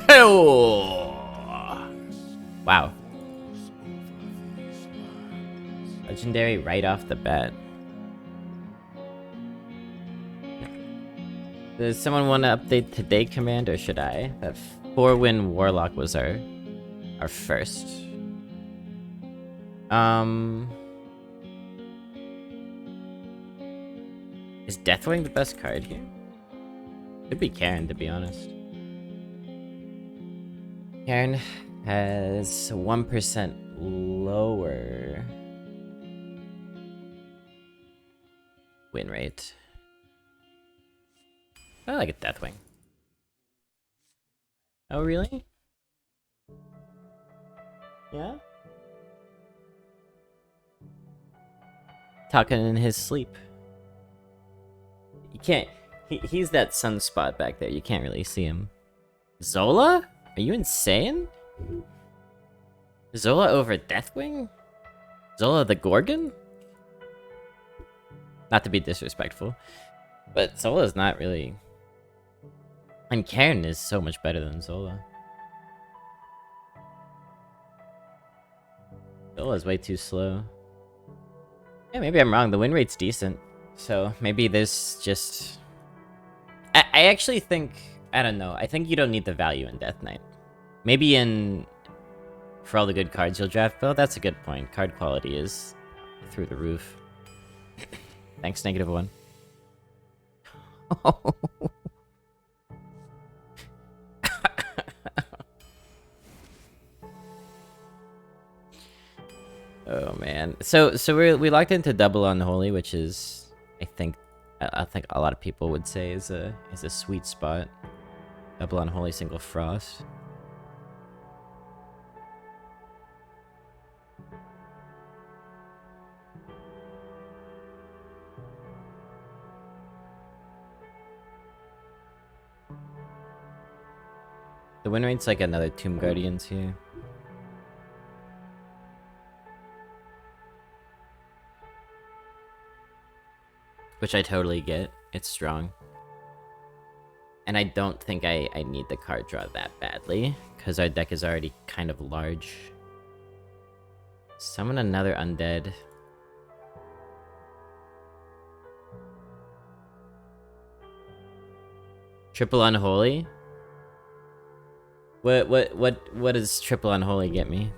Oh! Wow. Legendary right off the bat. Does someone want to update today command, or should I? That 4-win Warlock was our first. Is Deathwing the best card here? Could be Karen, to be honest. Karen has 1% lower win rate. I like a Deathwing. Oh, really? Yeah? Talking in his sleep. You can't... He's that sunspot back there. You can't really see him. Zola? Are you insane? Zola over Deathwing? Zola the Gorgon? Not to be disrespectful, but Zola's not really... And Karen is so much better than Zola. Zola's way too slow. Yeah, maybe I'm wrong. The win rate's decent. So maybe there's just... I actually think... I don't know. I think you don't need the value in Death Knight. Maybe in... For all the good cards you'll draft. Well, that's a good point. Card quality is through the roof. Thanks, -1. Oh man. So we locked into double Unholy, which is I think a lot of people would say is a sweet spot. Double Unholy, single Frost. The win rate's like another Tomb Guardians here. Which I totally get. It's strong. And I don't think I need the card draw that badly, because our deck is already kind of large. Summon another undead. Triple Unholy? What does Triple Unholy get me?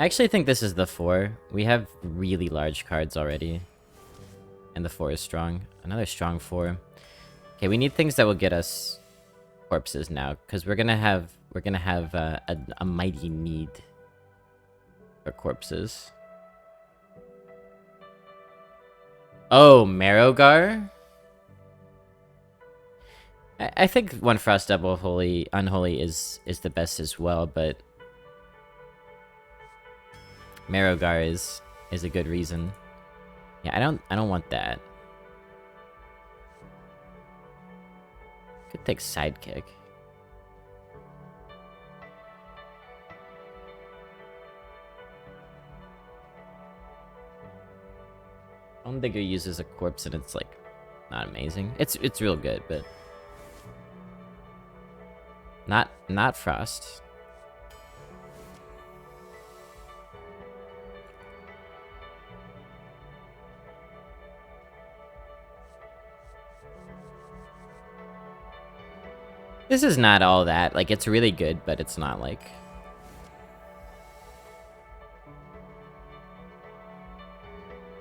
I actually think this is the 4. We have really large cards already. And the 4 is strong. Another strong 4. Okay, we need things that will get us corpses now, because we're gonna have a mighty need for corpses. Oh, Marrowgar? I think One Frost Double Unholy is the best as well, but Marrowgar is a good reason. Yeah, I don't want that. Could take Sidekick. Digger uses a corpse and it's like not amazing. It's real good, but not Frost. This is not all that. Like, it's really good, but it's not like...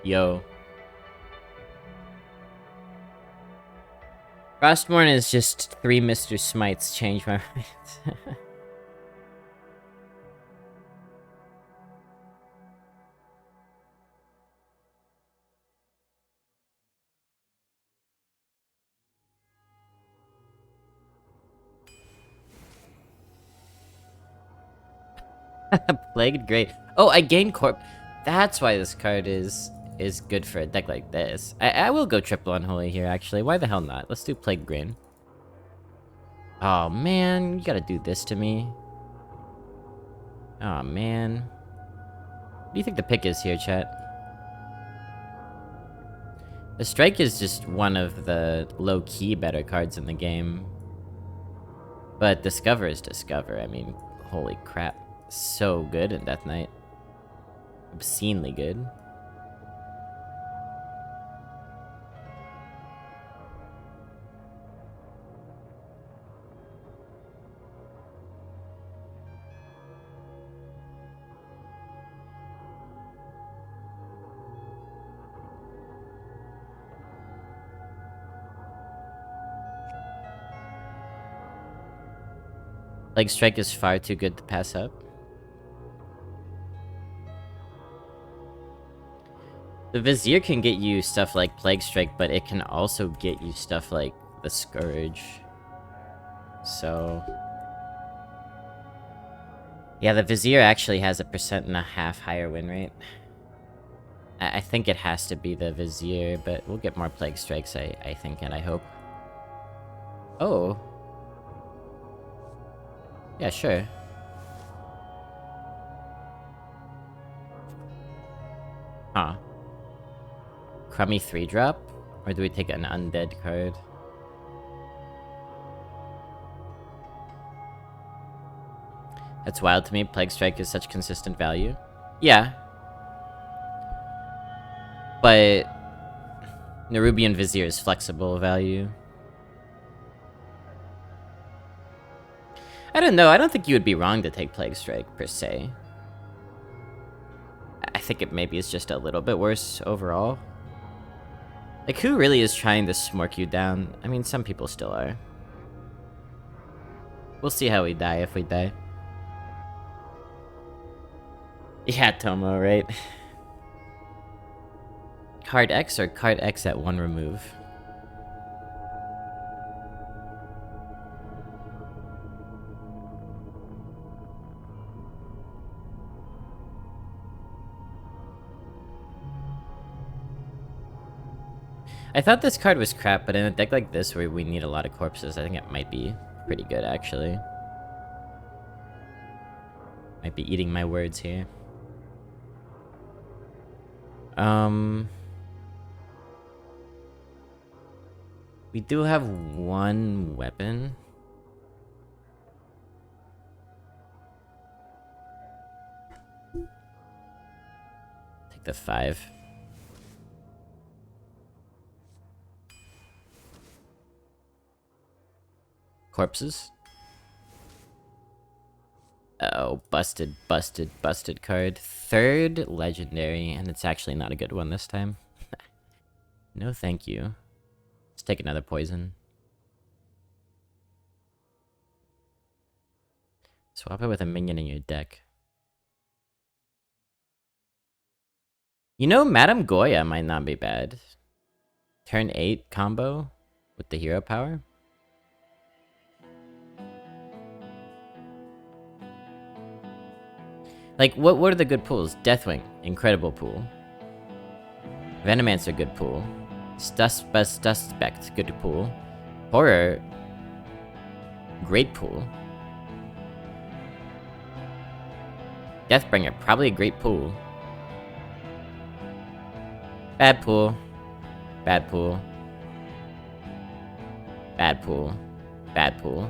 Yo. Frostmourne is just 3 Mr. Smites change my mind. Plagued Great. Oh, I gained Corp. That's why this card is good for a deck like this. I will go triple Unholy here, actually. Why the hell not? Let's do Plague Grain. Oh, man. You gotta do this to me. Oh, man. What do you think the pick is here, chat? The Strike is just one of the low-key better cards in the game. But Discover is Discover. I mean, holy crap. So good in Death Knight. Obscenely good. Plague Strike is far too good to pass up. The Vizier can get you stuff like Plague Strike, but it can also get you stuff like the Scourge. So... yeah, the Vizier actually has a 1.5% higher win rate. I think it has to be the Vizier, but we'll get more Plague Strikes, I think, and I hope. Oh. Yeah, sure. Huh. Crummy 3-drop? Or do we take an undead card? That's wild to me. Plague Strike is such consistent value. Yeah. But Nerubian Vizier is flexible value. I don't know. I don't think you would be wrong to take Plague Strike, per se. I think it maybe is just a little bit worse overall. Like, who really is trying to smork you down? I mean, some people still are. We'll see how we die if we die. Yeah, Tomo, right? Card X or card X at 1 remove? I thought this card was crap, but in a deck like this where we need a lot of corpses, I think it might be pretty good, actually. Might be eating my words here. We do have one weapon. Take the 5. Corpses? Oh, busted card. 3rd legendary, and it's actually not a good one this time. No thank you. Let's take another poison. Swap it with a minion in your deck. You know, Madame Goya might not be bad. Turn 8 combo with the hero power. Like, what are the good pools? Deathwing, incredible pool. Venomancer, good pool. Suspect, good pool. Horror, great pool. Deathbringer, probably a great pool. Bad pool. Bad pool. Bad pool. Bad pool.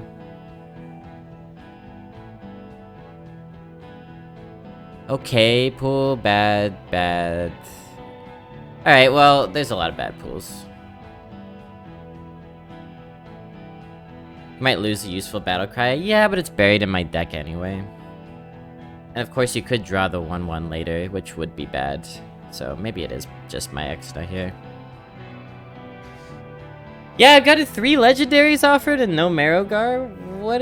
Okay, pool, bad. Alright, well, there's a lot of bad pools. Might lose a useful battle cry. Yeah, but it's buried in my deck anyway. And of course you could draw the 1/1 later, which would be bad. So maybe it is just my extra here. Yeah, I've got 3 legendaries offered and no Marrowgar. What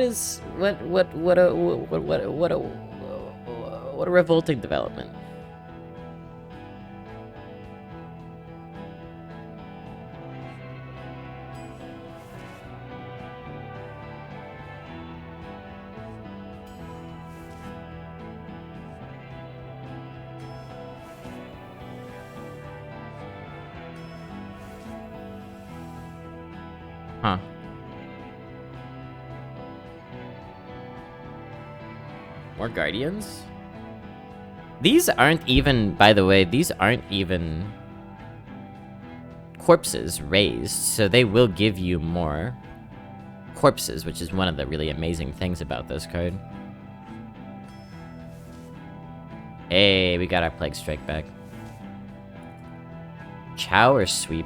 a revolting development. Huh. More Guardians? These aren't even, by the way, these aren't even corpses raised, so they will give you more corpses, which is one of the really amazing things about this card. Hey, we got our Plague Strike back. Chow or Sweep?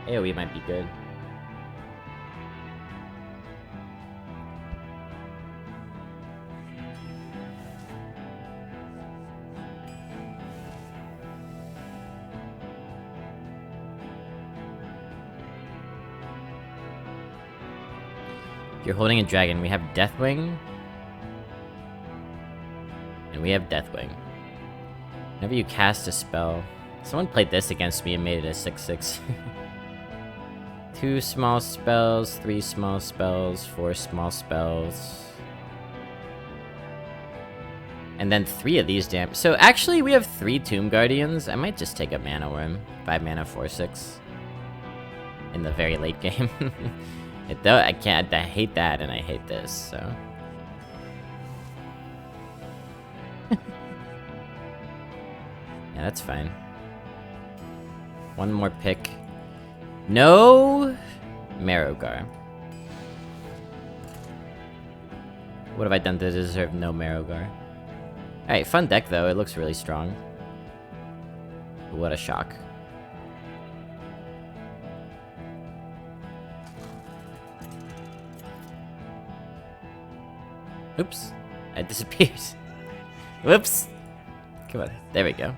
AoE might be good. You're holding a dragon. We have Deathwing. And we have Deathwing. Whenever you cast a spell... Someone played this against me and made it a 6/6. 2 small spells, 3 small spells, 4 small spells. And then 3 of these damn... So actually we have 3 Tomb Guardians. I might just take a Mana Worm. 5 mana, 4/6. In the very late game. I can't. I hate that, and I hate this. So, yeah, that's fine. One more pick. No, Marrowgar. What have I done to deserve no Marrowgar? All right, fun deck though. It looks really strong. What a shock. Oops. It disappears. Whoops. Come on. There we go.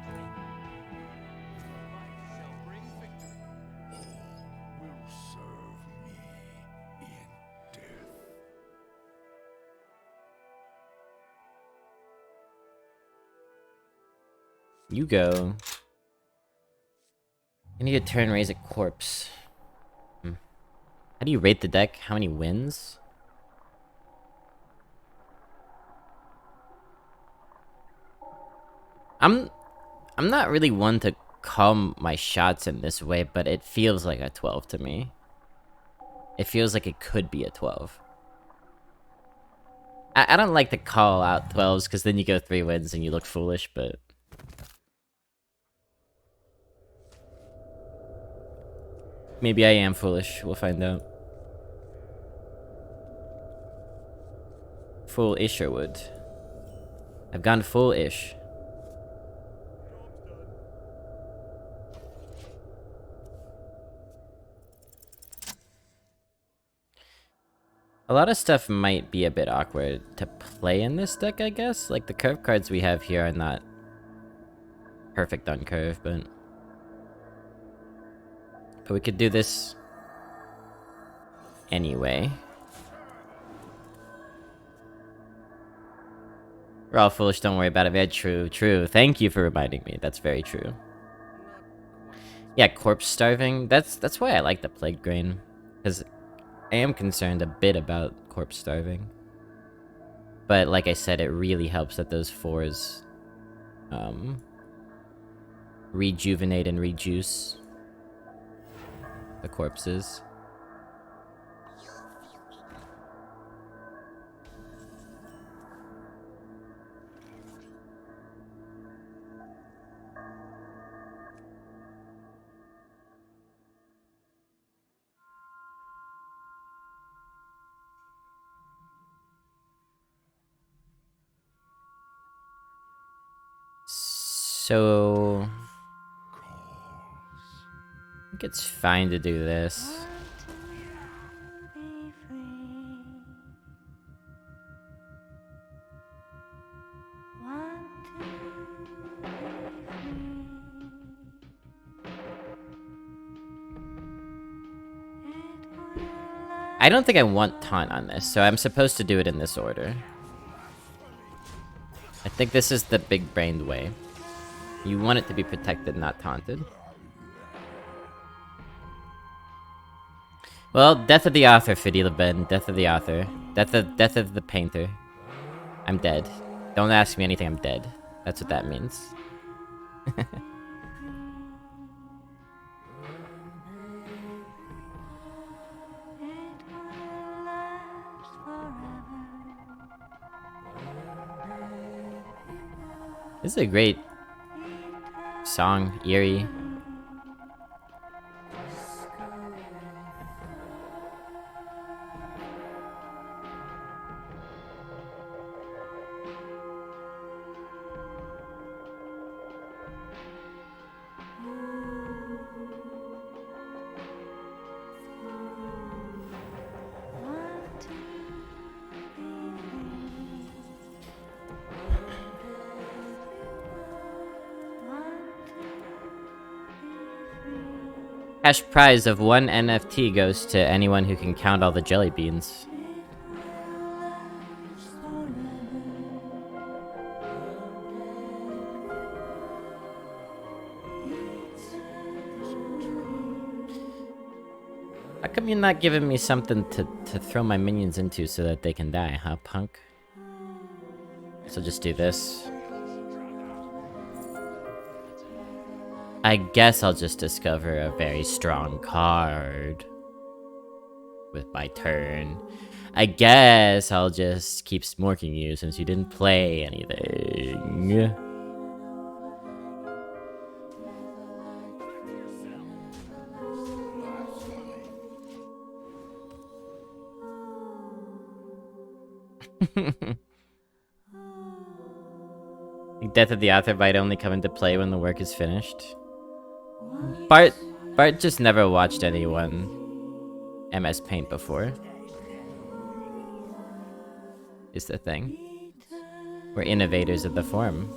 You go. I need to turn raise a corpse. How do you rate the deck? How many wins? I'm not really one to call my shots in this way, but it feels like a 12 to me. It feels like it could be a 12. I don't like to call out 12s because then you go 3 wins and you look foolish, but... Maybe I am foolish. We'll find out. Full-ish or would. I've gone full-ish. A lot of stuff might be a bit awkward to play in this deck, I guess. Like, the curve cards we have here are not perfect on curve, but we could do this anyway. We're all foolish, don't worry about it. Yeah, true. Thank you for reminding me. That's very true. Yeah, corpse starving. That's why I like the Plague Grain. Because I am concerned a bit about corpse starving. But like I said, it really helps that those 4s rejuvenate and rejuice the corpses. So I think it's fine to do this. I don't think I want taunt on this, so I'm supposed to do it in this order. I think this is the big-brained way. You want it to be protected, not taunted. Well, death of the author, Fiddy LeBen. Death of the author. Death of the painter. I'm dead. Don't ask me anything, I'm dead. That's what that means. This is a great song, eerie. Cash prize of 1 NFT goes to anyone who can count all the jelly beans. How come you're not giving me something to throw my minions into so that they can die, huh, punk? So just do this. I guess I'll just discover a very strong card with my turn. I guess I'll just keep smorking you since you didn't play anything. The death of the author might only come into play when the work is finished. Bart just never watched anyone MS Paint before. Is the thing. We're innovators of the form.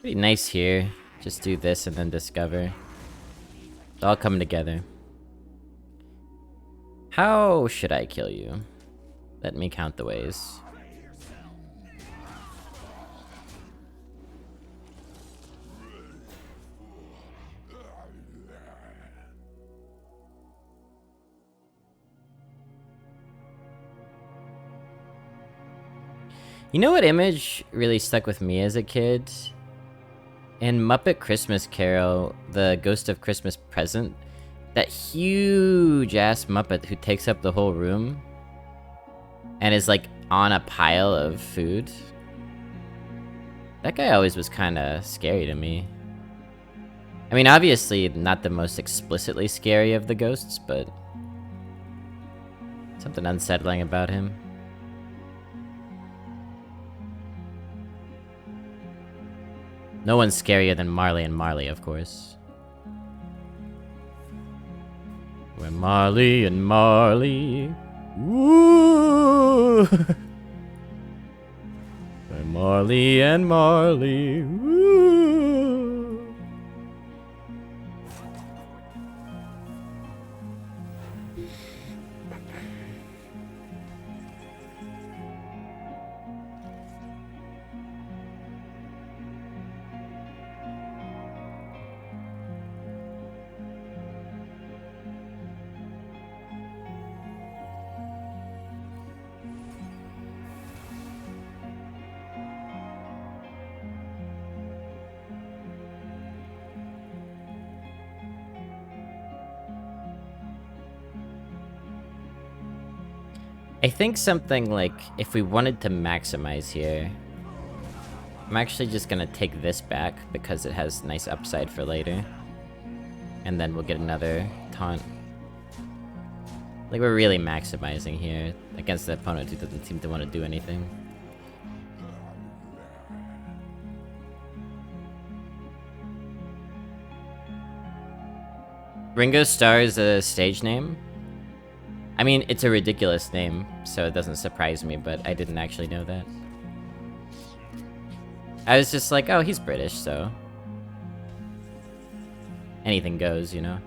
Pretty nice here. Just do this and then discover. It's all coming together. How should I kill you? Let me count the ways. You know what image really stuck with me as a kid? In Muppet Christmas Carol, the Ghost of Christmas Present, that huge-ass Muppet who takes up the whole room and is, like, on a pile of food. That guy always was kinda scary to me. I mean, obviously not the most explicitly scary of the ghosts, but something unsettling about him. No one's scarier than Marley and Marley, of course. We're Marley and Marley. Woo! We're Marley and Marley. Woo! I think something like, if we wanted to maximize here, I'm actually just gonna take this back because it has nice upside for later. And then we'll get another taunt. Like, we're really maximizing here against the opponent who doesn't seem to want to do anything. Ringo Starr is a stage name? I mean, it's a ridiculous name, so it doesn't surprise me, but I didn't actually know that. I was just like, oh, he's British, so anything goes, you know?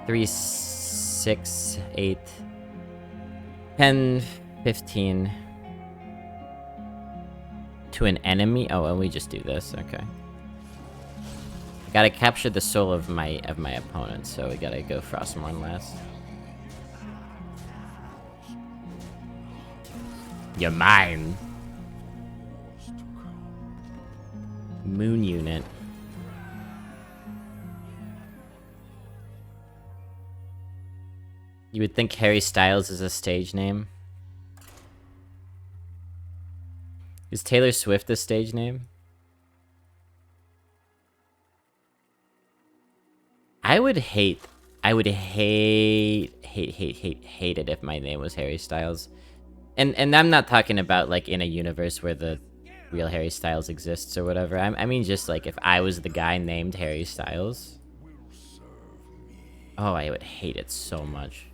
Three, 6, 8, 10, 15. To an enemy? Oh, and we just do this. Okay. Gotta capture the soul of my opponent, so we gotta go Frostmourne last. You're mine. Moon unit. You would think Harry Styles is a stage name. Is Taylor Swift a stage name? I would hate it if my name was Harry Styles. And I'm not talking about like in a universe where the real Harry Styles exists or whatever. I mean just like if I was the guy named Harry Styles. Oh, I would hate it so much.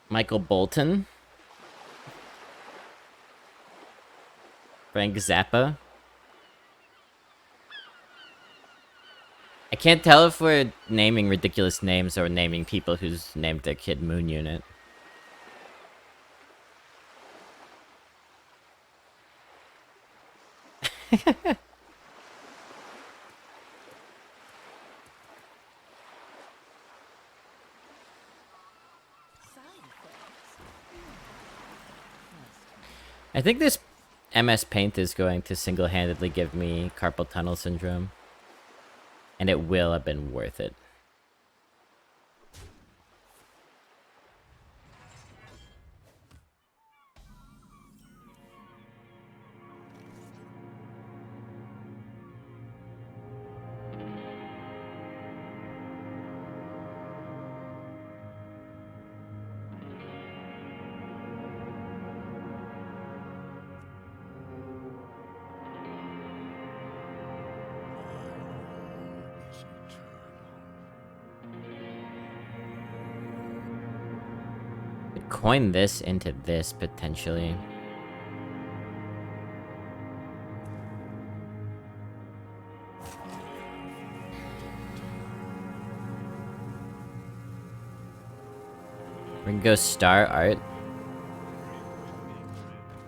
Michael Bolton? Frank Zappa? I can't tell if we're naming ridiculous names or naming people who's named their kid Moon Unit. I think this MS Paint is going to single-handedly give me carpal tunnel syndrome. And it will have been worth it. Coin this into this, potentially. We can go star art.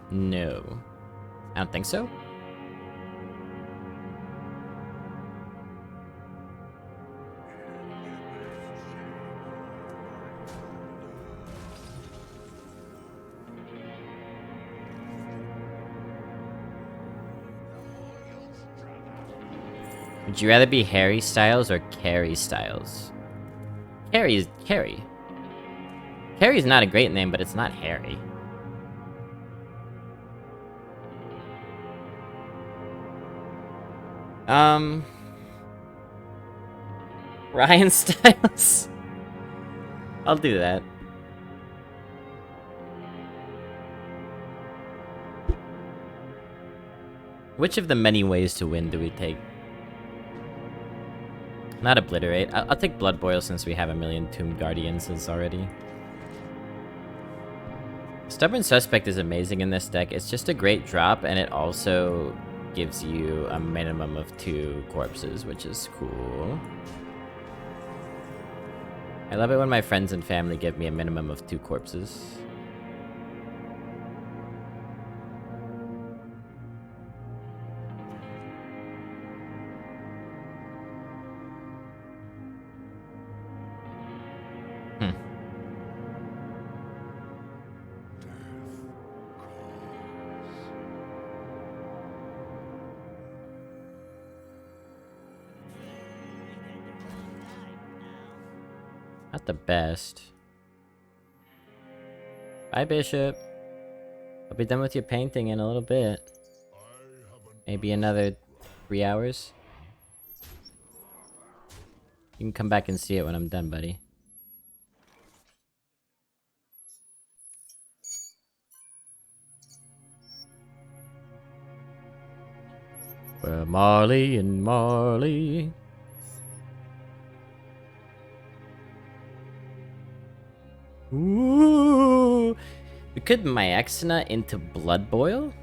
No. I don't think so. Would you rather be Harry Styles or Carrie Styles? Carrie is Carrie. Carrie's not a great name, but it's not Harry. Ryan Styles? I'll do that. Which of the many ways to win do we take? Not Obliterate. I'll take Blood Boil since we have a million Tomb Guardians already. Stubborn Suspect is amazing in this deck. It's just a great drop, and it also gives you a minimum of 2 corpses, which is cool. I love it when my friends and family give me a minimum of 2 corpses. Not the best. Bye, Bishop. I'll be done with your painting in a little bit. Maybe another 3 hours. You can come back and see it when I'm done, buddy. Where Marley and Marley. Ooh. We could Myexna into Blood Boil?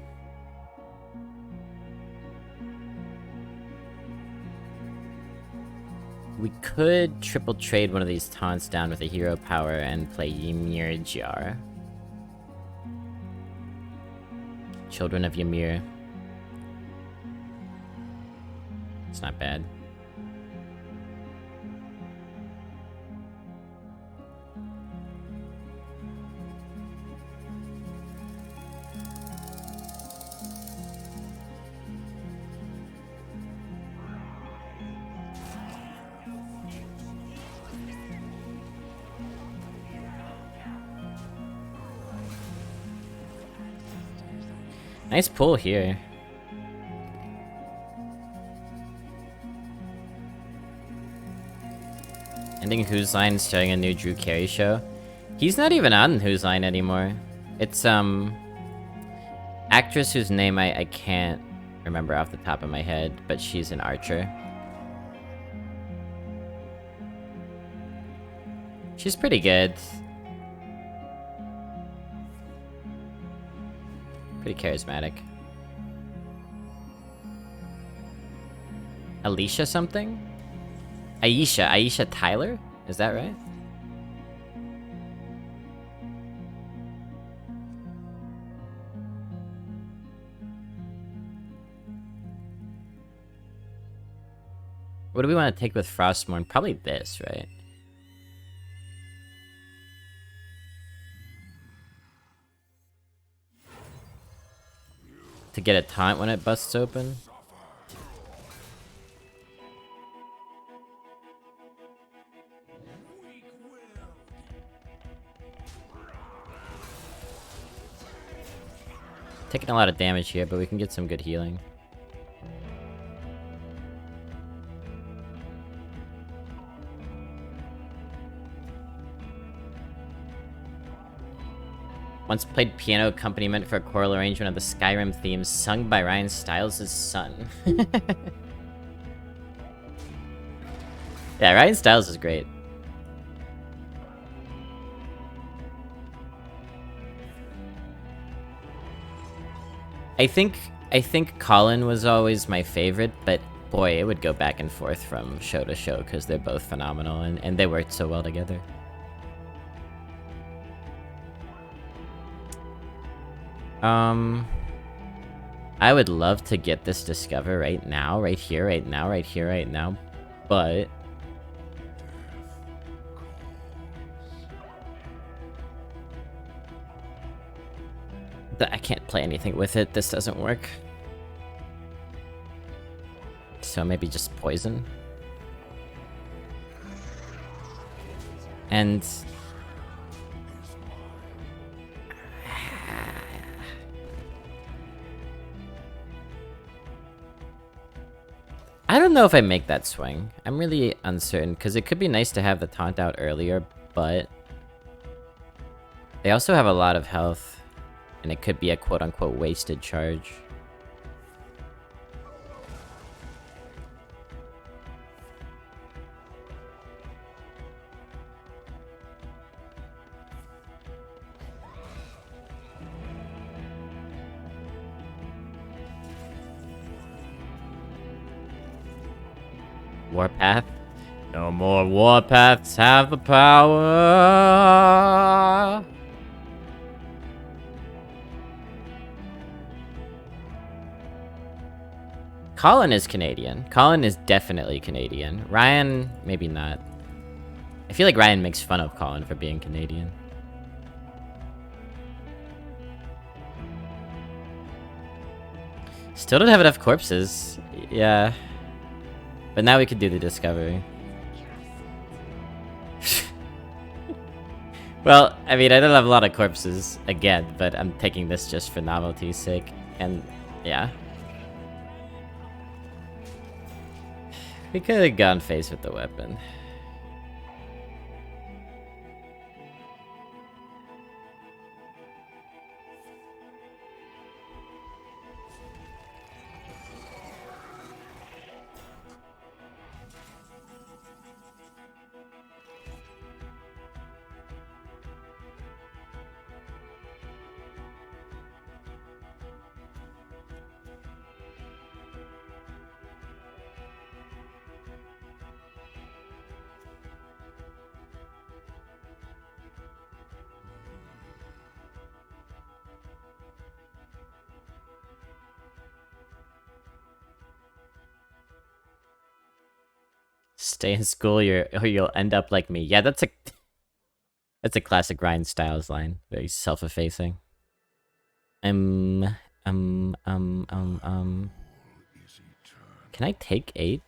We could triple trade one of these taunts down with a hero power and play Ymir Jar. Children of Ymir. It's not bad. Nice pull here. Ending Whose Line, starting a new Drew Carey show. He's not even on Whose Line anymore. It's, actress whose name I can't remember off the top of my head, but she's an archer. She's pretty good. Pretty charismatic. Alicia something? Aisha Tyler? Is that right? What do we want to take with Frostmourne? Probably this, right? To get a taunt when it busts open? Taking a lot of damage here, but we can get some good healing. Once played piano accompaniment for a choral arrangement of the Skyrim themes sung by Ryan Stiles' son. Yeah, Ryan Stiles is great. I think Colin was always my favorite, but boy, it would go back and forth from show to show because they're both phenomenal and they worked so well together. I would love to get this Discover right now, right here, right now, right here, right now, but I can't play anything with it. This doesn't work. So maybe just poison. And I don't know if I make that swing. I'm really uncertain, because it could be nice to have the taunt out earlier, but they also have a lot of health, and it could be a quote-unquote wasted charge. Warpath? No more warpaths have the power. Colin is Canadian. Colin is definitely Canadian. Ryan, maybe not. I feel like Ryan makes fun of Colin for being Canadian. Still don't have enough corpses. Yeah. But now we could do the discovery. Well, I mean, I don't have a lot of corpses, again, but I'm taking this just for novelty's sake. And, yeah. We could have gone face with the weapon. Stay in school, or you'll end up like me. Yeah, that's a classic Ryan Stiles line. Very self-effacing. Can I take 8?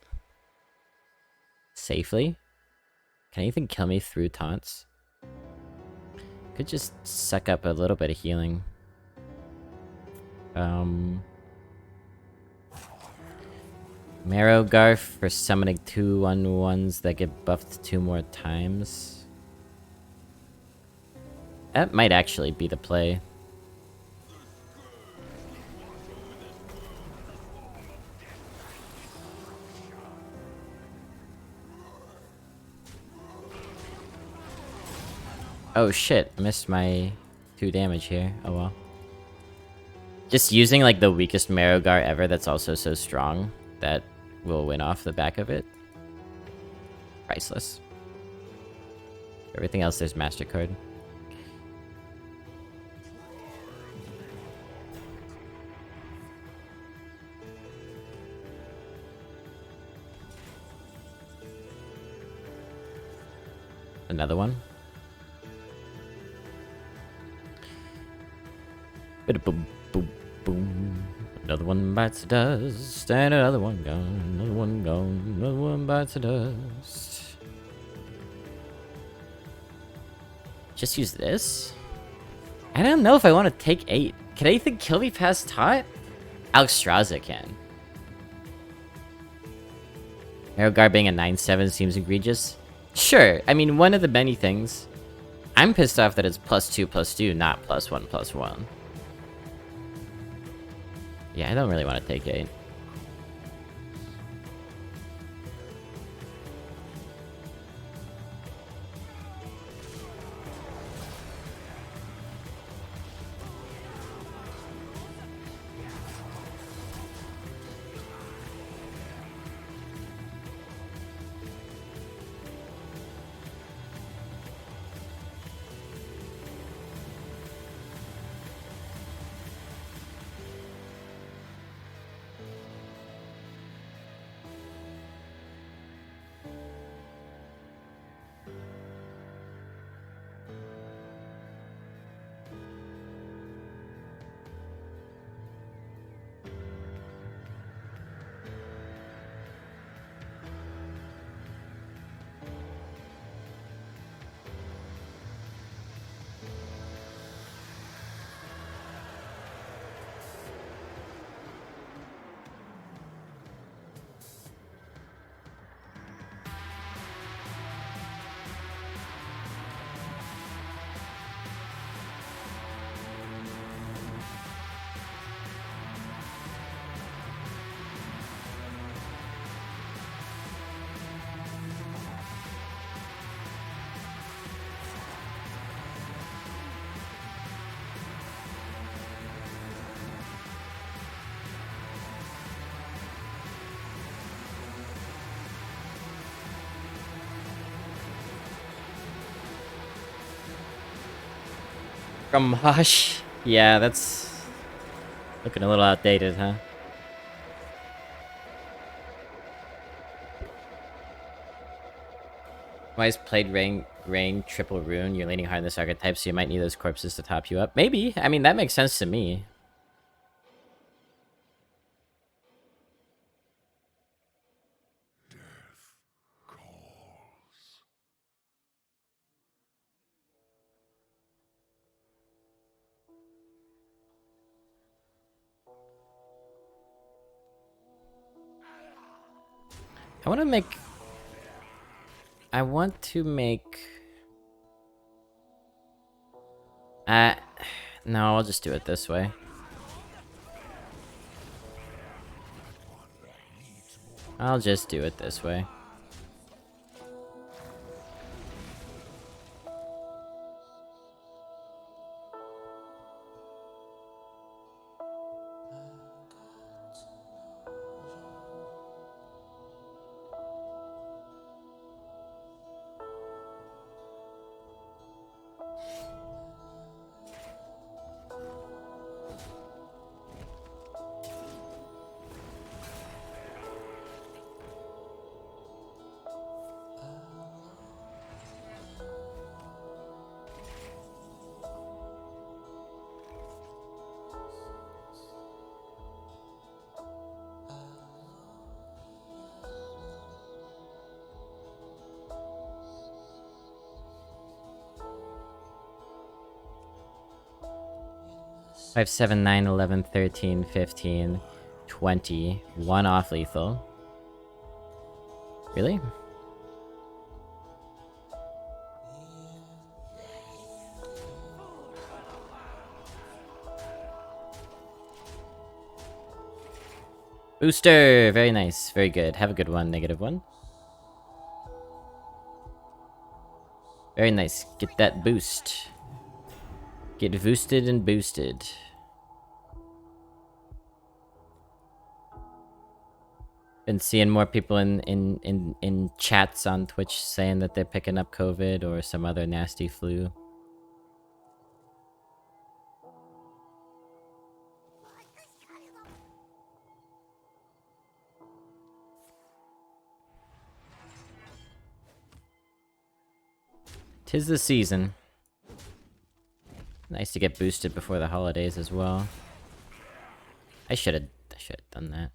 Safely? Can anything kill me through taunts? Could just suck up a little bit of healing. Marrow Garf for summoning 2/1/1s that get buffed 2 more times. That might actually be the play. Oh shit, missed my 2 damage here. Oh well. Just using like the weakest Marrowgar ever that's also so strong that will win off the back of it. Priceless. Everything else there's MasterCard. Another one. Boom, boom, boom. Another one bites the dust, and another one gone, another one gone, another one bites the dust. Just use this? I don't know if I want to take 8. Can anything kill me past Tot? Alexstrasza can. Marrowgar being a 9/7 seems egregious. Sure, I mean, one of the many things. I'm pissed off that it's +2/+2, not +1/+1. Yeah, I don't really want to take 8. From Hush? Yeah, that's looking a little outdated, huh? Wise played Rain triple rune. You're leaning hard in this archetype, so you might need those corpses to top you up. Maybe. I mean, that makes sense to me. I want to make... No, I'll just do it this way. I'll just do it this way. 5, 7, 9, 11, 13, 15, 20. 1 off lethal. Really? Booster! Very nice. Very good. Have a good one. -1. Very nice. Get that boost. Get boosted and boosted. Been seeing more people in chats on Twitch saying that they're picking up COVID or some other nasty flu. Tis the season. Nice to get boosted before the holidays as well. I should have done that.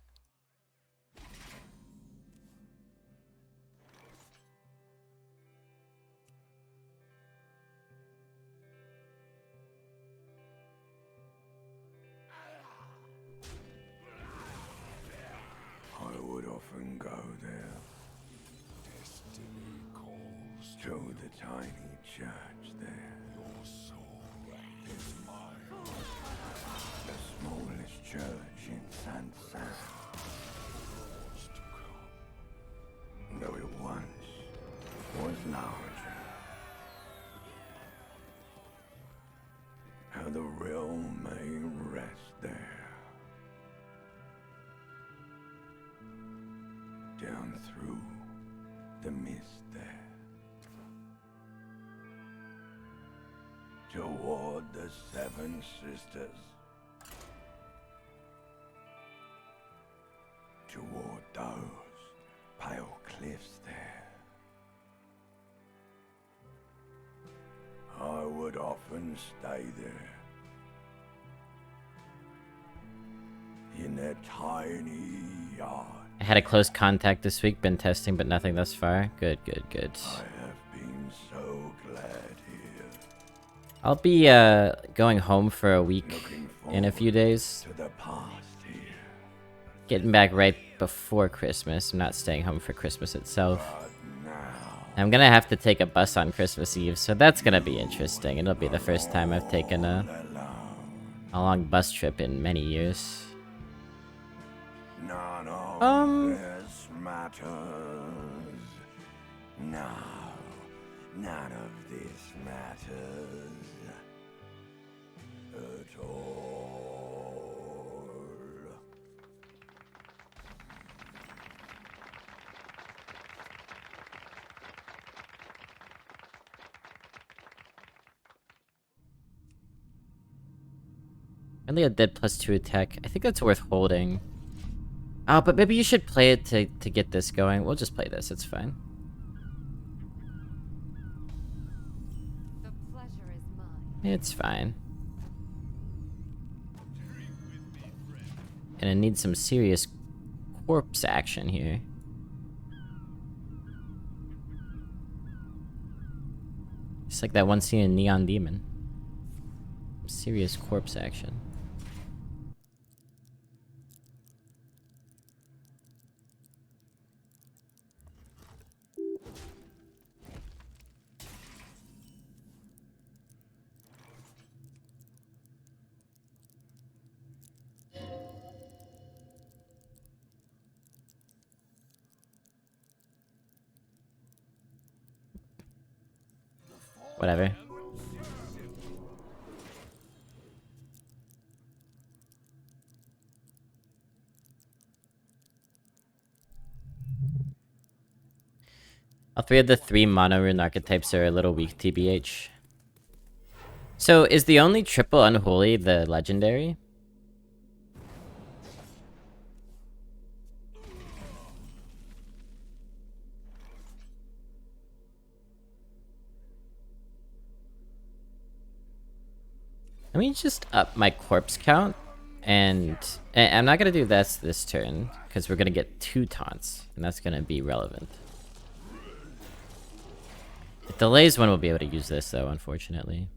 I would often go there. Destiny calls to the tiny church there. Your soul is mine. The smallest church in Sansan. Though it once was larger. How the realm may rest there. Down through the mist there. Toward the Seven Sisters. Toward those pale cliffs there. I would often stay there. In that tiny yard. I had a close contact this week, been testing, but nothing thus far. Good, good, good. I have been so glad here. I'll be going home for a week in a few days. To the past here. Getting back right before Christmas. I'm not staying home for Christmas itself. But now I'm gonna have to take a bus on Christmas Eve, so that's gonna be interesting. It'll be the first time I've taken a long bus trip in many years. none of this matters. No, none of this matters at all. Only a dead +2 attack. I think that's worth holding. Oh, but maybe you should play it to get this going. We'll just play this, it's fine. The pleasure is mine. It's fine. Gonna need some serious corpse action here. Just like that one scene in Neon Demon. Serious corpse action. Whatever. All three of the 3 mono rune archetypes are a little weak, TBH. So, is the only triple Unholy the legendary? Let me just up my corpse count, and I'm not gonna do this turn, because we're gonna get 2 taunts, and that's gonna be relevant. If delays one, we'll be able to use this, though, unfortunately.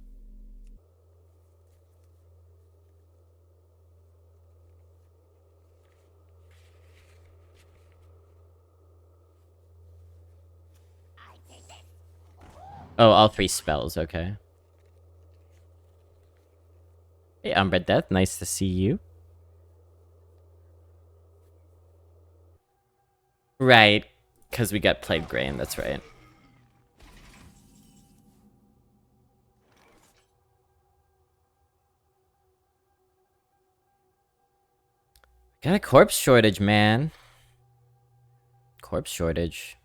Oh, all 3 spells, okay. Hey, Umbra Death, nice to see you. Right, because we got Plague Grain, that's right. Got a corpse shortage, man. Corpse shortage.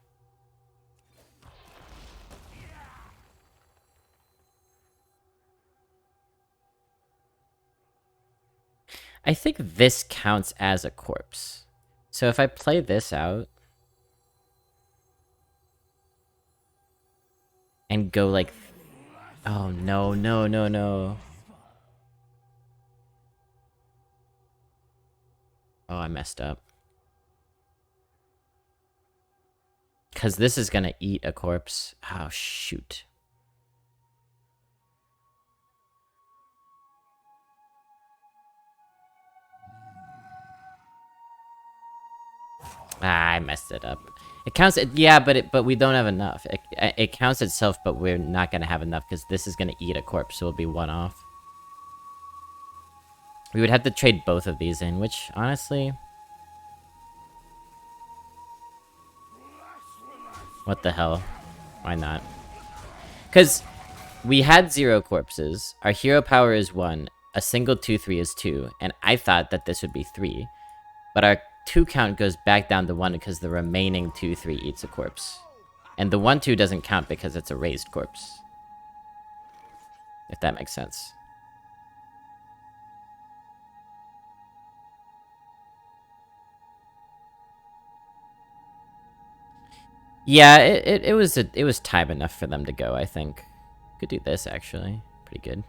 I think this counts as a corpse. So if I play this out and go like, oh no, no, no, no. Oh, I messed up. Because this is gonna eat a corpse. Oh, shoot. Ah, I messed it up. It counts, yeah, but we don't have enough. It counts itself, but we're not gonna have enough because this is gonna eat a corpse, so it'll be 1 off. We would have to trade both of these in, which, honestly... What the hell? Why not? Because we had 0 corpses, our hero power is 1, a single 2/3 is 2, and I thought that this would be 3. But our 2 count goes back down to 1 because the remaining 2/3 eats a corpse. And the 1/2 doesn't count because it's a raised corpse. If that makes sense. Yeah, it was time enough for them to go, I think. Could do this, actually. Pretty good.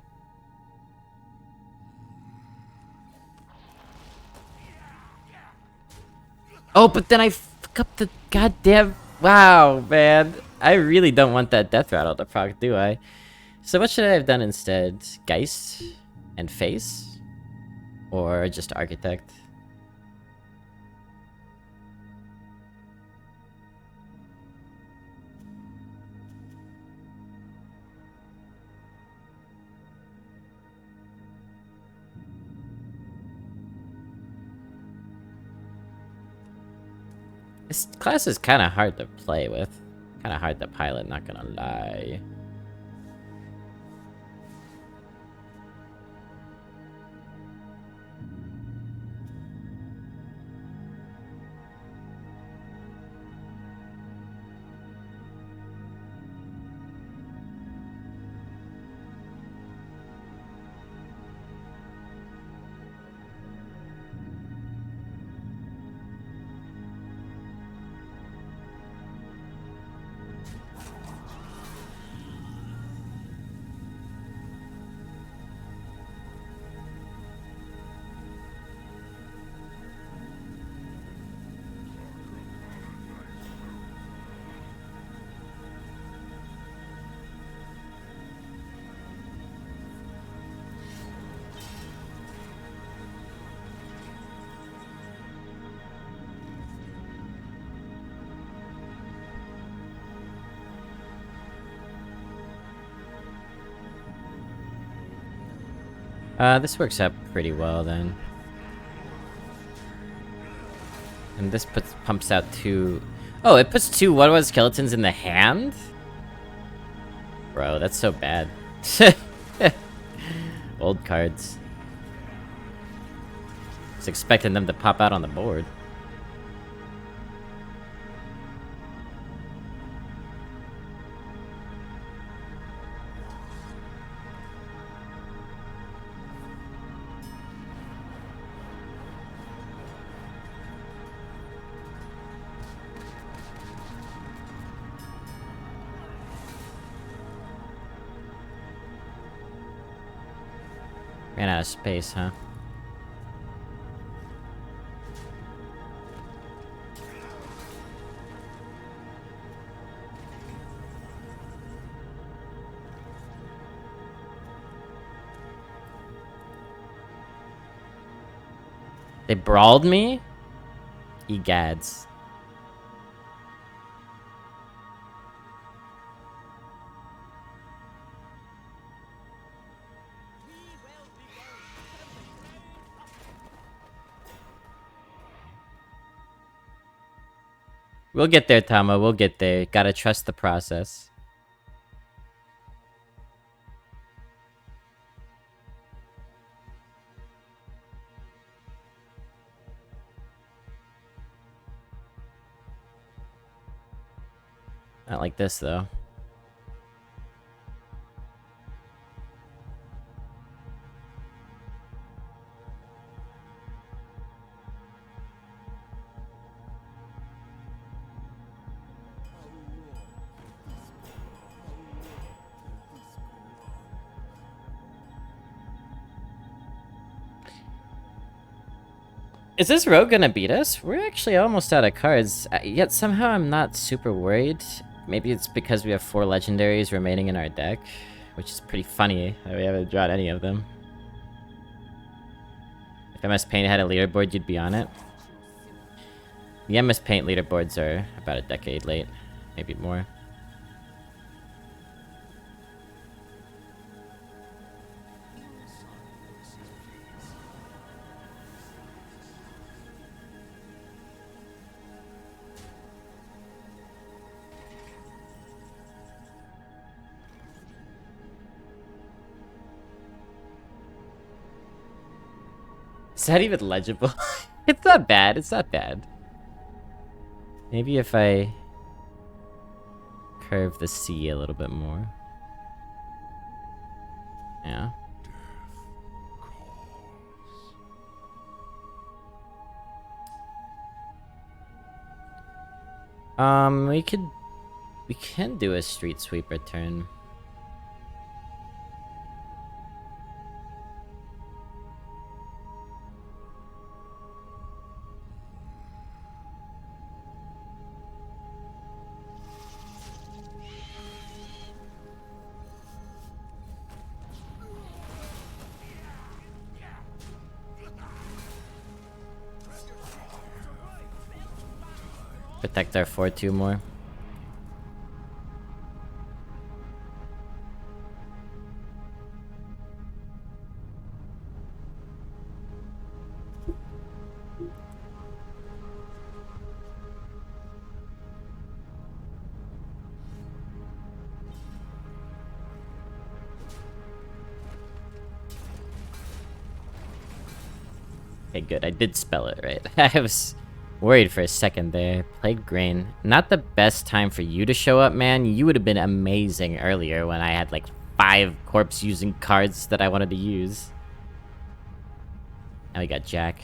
Oh, but then I fuck up the goddamn... Wow, man. I really don't want that death rattle to proc, do I? So what should I have done instead? Geist? And Face? Or just Architect? This class is kind of hard to play with. Kind of hard to pilot, not gonna lie. This works out pretty well then. And this pumps out 2... Oh, it puts 2 What skeletons in the hand? Bro, that's so bad. Old cards. Just expecting them to pop out on the board. Ran out of space, huh? They brawled me? Egads. We'll get there, Tama. We'll get there. Gotta trust the process. Not like this, though. Is this rogue gonna beat us? We're actually almost out of cards, yet somehow I'm not super worried. Maybe it's because we have 4 legendaries remaining in our deck, which is pretty funny that we haven't drawn any of them. If MS Paint had a leaderboard, you'd be on it. The MS Paint leaderboards are about a decade late, maybe more. Is that even legible? It's not bad. It's not bad. Maybe if I curve the C a little bit more. Yeah. We can do a street sweeper turn. Protect our 4-2 more. Okay, good. I did spell it right. I was worried for a second there. Plague Grain. Not the best time for you to show up, man. You would have been amazing earlier when I had like 5 corpse using cards that I wanted to use. Now we got Jack.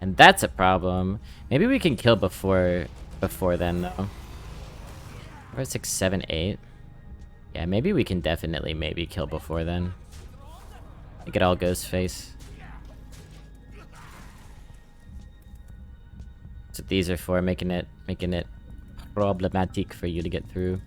And that's a problem. Maybe we can kill before then, though. 4, 6, 7, 8. Yeah, maybe we can definitely maybe kill before then. Make it all Ghostface. That's what these are for, making it problematic for you to get through.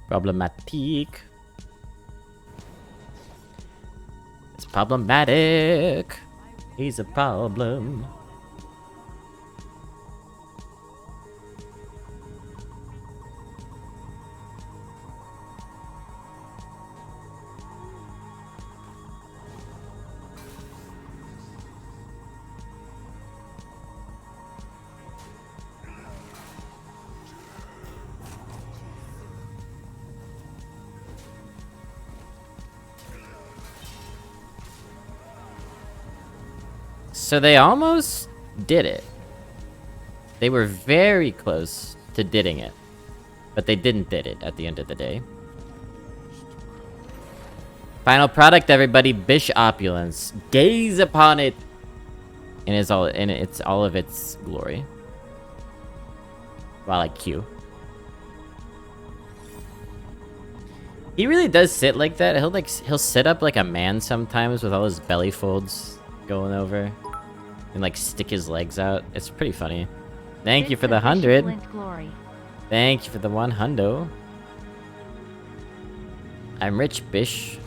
Problematic. It's problematic. He's a problem. So they almost did it. They were very close to didding it. But they didn't did it at the end of the day. Final product, everybody. Bish Opulence. Gaze upon it in its all of its glory. While I Q. He really does sit like that. He'll sit up like a man sometimes with all his belly folds going over. And like stick his legs out. It's pretty funny. Thank you for the 100. Thank you for the 100. I'm rich, bish.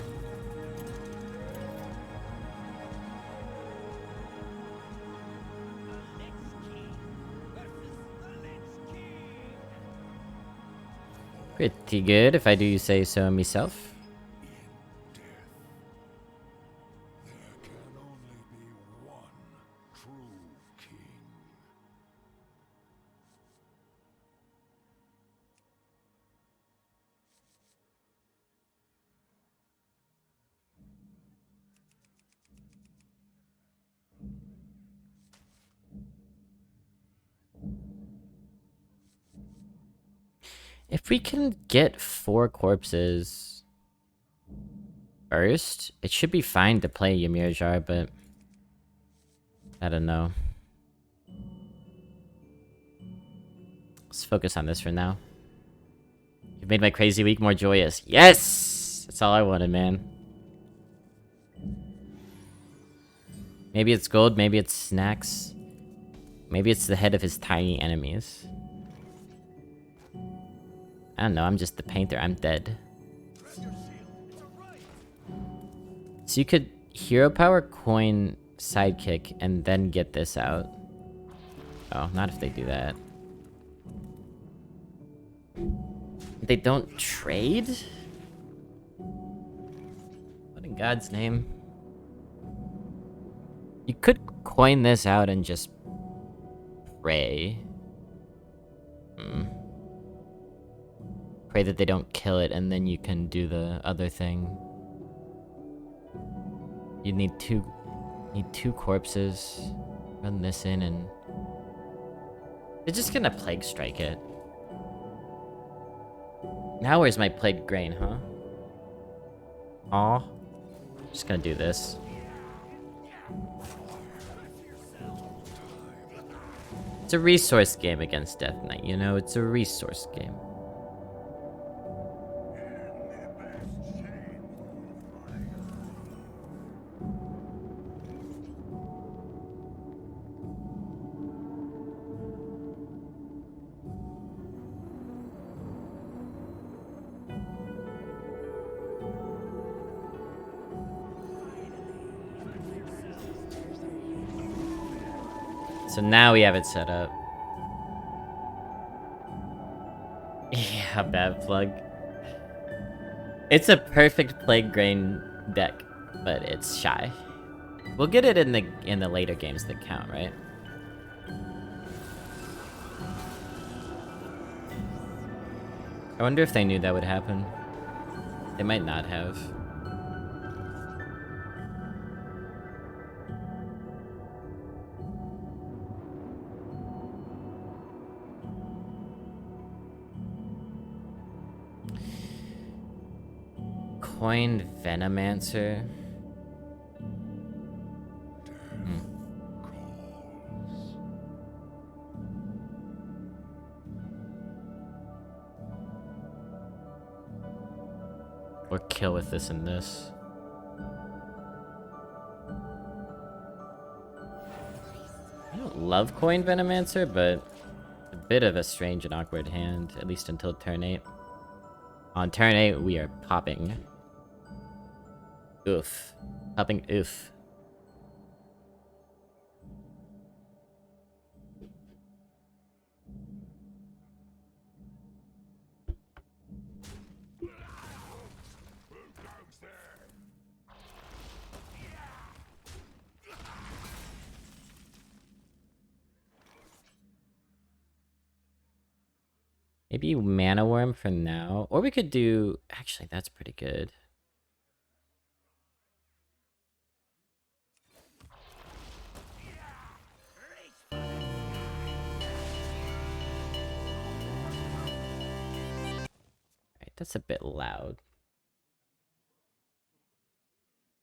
Pretty good, if I do say so myself. There can only be one true king. If we can get 4 corpses first, it should be fine to play Ymir Jar, but I don't know. Let's focus on this for now. You've made my crazy week more joyous. Yes! That's all I wanted, man. Maybe it's gold, maybe it's snacks. Maybe it's the head of his tiny enemies. I don't know, I'm just the painter. I'm dead. So you could hero power, coin, sidekick, and then get this out. Oh, not if they do that. They don't trade? What in God's name? You could coin this out and just pray. Pray that they don't kill it, and then you can do the other thing. You need two corpses. Run this in, and they're just gonna plague strike it. Now where's my plague grain, huh? Aw. Just gonna do this. It's a resource game against Death Knight, you know? It's a resource game. So now we have it set up. Yeah, bad plug. It's a perfect plague grain deck, but it's shy. We'll get it in the later games that count, right? I wonder if they knew that would happen. They might not have. Coined Venomancer. Or kill with this and this. I don't love Coin Venomancer, but a bit of a strange and awkward hand, at least until turn 8. On turn 8, we are popping. Oof. Popping oof. Maybe Mana Worm for now. Or we could do... Actually, that's pretty good. Alright, that's a bit loud.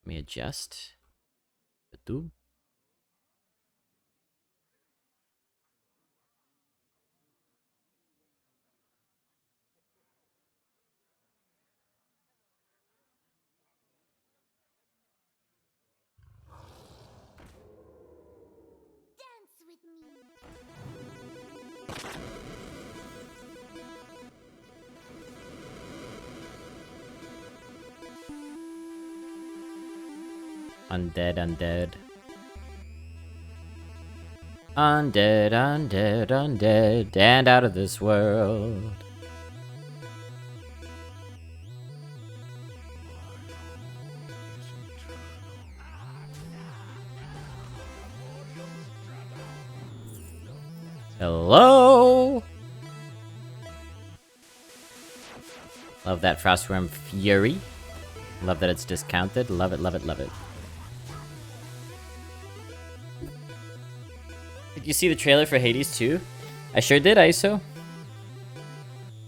Let me adjust. Do. Dance with me. Undead, undead. Undead, undead, undead, and out of this world. Hello? Love that Frostworm Fury. Love that it's discounted. Love it, love it, love it. Did you see the trailer for Hades 2? I sure did, ISO.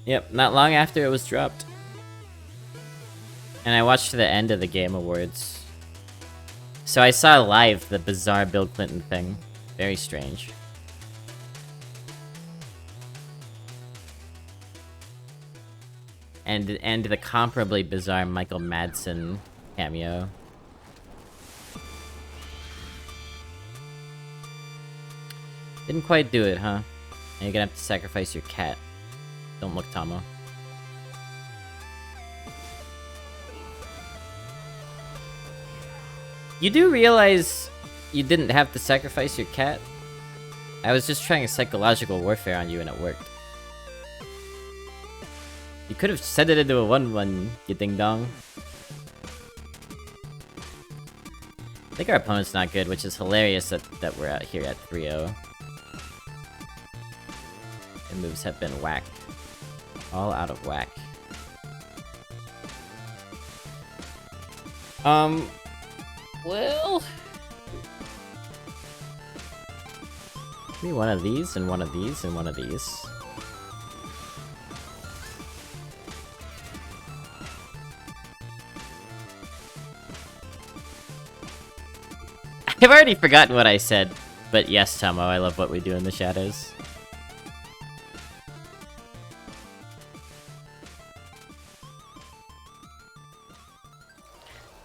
Yep, not long after it was dropped. And I watched the end of the Game Awards. So I saw live the bizarre Bill Clinton thing. Very strange. And the comparably bizarre Michael Madsen cameo. Didn't quite do it, huh? And you're gonna have to sacrifice your cat. Don't look, Tomo. You do realize you didn't have to sacrifice your cat? I was just trying a psychological warfare on you and it worked. You could have set it into a 1-1, you ding-dong. I think our opponent's not good, which is hilarious that we're out here at 3-0. The moves have been whacked. All out of whack. Well... Give me one of these, and one of these, and one of these. I've already forgotten what I said, but yes, Tomo, I love what we do in the shadows.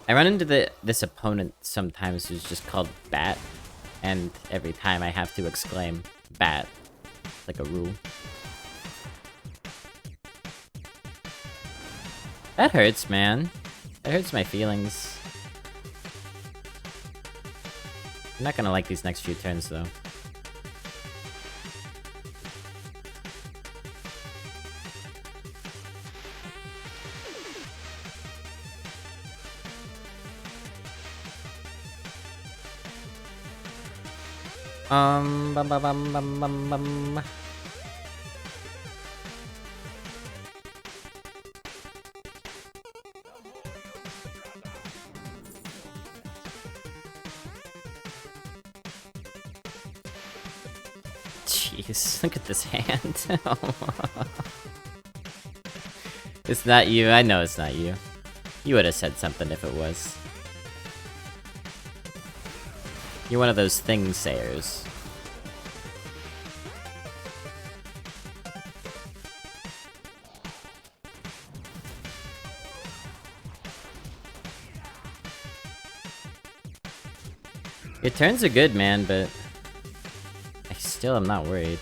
I run into this opponent sometimes who's just called Bat, and every time I have to exclaim, Bat, like a rule. That hurts, man. That hurts my feelings. I'm not gonna like these next few turns, though. Bum bum bum bum bum bum. Jeez, look at this hand. It's not you, I know it's not you. You would have said something if it was. You're one of those thing-sayers. Your turns are good, man, but I still am not worried.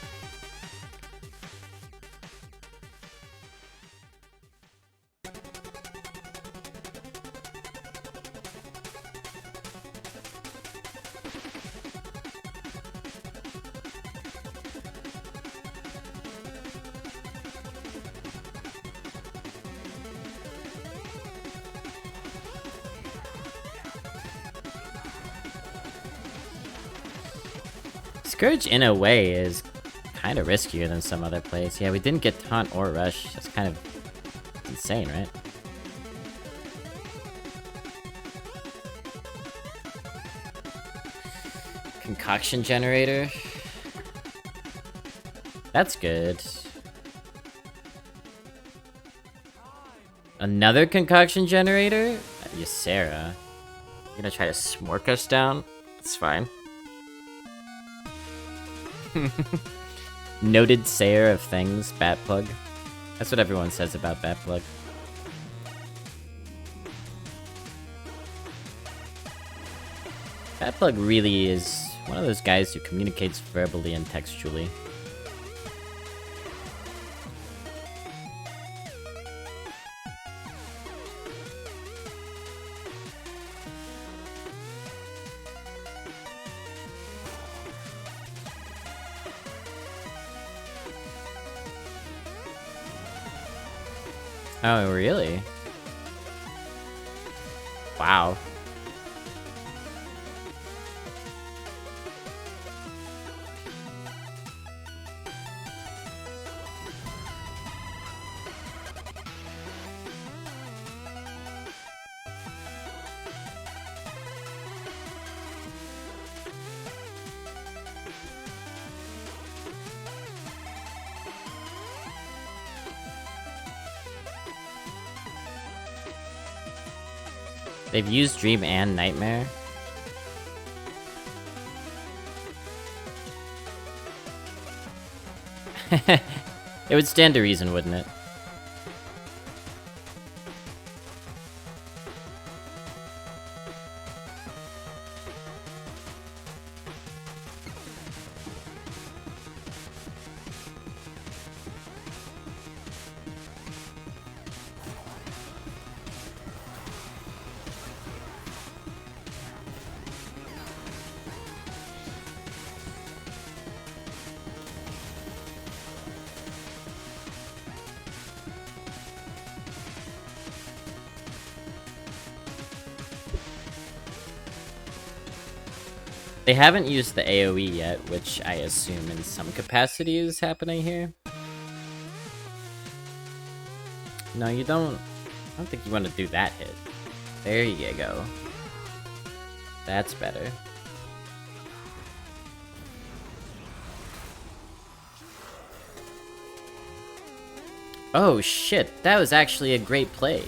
Scourge, in a way, is kind of riskier than some other plays. Yeah, we didn't get Taunt or Rush. That's kind of insane, right? Concoction Generator. That's good. Another Concoction Generator? Ysera. You're gonna try to smork us down? It's fine. Noted sayer of things, Batplug. That's what everyone says about Batplug. Batplug really is one of those guys who communicates verbally and textually. Oh, really? Wow. They've used Dream and Nightmare. It would stand to reason, wouldn't it? They haven't used the AoE yet, which I assume in some capacity is happening here. No, you don't... I don't think you want to do that hit. There you go. That's better. Oh shit, that was actually a great play.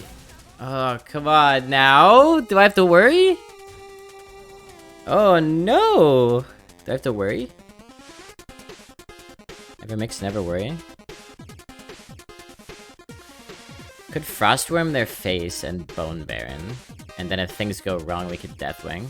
Oh, come on now. Do I have to worry? Oh no! Do I have to worry? Never mix, never worry. Could Frostworm their face and Bone Baron. And then if things go wrong, we could Deathwing.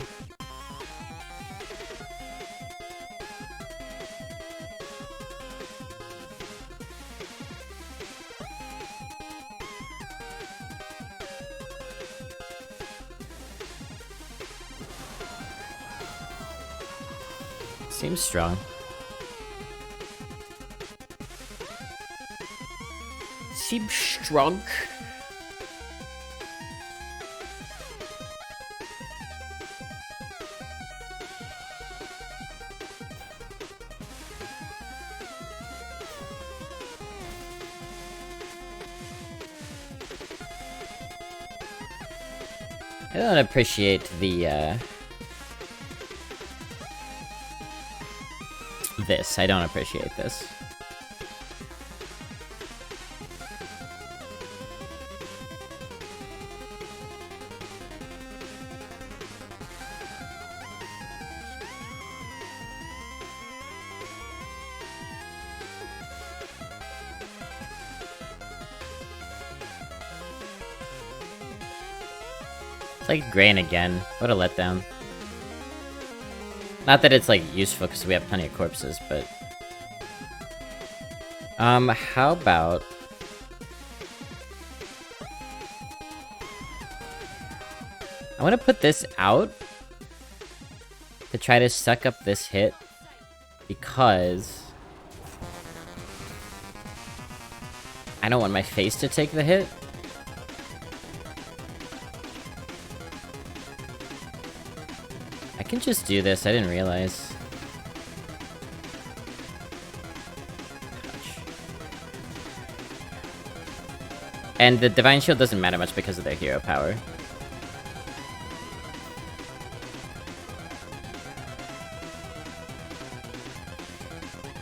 Seems strong. Seems strong. I don't appreciate the, this. I don't appreciate this. It's like Grain again. What a letdown. Not that it's, like, useful, because we have plenty of corpses, but... how about... I want to put this out to try to suck up this hit, because... I don't want my face to take the hit. I can just do this, I didn't realize. Ouch. And the Divine Shield doesn't matter much because of their hero power.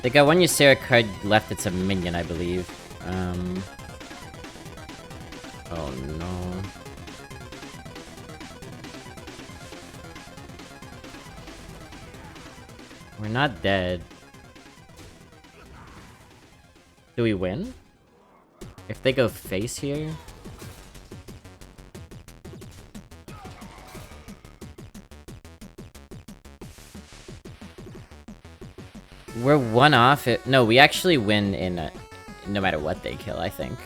They got one Ysera card left, it's a minion, I believe. Oh no. We're not dead. Do we win? If they go face here? We're one off it. No, we actually win in a, no matter what they kill, I think.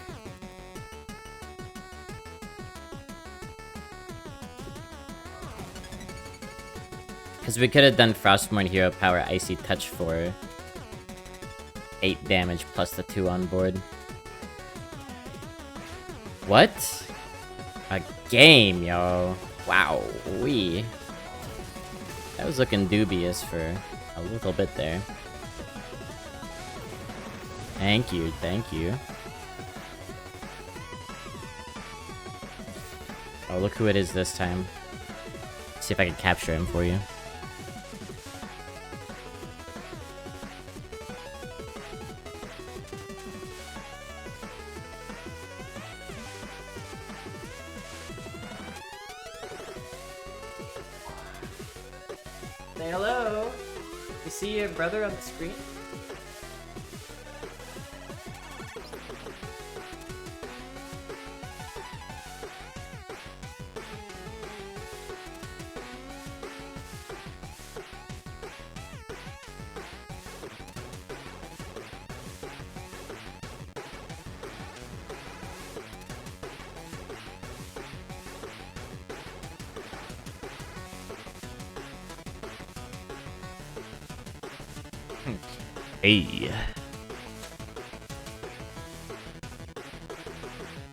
Because we could have done Frostmourne Hero Power Icy Touch for 8 damage plus the 2 on board. What? A game, yo. Wow. That was looking dubious for a little bit there. Thank you, thank you. Oh, look who it is this time. See if I can capture him for you. Say hello. You see your brother on the screen? Hey.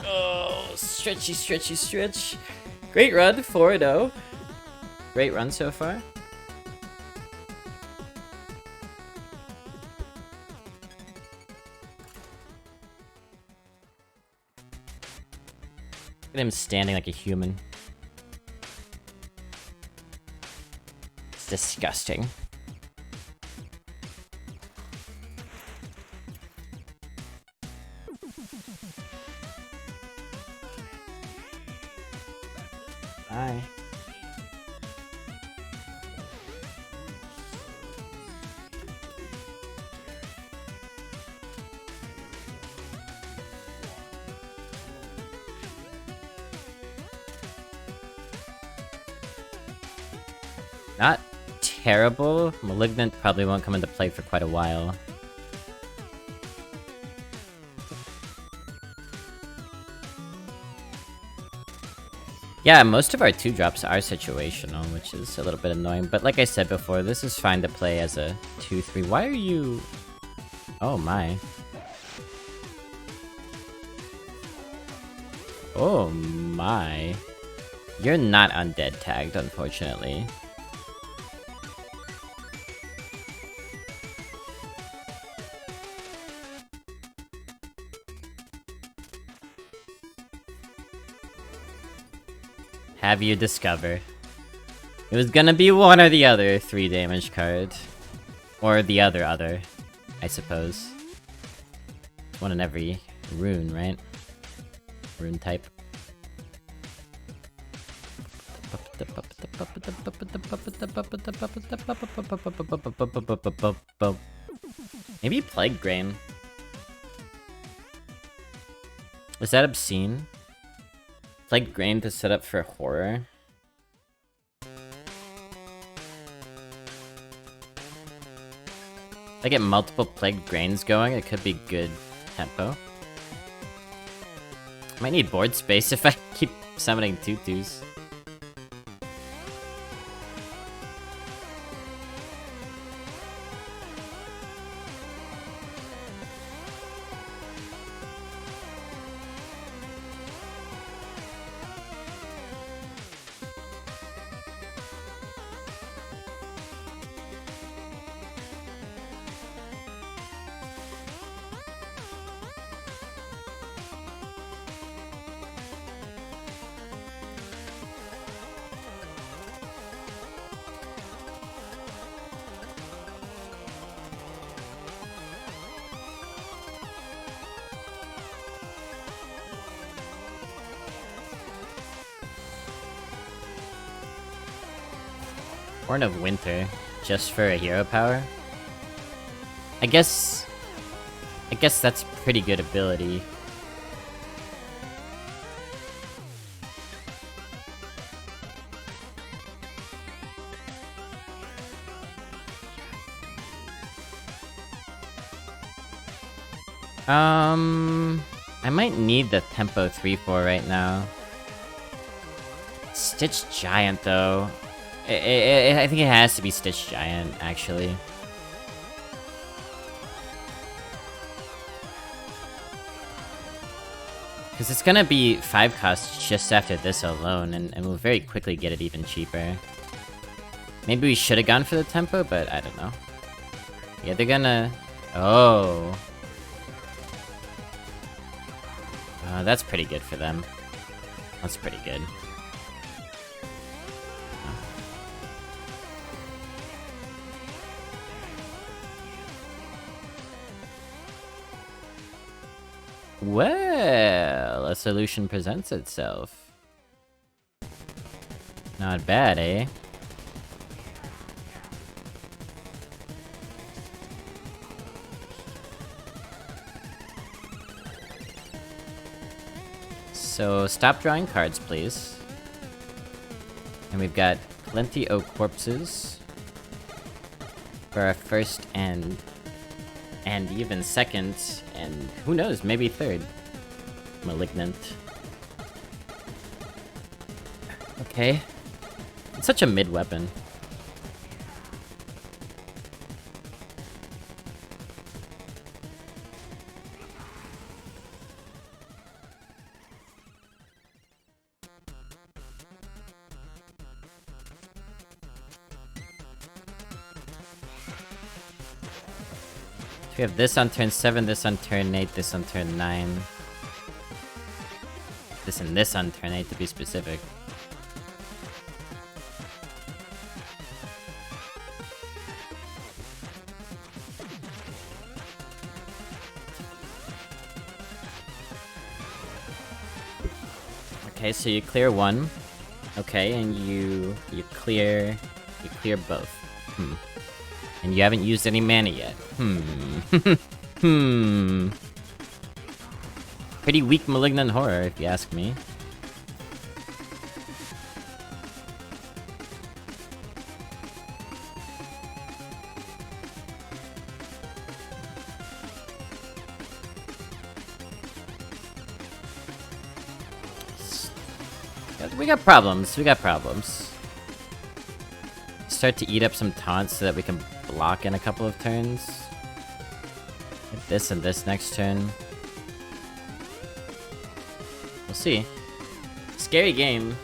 Oh, stretchy, stretchy, stretch. Great run, 4-0. Great run so far. Look at him standing like a human. It's disgusting. Bye. Not terrible. Malignant probably won't come into play for quite a while. Yeah, most of our 2-drops are situational, which is a little bit annoying. But like I said before, this is fine to play as a 2-3. Why are you... Oh my. Oh my. You're not undead tagged, unfortunately. Have you discovered? It was gonna be one or the other 3 damage card. Or the other, I suppose. One in every rune, right? Rune type. Maybe Plague Grain. Is that obscene? Plague Grain to set up for horror? If I get multiple Plague Grains going, it could be good tempo. Might need board space if I keep summoning tutus. Horn of Winter, just for a hero power? I guess that's pretty good ability. I might need the tempo 3-4 right now. Stitch Giant though. I think it has to be Stitch Giant, actually. Because it's gonna be 5 costs just after this alone, and we'll very quickly get it even cheaper. Maybe we should have gone for the tempo, but I don't know. Yeah, they're gonna... Oh. That's pretty good for them. That's pretty good. Well, a solution presents itself. Not bad, eh? So, stop drawing cards, please. And we've got plenty of corpses for our first and even second, and who knows, maybe third. Malignant. Okay. It's such a mid-weapon. We have this on turn 7, this on turn 8, this on turn 9. This and this on turn 8 to be specific. Okay, so you clear one. Okay, and you clear both. And you haven't used any mana yet. Pretty weak Malignant Horror, if you ask me. We got problems, we got problems. Start to eat up some taunts so that we can block in a couple of turns. Get this and this next turn. We'll see. Scary game.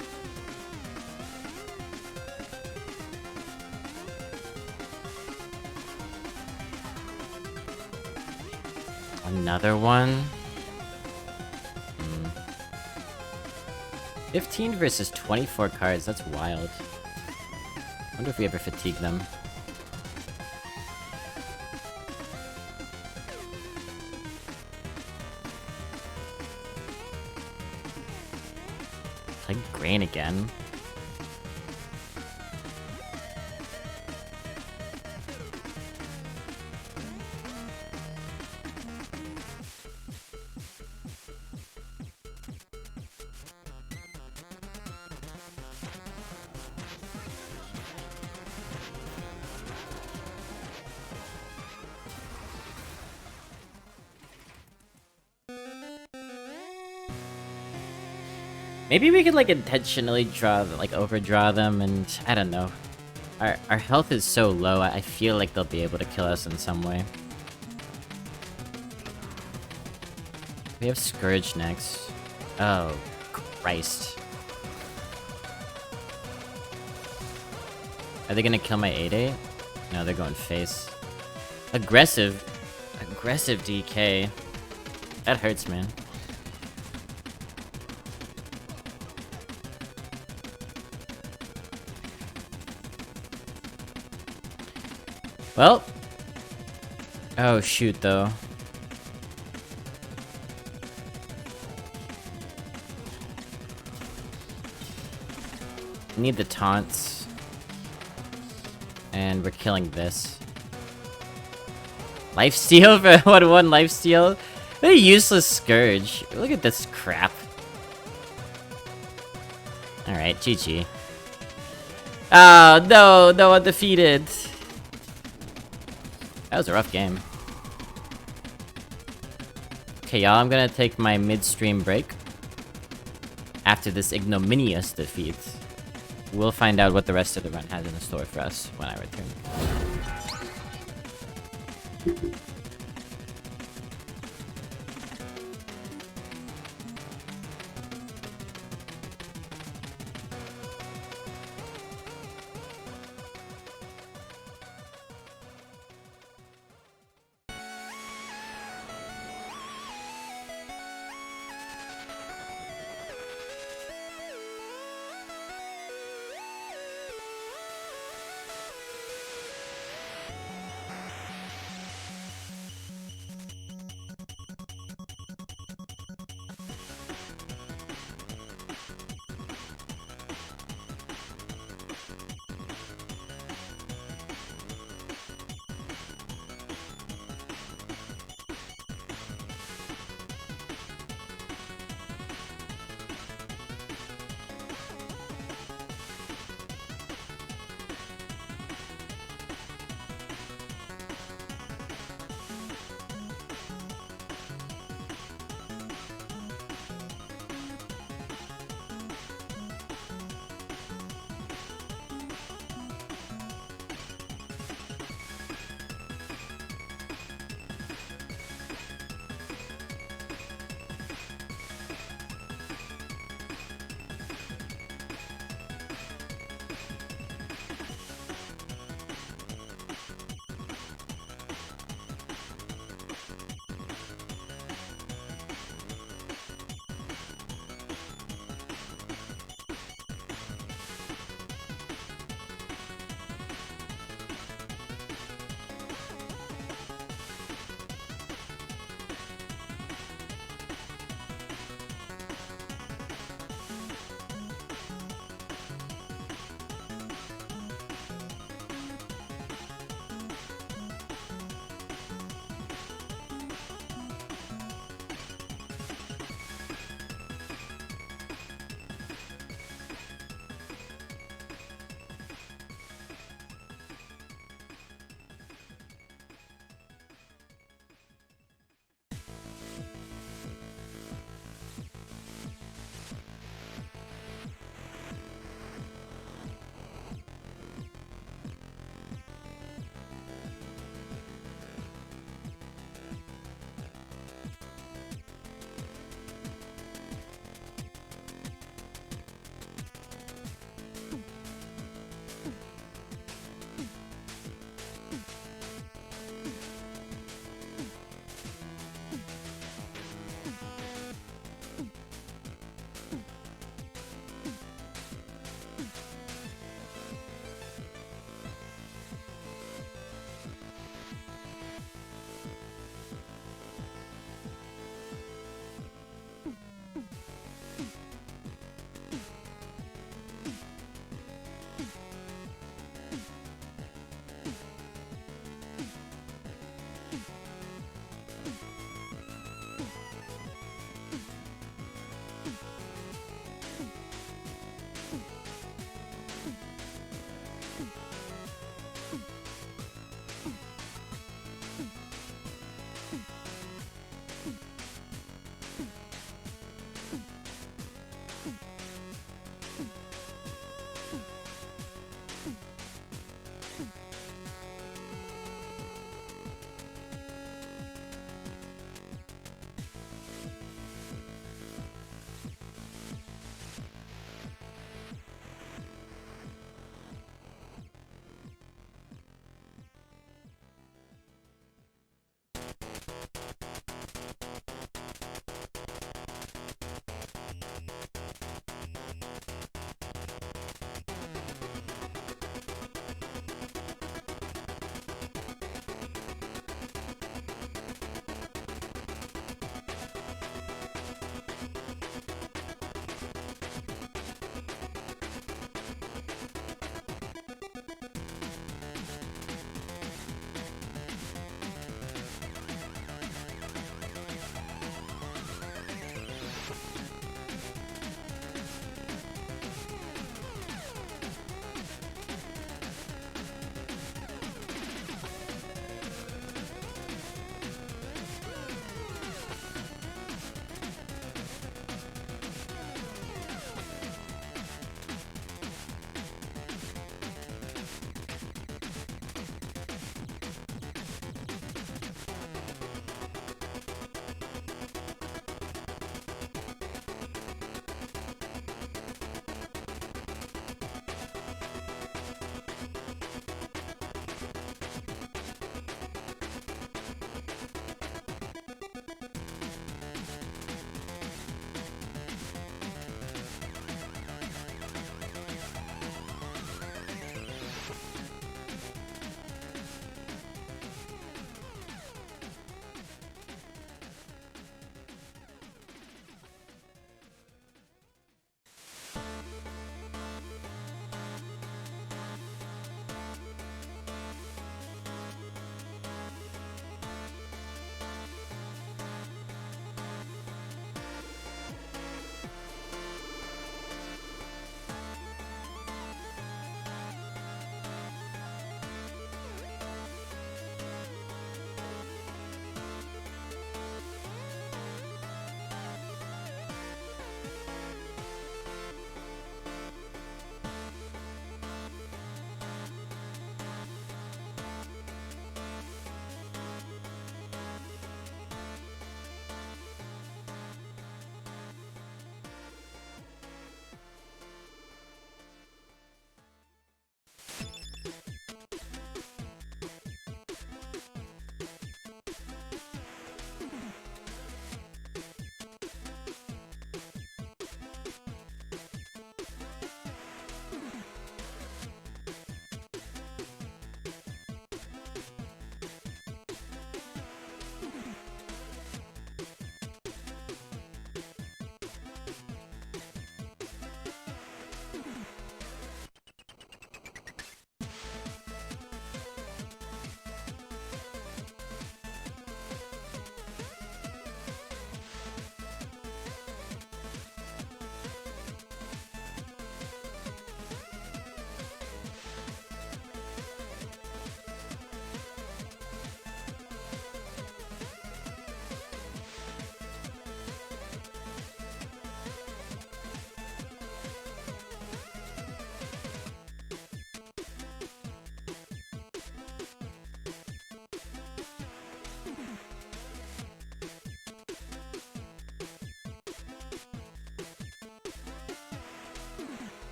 Another one? 15 versus 24 cards, that's wild. Wonder if we ever fatigue them. Play Grain again. Maybe we could, like, intentionally overdraw them, and I don't know. Our health is so low, I feel like they'll be able to kill us in some way. We have Scourge next. Oh, Christ. Are they gonna kill my 8/8? No, they're going face. Aggressive DK. That hurts, man. Well. Oh, shoot, though. Need the taunts. And we're killing this. Lifesteal for 1/1 lifesteal? What a useless Scourge. Look at this crap. Alright, GG. Oh, no, undefeated. That was a rough game. Okay, y'all, I'm gonna take my midstream break. After this ignominious defeat, we'll find out what the rest of the run has in store for us when I return.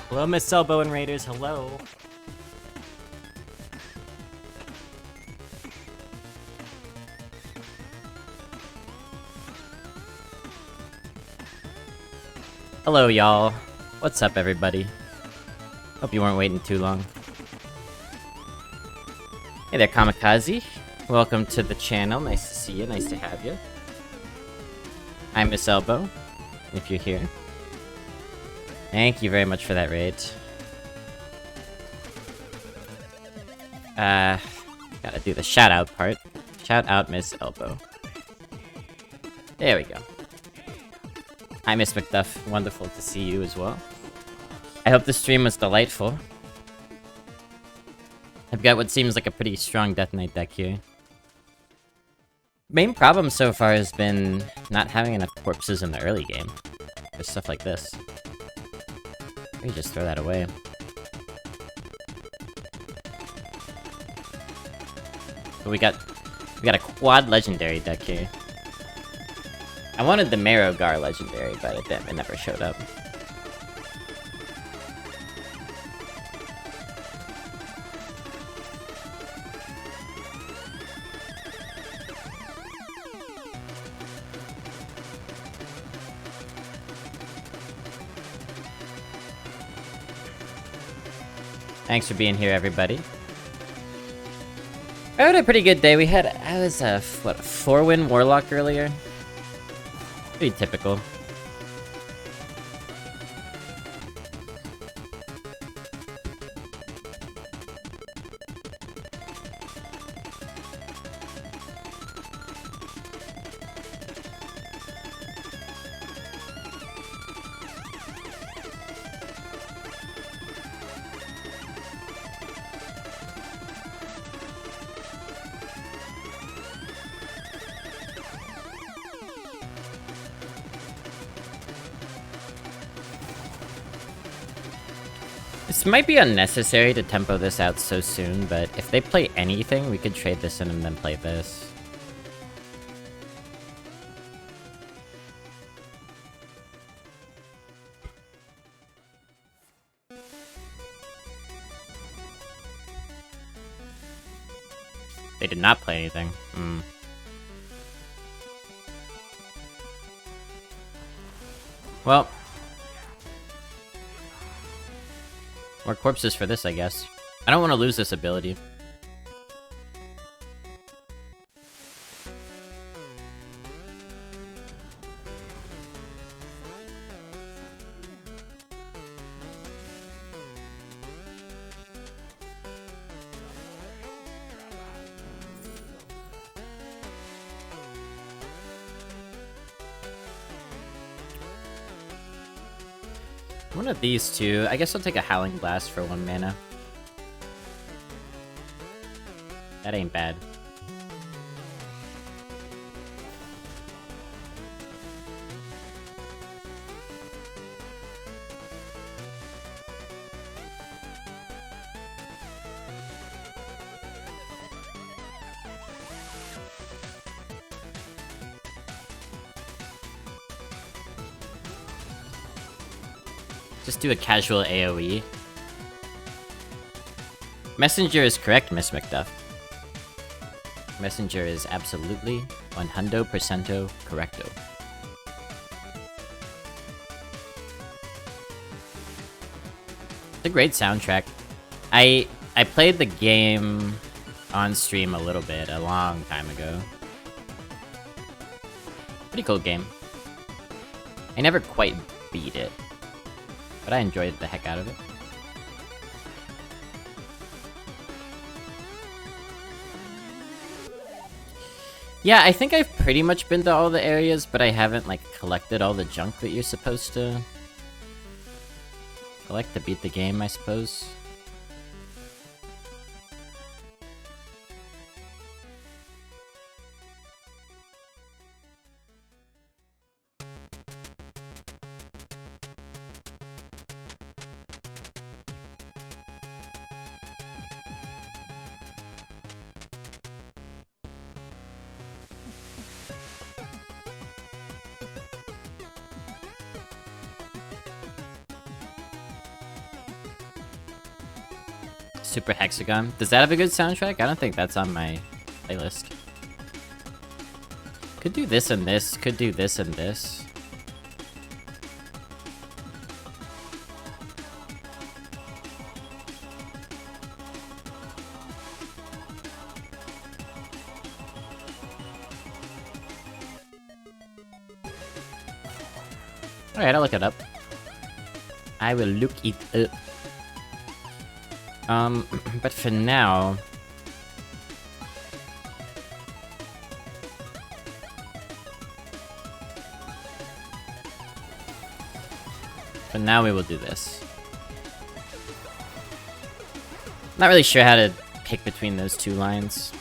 Hello, Miss Elbow and Raiders. Hello. Hello, y'all. What's up, everybody? Hope you weren't waiting too long. Hey there, Kamikaze. Welcome to the channel. Nice to see you. Nice to have you. I'm Miss Elbow, if you're here. Thank you very much for that raid. Gotta do the shout-out part. Shout out Miss Elbow. There we go. Hi, Miss McDuff. Wonderful to see you as well. I hope the stream was delightful. I've got what seems like a pretty strong Death Knight deck here. Main problem so far has been not having enough corpses in the early game. There's stuff like this. Maybe just throw that away. But we got a quad legendary deck here. I wanted the Marrowgar legendary, but it never showed up. Thanks for being here, everybody. I had a pretty good day. I was a 4-win Warlock earlier. Pretty typical. This might be unnecessary to tempo this out so soon, but if they play anything, we could trade this in and then play this. They did not play anything. Well. More corpses for this, I guess. I don't want to lose this ability. One of these two. I guess I'll take a Howling Blast for 1 mana. That ain't bad. Just do a casual AoE. Messenger is correct, Miss McDuff. Messenger is absolutely 100% correcto. It's a great soundtrack. I played the game on stream a little bit, a long time ago. Pretty cool game. I never quite beat it, but I enjoyed the heck out of it. Yeah, I think I've pretty much been to all the areas, but I haven't, like, collected all the junk that you're supposed to collect to beat the game, I suppose. Super Hexagon. Does that have a good soundtrack? I don't think that's on my playlist. Could do this and this. Could do this and this. Alright, I'll look it up. I will look it up. But for now... For now, we will do this. Not really sure how to pick between those two lines.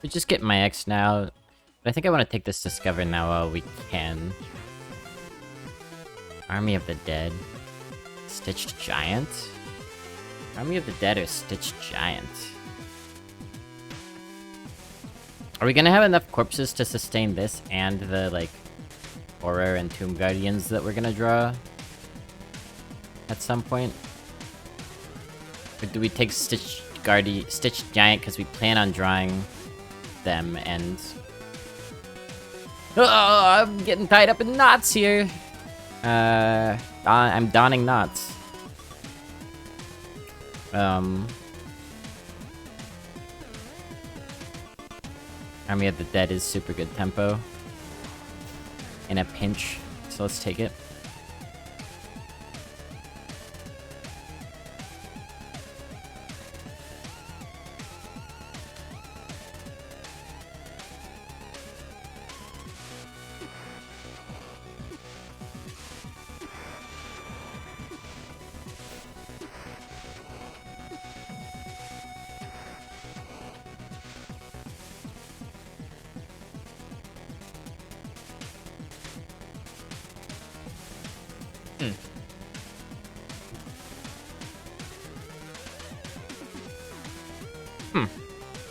We just get my X now. But I think I want to take this Discover now while we can. Army of the Dead. Stitched Giant? Army of the Dead or Stitched Giant? Are we gonna have enough corpses to sustain this and the, like, Horror and Tomb Guardians that we're gonna draw? At some point? Or do we take Stitched Giant because we plan on drawing them and... Oh, I'm getting tied up in knots here! I'm donning knots. Army of the Dead is super good tempo. In a pinch, so let's take it.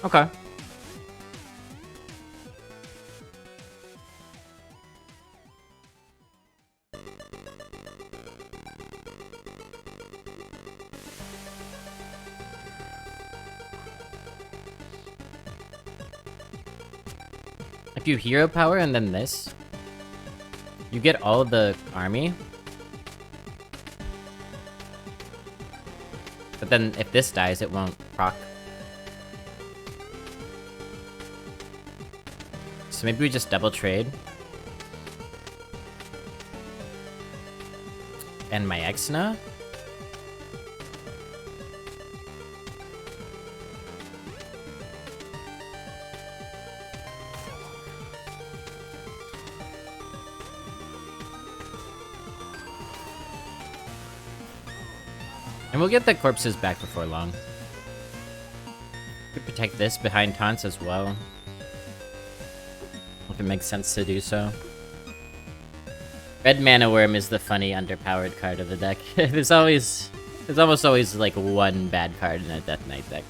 Okay. If you hero power and then this, you get all of the army. But then if this dies, it won't proc. So maybe we just double trade. And my Exna? And we'll get the corpses back before long. We could protect this behind taunts as well. If it makes sense to do so. Red Mana Worm is the funny underpowered card of the deck. There's almost always like one bad card in a Death Knight deck.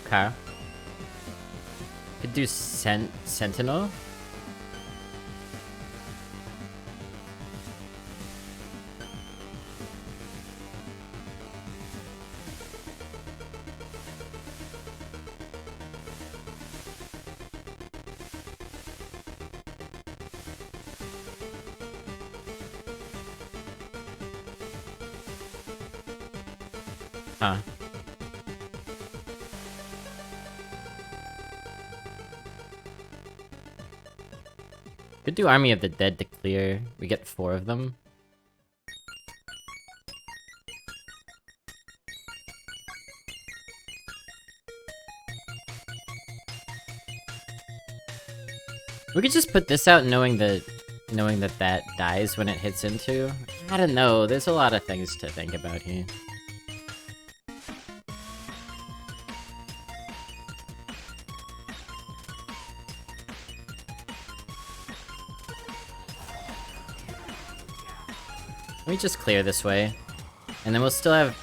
Okay. Could do Sentinel. Huh. Could do Army of the Dead to clear. We get 4 of them. We could just put this out knowing that that dies when it hits into. I don't know, there's a lot of things to think about here. Let me just clear this way. And then we'll still have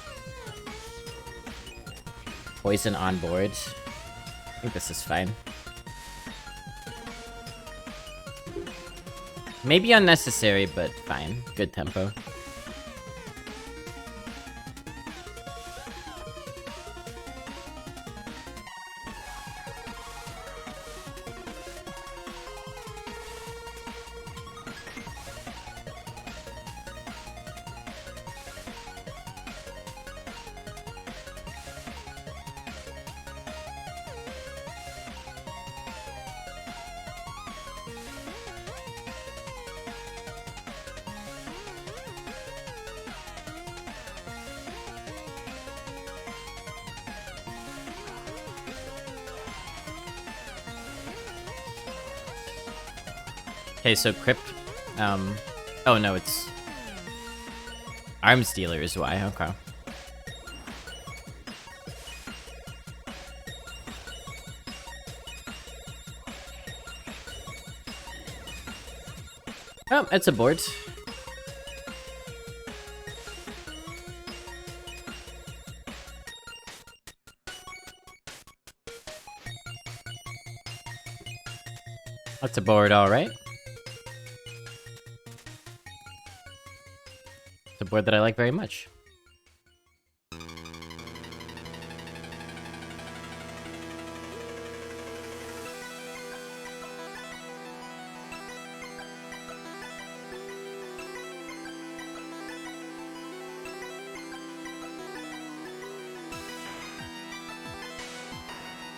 poison on board. I think this is fine. Maybe unnecessary, but fine. Good tempo. Okay, so Crypt, oh no, it's Arms Dealer is why, okay. Oh, it's a board. That's a board, alright. A board that I like very much.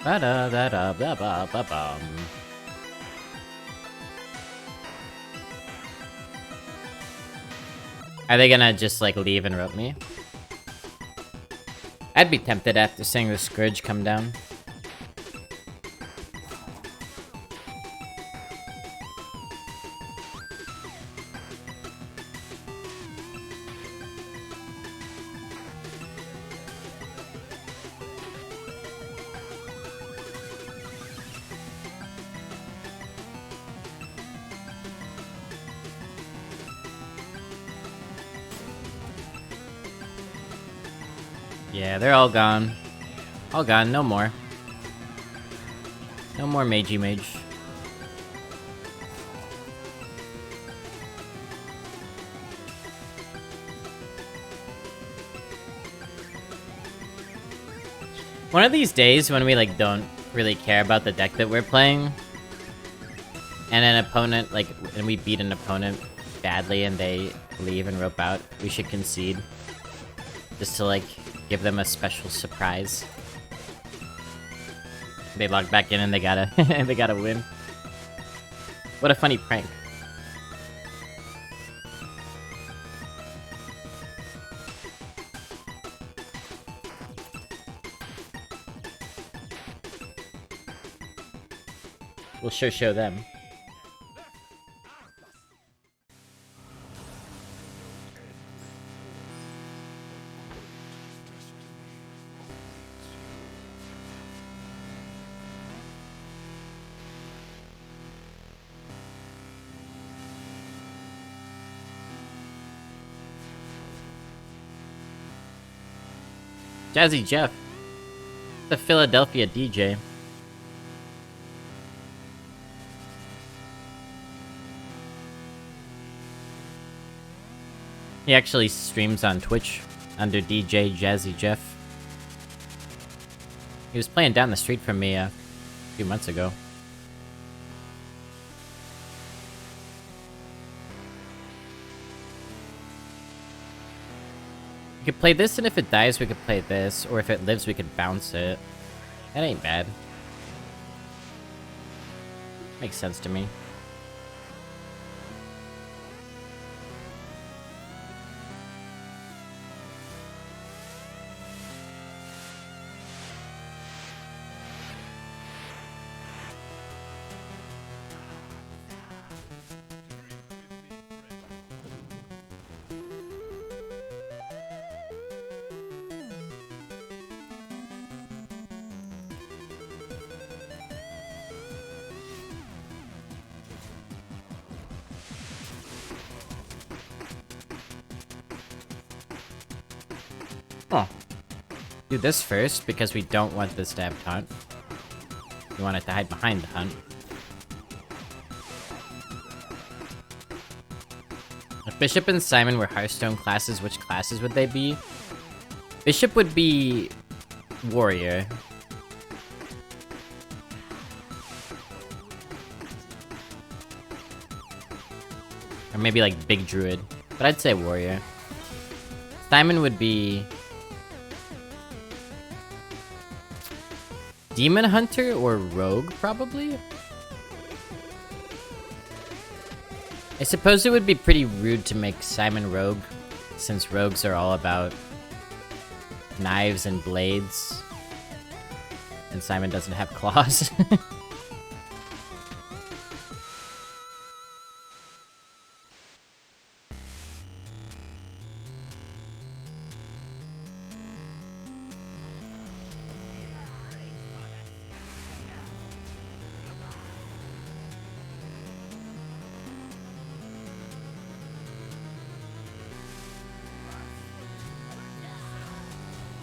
Ba da da da ba ba ba bum. Are they gonna just, like, leave and rope me? I'd be tempted after seeing the Scourge come down. Yeah, they're all gone. All gone, no more. No more Magey Mage. One of these days when we, like, don't really care about the deck that we're playing, and an opponent, like, and we beat an opponent badly and they leave and rope out, we should concede. Just to, like, give them a special surprise. They log back in and they gotta they gotta win. What a funny prank. We'll sure show them. Jazzy Jeff, the Philadelphia DJ. He actually streams on Twitch under DJ Jazzy Jeff. He was playing down the street from me a few months ago. We could play this, and if it dies, we could play this. Or if it lives, we could bounce it. That ain't bad. Makes sense to me. Oh. Do this first, because we don't want this to have taunt. We want it to hide behind the hunt. If Bishop and Simon were Hearthstone classes, which classes would they be? Bishop would be Warrior. Or maybe like Big Druid. But I'd say Warrior. Simon would be Demon Hunter or Rogue, probably? I suppose it would be pretty rude to make Simon Rogue, since rogues are all about knives and blades. And Simon doesn't have claws.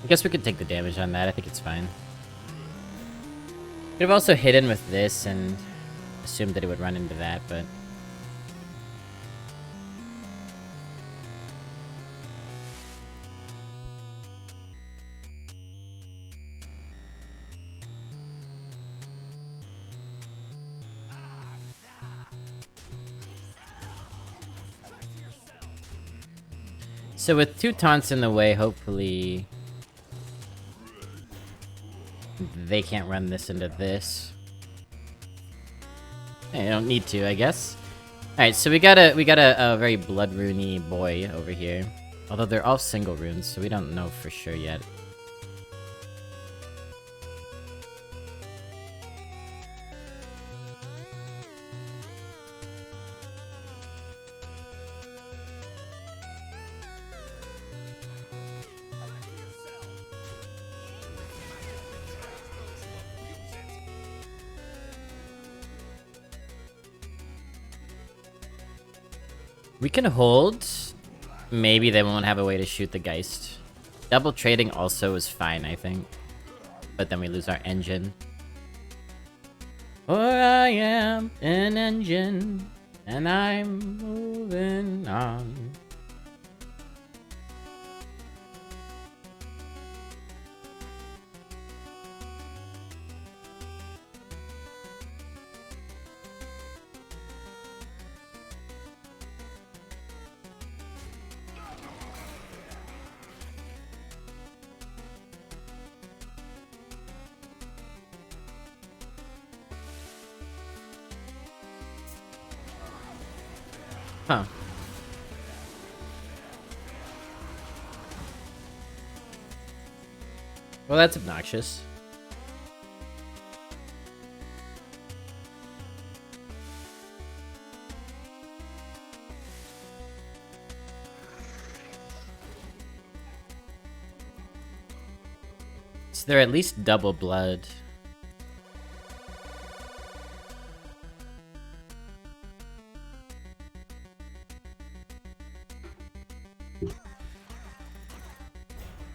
I guess we could take the damage on that. I think it's fine. Could have also hidden with this and assumed that it would run into that, but... So with 2 taunts in the way, hopefully... they can't run this into this. They don't need to, I guess. Alright, so we got a very blood rune-y boy over here. Although they're all single runes, so we don't know for sure yet. We can hold. Maybe they won't have a way to shoot the Geist. Double trading also is fine, I think. But then we lose our engine. For I am an engine, and I'm moving on. Huh. Well, that's obnoxious. So they're at least double blood.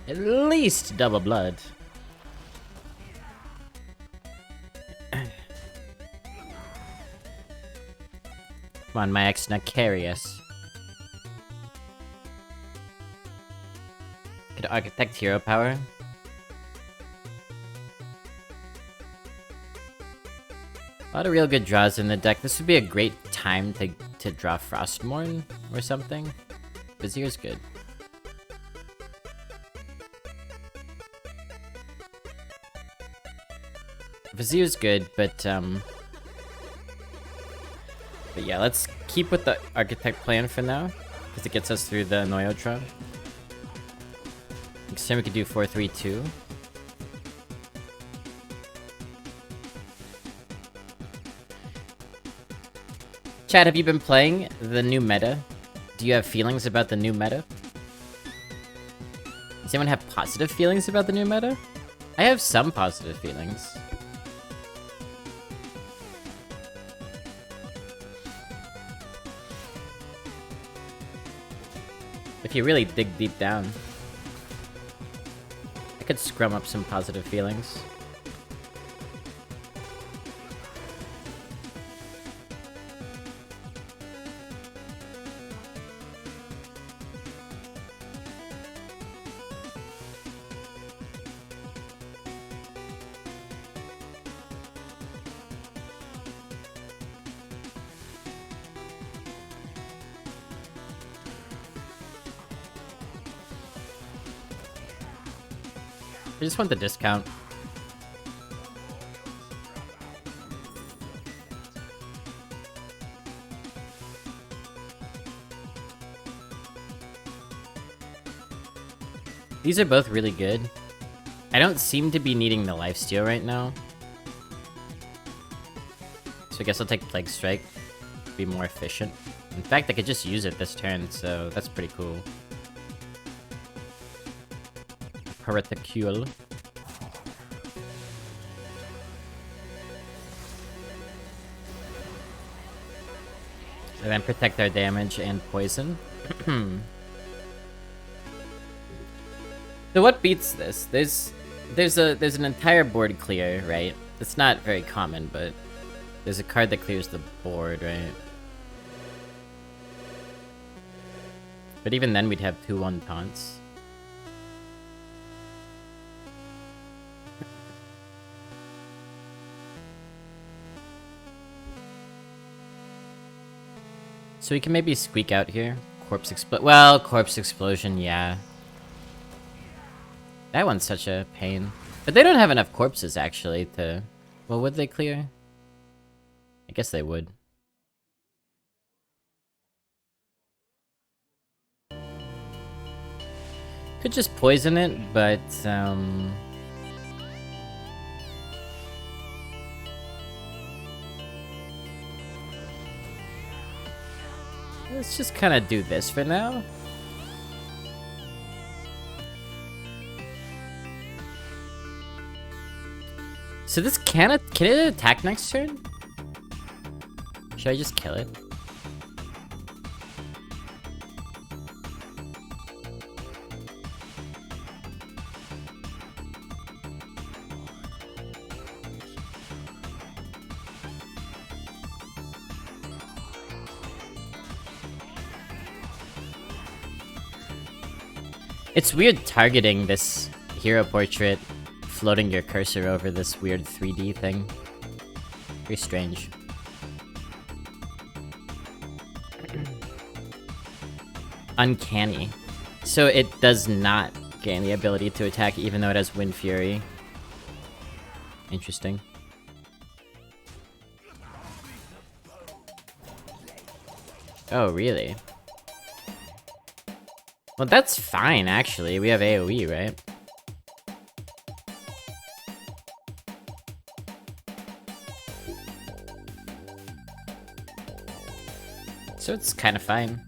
At least double blood. Come on, my ex, now carry us. Could architect hero power. A lot of real good draws in the deck. This would be a great time to draw Frostmourne or something. Vizier's good. Vizier's good, but yeah, let's keep with the Architect plan for now, because it gets us through the Noyotron. Next time we could do 4-3-2. Chad, have you been playing the new meta? Do you have feelings about the new meta? Does anyone have positive feelings about the new meta? I have some positive feelings. If you really dig deep down, I could scrum up some positive feelings. I just want the discount. These are both really good. I don't seem to be needing the lifesteal right now. So I guess I'll take Plague Strike. Be more efficient. In fact, I could just use it this turn, so that's pretty cool. Reticule. And then protect our damage and poison. So what beats this? There's an entire board clear, right? It's not very common, but there's a card that clears the board, right? But even then we'd have 2-1 taunts. So we can maybe squeak out here. Corpse Explosion, yeah. That one's such a pain. But they don't have enough corpses, actually, to... Well, would they clear? I guess they would. Could just poison it, but, let's just kind of do this for now. So this can it attack next turn? Should I just kill it? It's weird targeting this hero portrait, floating your cursor over this weird 3D thing. Very strange. Uncanny. So it does not gain the ability to attack even though it has Wind Fury. Interesting. Oh, really? Well, that's fine, actually. We have AoE, right? So it's kind of fine.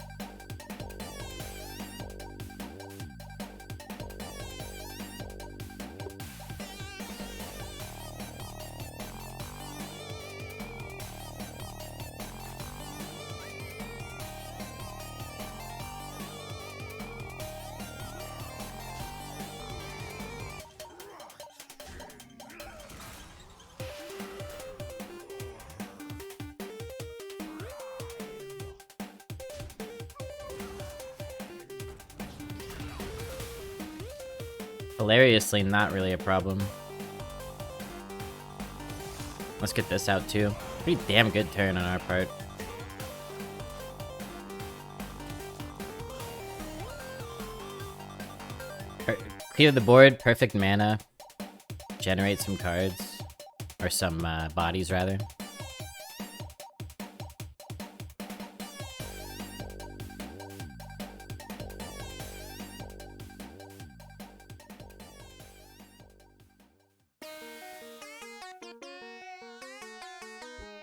Hilariously, not really a problem. Let's get this out too. Pretty damn good turn on our part. Clear the board, perfect mana. Generate some cards. Or some bodies, rather.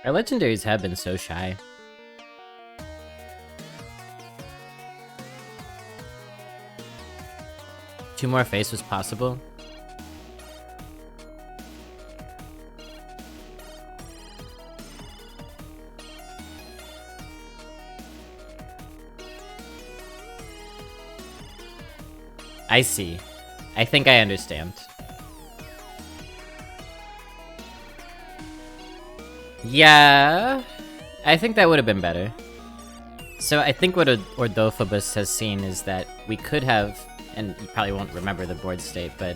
Our legendaries have been so shy. Two more face was possible. I see. I think I understand. Yeah, I think that would have been better. So I think what Ordophobus has seen is that we could have, and you probably won't remember the board state, but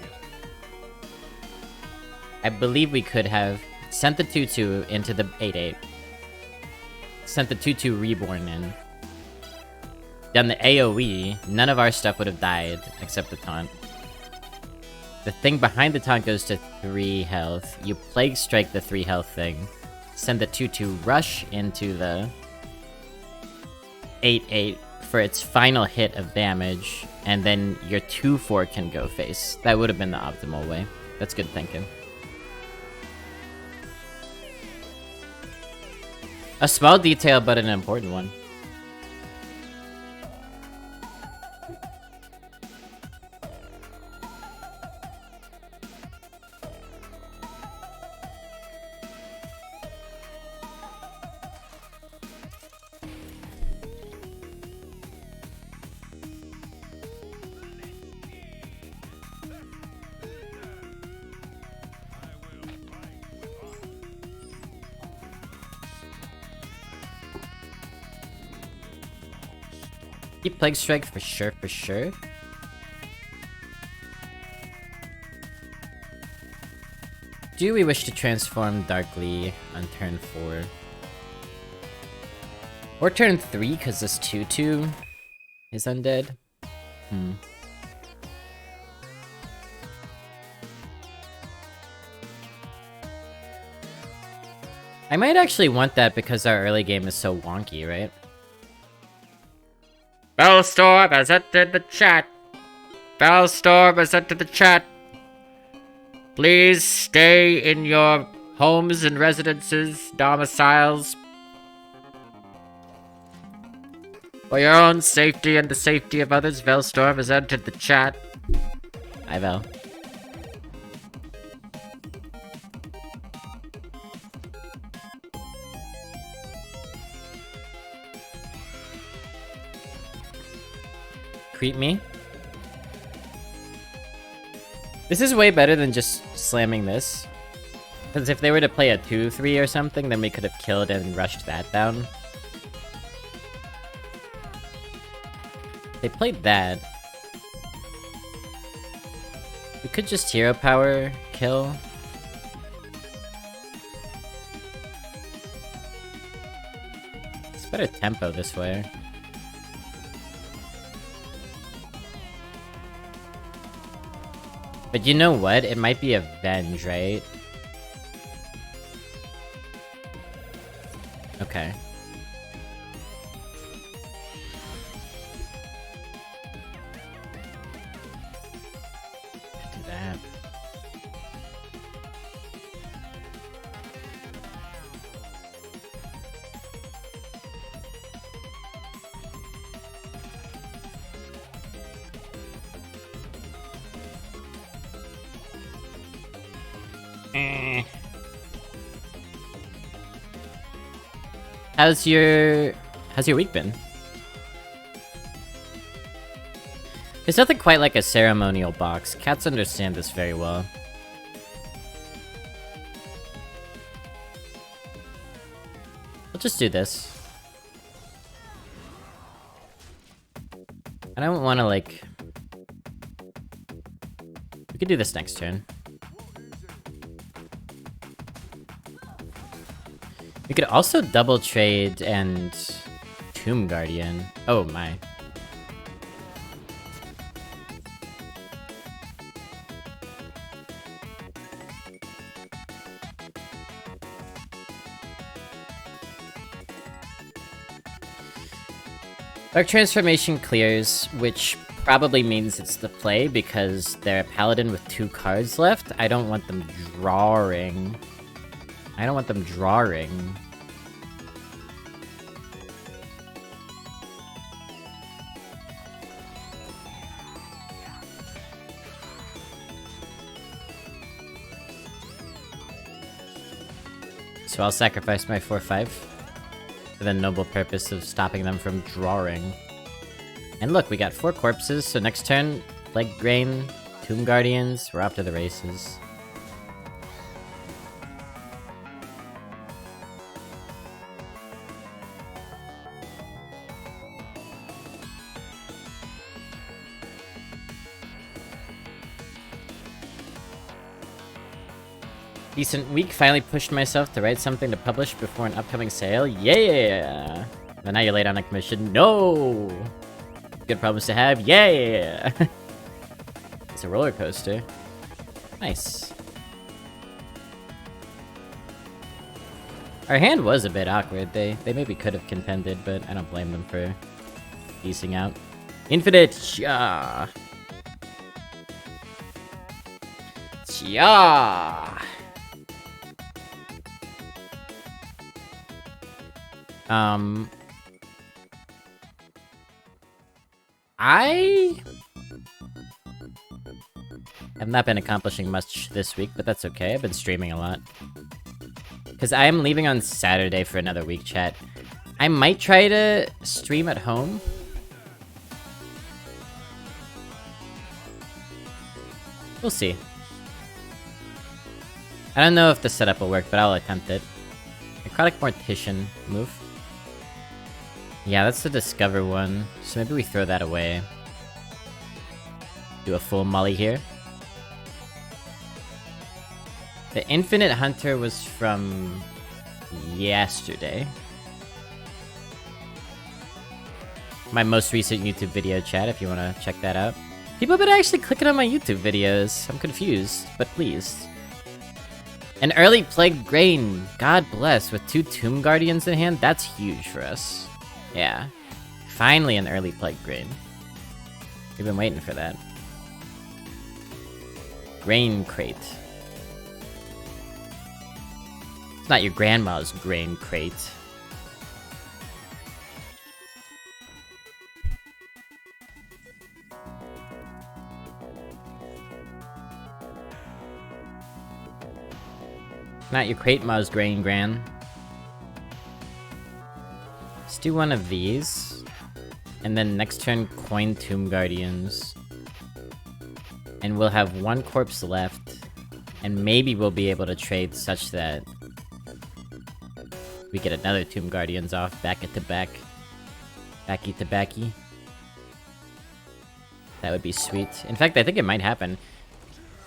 I believe we could have sent the 2/2 into the 8/8, sent the 2/2 reborn in, done the AoE, none of our stuff would have died except the taunt. The thing behind the taunt goes to 3 health, you Plague Strike the 3 health thing, send the 2/2 rush into the 8/8 for its final hit of damage, and then your 2/4 can go face. That would have been the optimal way. That's good thinking. A small detail, but an important one. Keep Plague Strike for sure, for sure. Do we wish to transform Darkly on turn 4? Or turn 3, because this 2/2 is undead? I might actually want that because our early game is so wonky, right? Bellstorm has entered the chat. Bellstorm has entered the chat. Please stay in your homes and residences, domiciles. For your own safety and the safety of others, Bellstorm has entered the chat. Hi, Vel. Creep me. This is way better than just slamming this. Because if they were to play a 2/3 or something, then we could have killed and rushed that down. They played that. We could just hero power kill. It's better tempo this way. But you know what? It might be Avenge, right? Okay. Do that. How's your week been? There's nothing quite like a ceremonial box. Cats understand this very well. We'll just do this. I don't want to, like... We could do this next turn. We could also double trade and Tomb Guardian. Oh my. Dark Transformation clears, which probably means it's the play because they're a paladin with 2 cards left. I don't want them drawing. I don't want them drawing. So I'll sacrifice my 4/5 for the noble purpose of stopping them from drawing. And look, we got 4 corpses, so next turn, Plague Grain, Tomb Guardians, we're off to the races. Decent week, finally pushed myself to write something to publish before an upcoming sale. Yeah! Then now you're late on a commission. No! Good problems to have. Yeah! It's a roller coaster. Nice. Our hand was a bit awkward. They maybe could have contended, but I don't blame them for easing out. Infinite! Yeah! Yeah! I have not been accomplishing much this week, but that's okay. I've been streaming a lot. Because I am leaving on Saturday for another week, chat. I might try to stream at home. We'll see. I don't know if the setup will work, but I'll attempt it. Necrotic Mortician move. Yeah, that's the Discover one, so maybe we throw that away. Do a full molly here. The Infinite Hunter was from yesterday. My most recent YouTube video, chat, if you want to check that out. People have been actually clicking on my YouTube videos. I'm confused, but pleased. An early Plague Grain, God bless, with 2 Tomb Guardians in hand, that's huge for us. Yeah. Finally an early Plague Grain. We've been waiting for that. Grain Crate. It's not your grandma's grain crate. Not your crate ma's grain gran. Let's do one of these. And then next turn, coin Tomb Guardians. And we'll have 1 corpse left. And maybe we'll be able to trade such that we get another Tomb Guardians off, back to back. Backy to backy. That would be sweet. In fact, I think it might happen.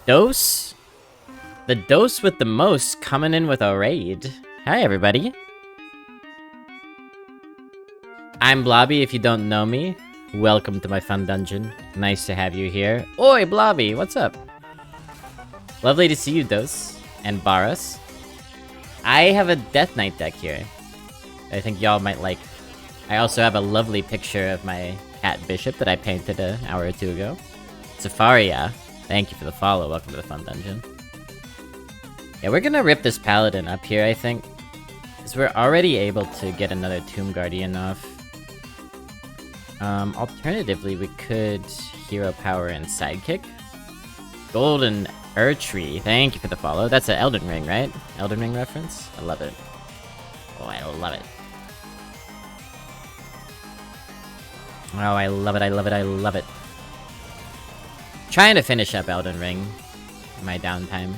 Dose? The dose with the most coming in with a raid. Hi, everybody. I'm Blobby, if you don't know me. Welcome to my fun dungeon. Nice to have you here. Oi, Blobby, what's up? Lovely to see you, Dose. And Baras. I have a Death Knight deck here. I think y'all might like. I also have a lovely picture of my cat Bishop that I painted an hour or 2 ago. Safaria, thank you for the follow. Welcome to the fun dungeon. Yeah, we're gonna rip this Paladin up here, I think. Because we're already able to get another Tomb Guardian off. Alternatively, we could Hero Power and Sidekick. Golden Tree, thank you for the follow. That's an Elden Ring, right? Elden Ring reference? I love it. Oh, I love it. Oh, I love it, I love it, I love it. Trying to finish up Elden Ring in my downtime.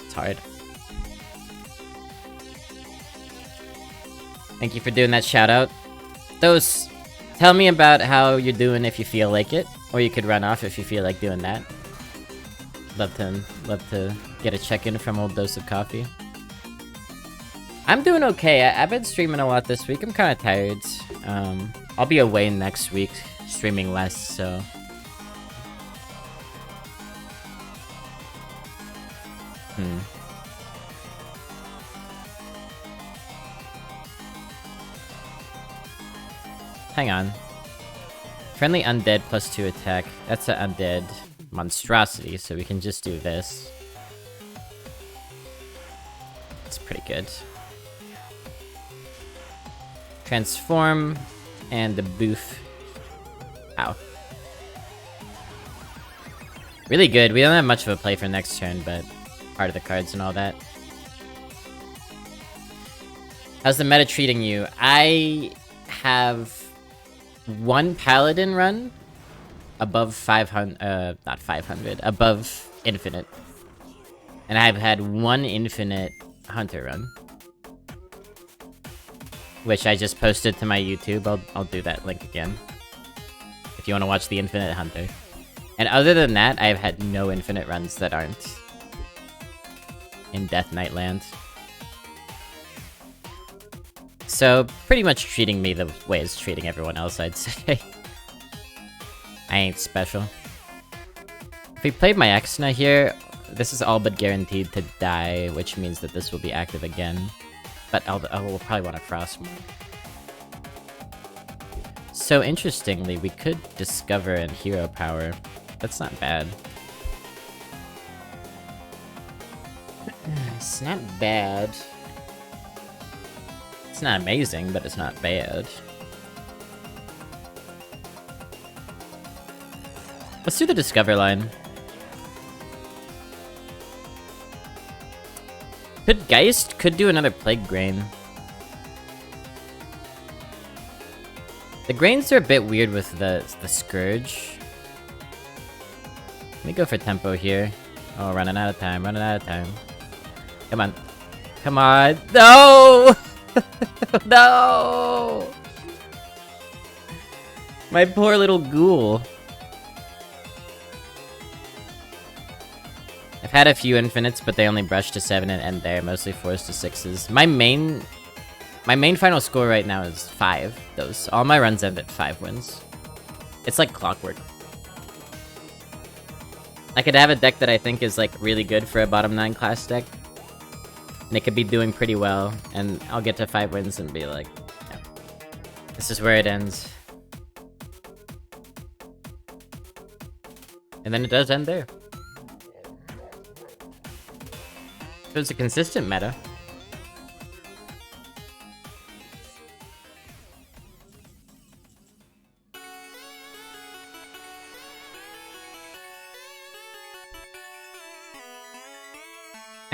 It's hard. Thank you for doing that shout out. Those, tell me about how you're doing if you feel like it, or you could run off if you feel like doing that. Love to get a check-in from Old Dose of Coffee. I'm doing okay. I've been streaming a lot this week. I'm kind of tired. I'll be away next week, streaming less, so. hang on. Friendly undead +2 attack. That's an undead monstrosity, so we can just do this. It's pretty good. Transform, and the boof. Ow. Really good. We don't have much of a play for next turn, but part of the cards and all that. How's the meta treating you? I have one paladin run above 500, not 500, above infinite. And I've had one infinite hunter run. Which I just posted to my YouTube. I'll do that link again. If you want to watch the infinite hunter. And other than that, I've had no infinite runs that aren't in Death Knight land. So, pretty much treating me the way it's treating everyone else, I'd say. I ain't special. If we played my Exna here, this is all but guaranteed to die, which means that this will be active again. But I will probably want to Frostmourne. So interestingly, we could discover and hero power. That's not bad. It's not bad. It's not amazing, but it's not bad. Let's do the Discover line. Could do another Plague Grain. The Grains are a bit weird with the Scourge. Let me go for tempo here. Oh, running out of time, running out of time. Come on. Come on. No! No! My poor little ghoul. I've had a few infinites, but they only brush to 7 and end there, mostly 4s to 6s. My main final score right now is 5. All my runs end at 5 wins. It's like clockwork. I could have a deck that I think is like really good for a bottom 9 class deck. And it could be doing pretty well, and I'll get to 5 wins and be like, yeah, this is where it ends. And then it does end there. So it's a consistent meta.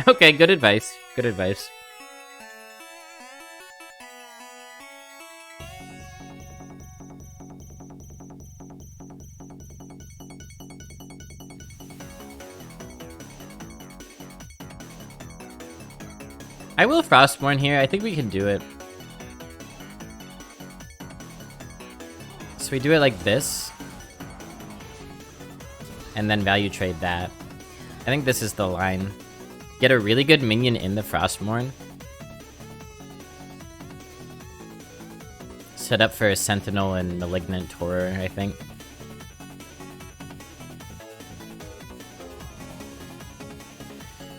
Okay, good advice. Good advice. I will Frostmourne here. I think we can do it. So we do it like this. And then value trade that. I think this is the line. Get a really good minion in the Frostmourne. Set up for a Sentinel and Malignant Horror, I think.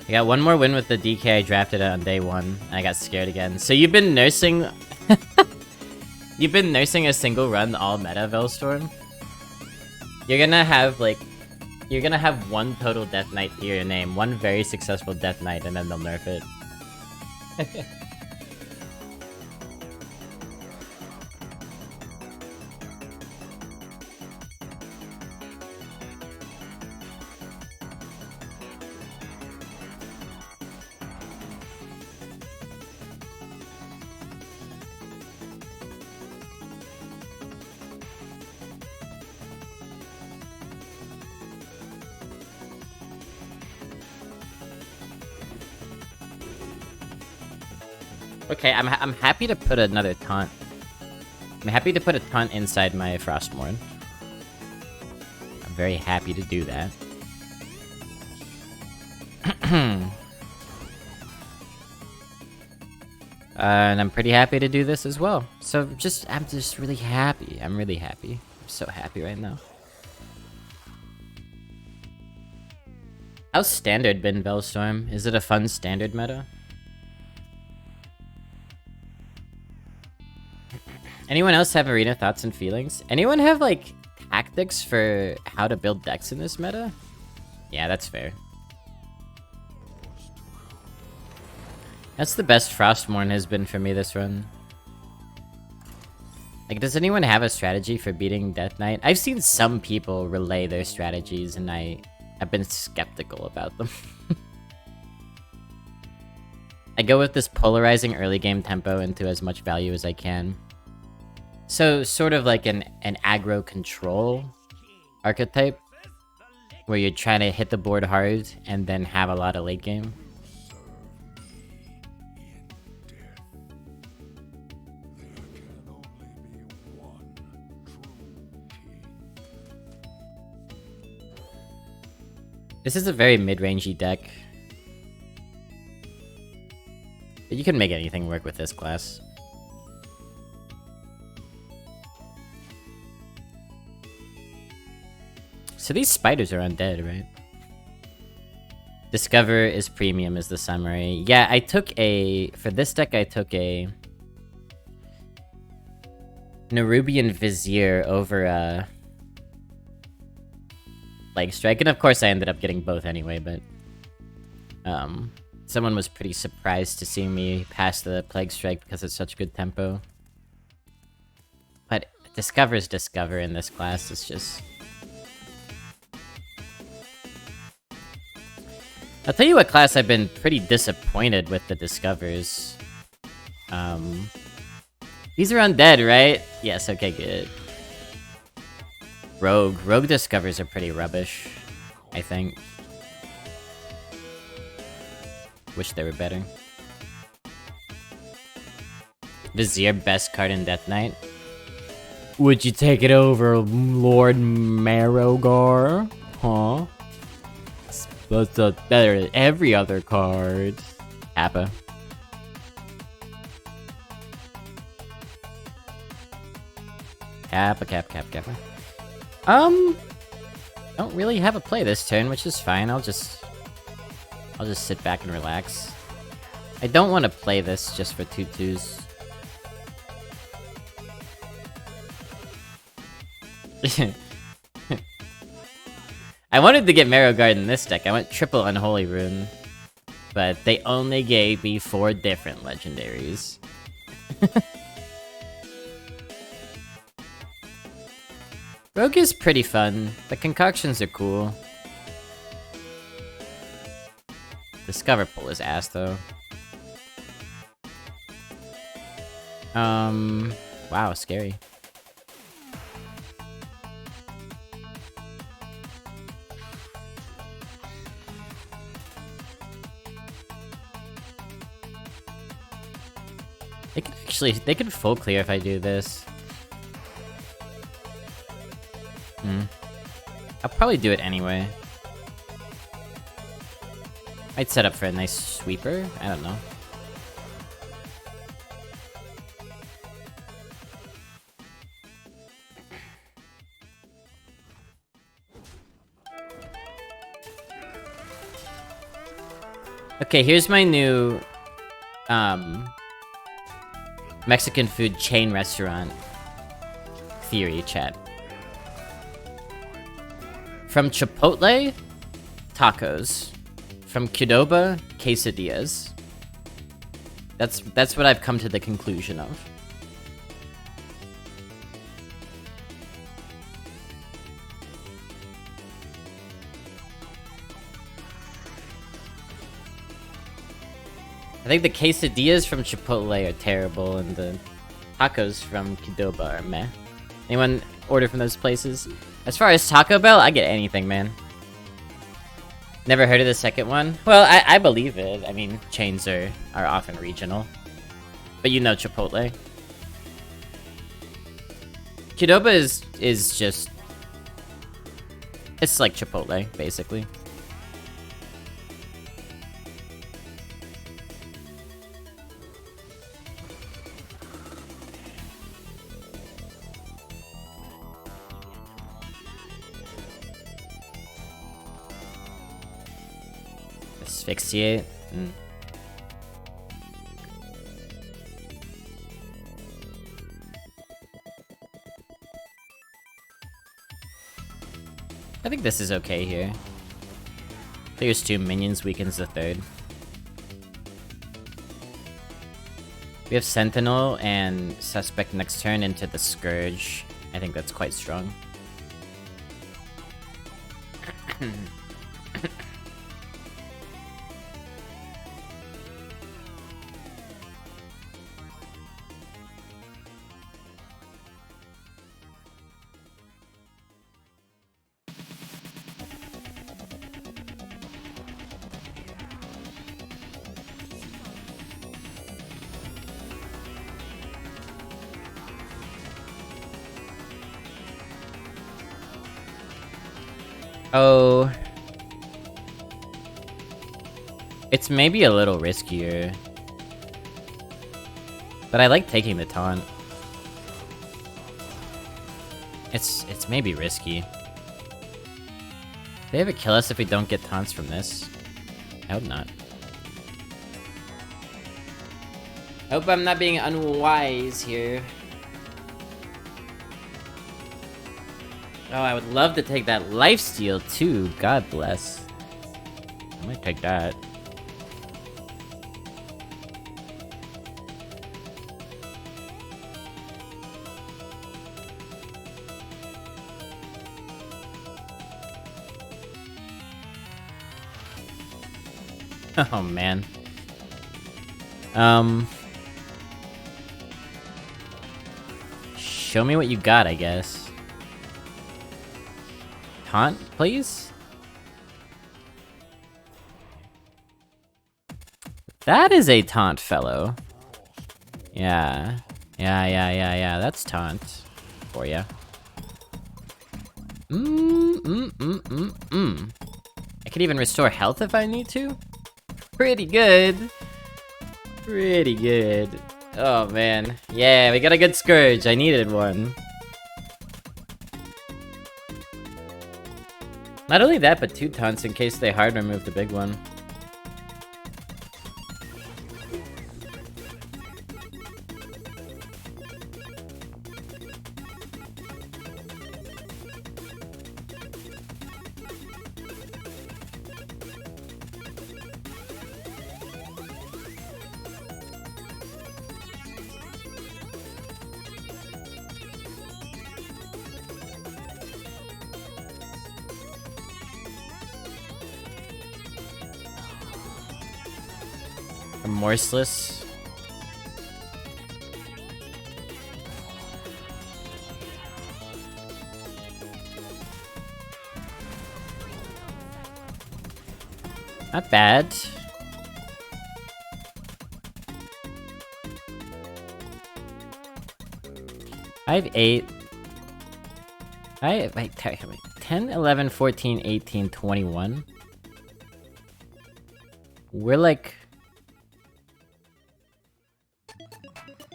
I got one more win with the DK I drafted on day 1, and I got scared again. So you've been nursing... You've been nursing a single run all meta, Velstorm? You're gonna have, like... You're gonna have one total Death Knight to your name, one very successful Death Knight, and then they'll nerf it. Okay, I'm happy to put another taunt. I'm happy to put a taunt inside my Frostmourne. I'm very happy to do that. And I'm pretty happy to do this as well. So I'm just really happy. I'm really happy. I'm so happy right now. How's standard been, Velstorm? Is it a fun standard meta? Anyone else have arena thoughts and feelings? Anyone have, like, tactics for how to build decks in this meta? Yeah, that's fair. That's the best Frostmourne has been for me this run. Like, does anyone have a strategy for beating Death Knight? I've seen some people relay their strategies, and I've been skeptical about them. I go with this polarizing early game tempo into as much value as I can. So, sort of like an aggro control archetype, where you're trying to hit the board hard and then have a lot of late game. This is a very mid-rangey deck. But you can make anything work with this class. So these spiders are undead, right? Discover is premium is the summary. Yeah, I took a... For this deck, I took a... Nerubian Vizier over a... Plague Strike, and of course I ended up getting both anyway, but... Someone was pretty surprised to see me pass the Plague Strike because it's such good tempo. But Discover's Discover in this class is just... I'll tell you what class I've been pretty disappointed with the Discovers. These are undead, right? Yes, okay, good. Rogue Discovers are pretty rubbish, I think. Wish they were better. Vizier, best card in Death Knight. Would you take it over, Lord Marrowgar? Huh? That's better than every other card. Kappa. Kappa. Don't really have a play this turn, which is fine. I'll just sit back and relax. I don't want to play this just for 2/2s. I wanted to get Marrowguard in this deck. I went triple Unholy Rune. But they only gave me 4 different legendaries. Rogue is pretty fun. The concoctions are cool. Discover Pull is ass, though. Wow, scary. They could full clear if I do this. I'll probably do it anyway. Might set up for a nice sweeper. I don't know. Okay, here's my new Mexican food chain restaurant theory, chat. From Chipotle, tacos. From Qdoba, quesadillas. That's what I've come to the conclusion of. I think the quesadillas from Chipotle are terrible, and the tacos from Qdoba are meh. Anyone order from those places? As far as Taco Bell, I get anything, man. Never heard of the second one? Well, I believe it. I mean, chains are often regional. But you know Chipotle. Qdoba is just... It's like Chipotle, basically. Asphyxiate. I think this is okay here. There's 2 minions, weakens the 3rd. We have Sentinel and Suspect next turn into the Scourge. I think that's quite strong. Oh. It's maybe a little riskier. But I like taking the taunt. It's maybe risky. They ever kill us if we don't get taunts from this? I hope not. I hope I'm not being unwise here. Oh, I would love to take that lifesteal too. God bless. I might take that. Oh man. Show me what you got, I guess. Taunt, please? That is a taunt, fellow. Yeah. Yeah. That's taunt for ya. I could even restore health if I need to. Pretty good. Pretty good. Oh man. Yeah, we got a good Scourge. I needed one. Not only that, but 2 taunts in case they hard remove the big one. Remorseless. Not bad. I have 8. I have, wait, 10, 11, 14, 18, 21. We're like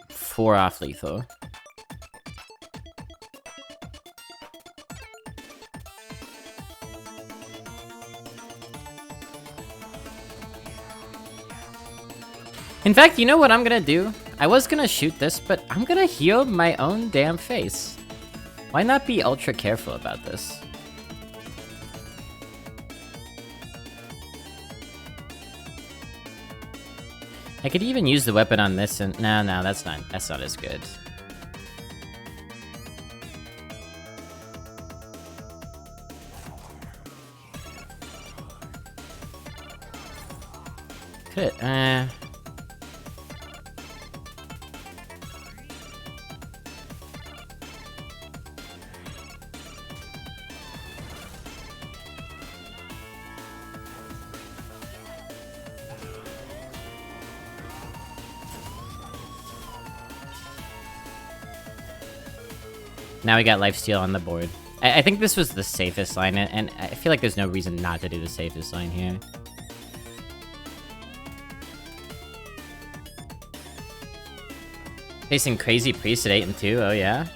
4 off lethal. In fact, you know what I'm gonna do? I was gonna shoot this, but I'm gonna heal my own damn face. Why not be ultra careful about this? I could even use the weapon on this and... No, that's not as good. Could, Now we got lifesteal on the board. I think this was the safest line, and I feel like there's no reason not to do the safest line here. Facing Crazy Priest at 8 and 2, oh yeah?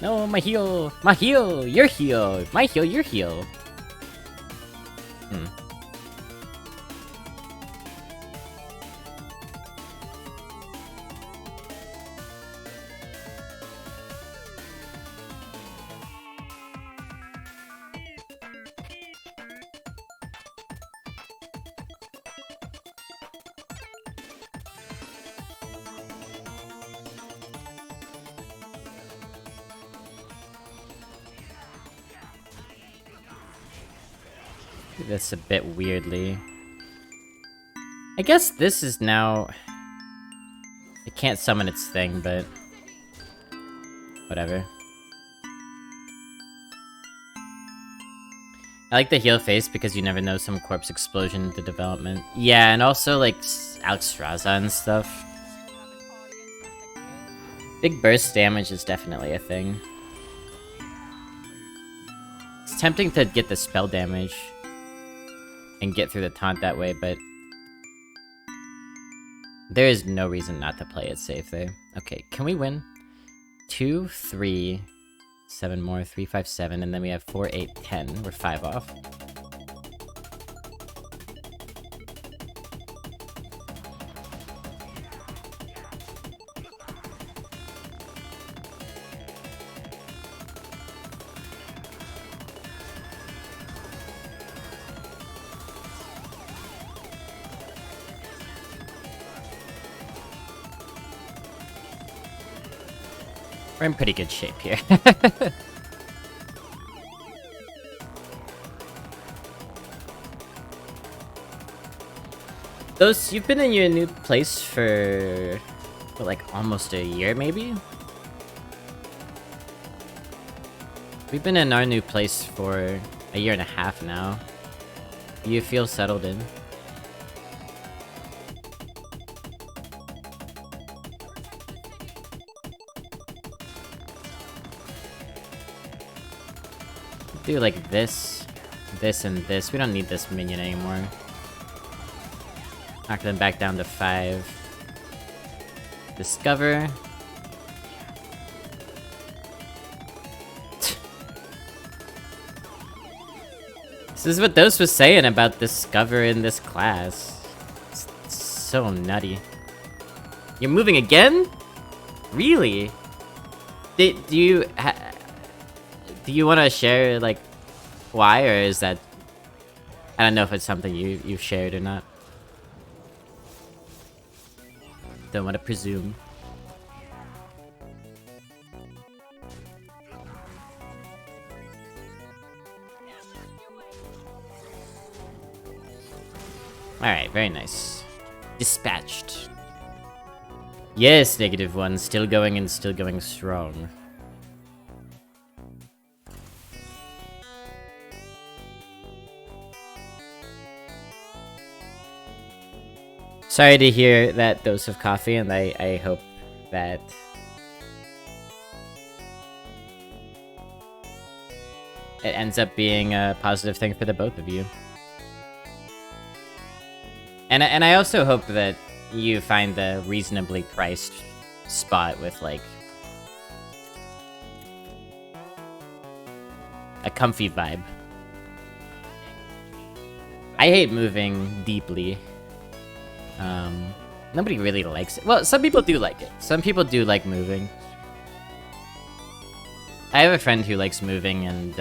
No, my heal! My heal! Your heal! My heal, your heal! Do this a bit weirdly. I guess this is now... It can't summon its thing, but... Whatever. I like the heal face because you never know some corpse explosion into development. Yeah, and also like Alexstrasza and stuff. Big burst damage is definitely a thing. It's tempting to get the spell damage and get through the taunt that way, but there is no reason not to play it safe there. Okay, can we win? 2, 3, 7 more, 3, 5, 7, and then we have 4, 8, 10. We're 5 off. We're in pretty good shape here. Those, you've been in your new place for like almost a year, maybe? We've been in our new place for a year and a half now. You feel settled in? Do like this, this, and this. We don't need this minion anymore. Knock them back down to 5. Discover. This is what Dose was saying about Discover in this class. It's so nutty. You're moving again? Really? Do you want to share, like, why, or is that... I don't know if it's something you've shared or not. Don't want to presume. Alright, very nice. Dispatched. Yes, -1. Still going and still going strong. Sorry to hear that dose of coffee, and I hope that it ends up being a positive thing for the both of you. And I also hope that you find the reasonably priced spot with, like, a comfy vibe. I hate moving deeply. Nobody really likes it. Well, some people do like it. Some people do like moving. I have a friend who likes moving, and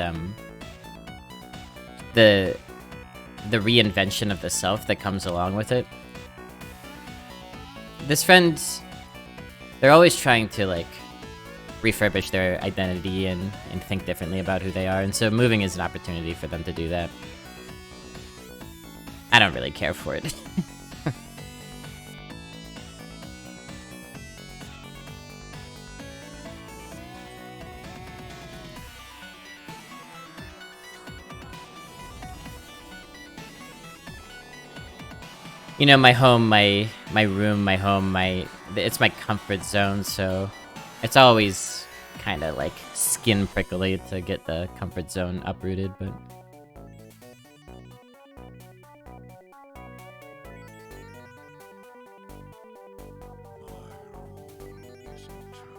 the reinvention of the self that comes along with it. This friend, they're always trying to, like, refurbish their identity and think differently about who they are, and so moving is an opportunity for them to do that. I don't really care for it. You know, my home, my room, my home, it's my comfort zone, so it's always kind of like skin prickly to get the comfort zone uprooted, but...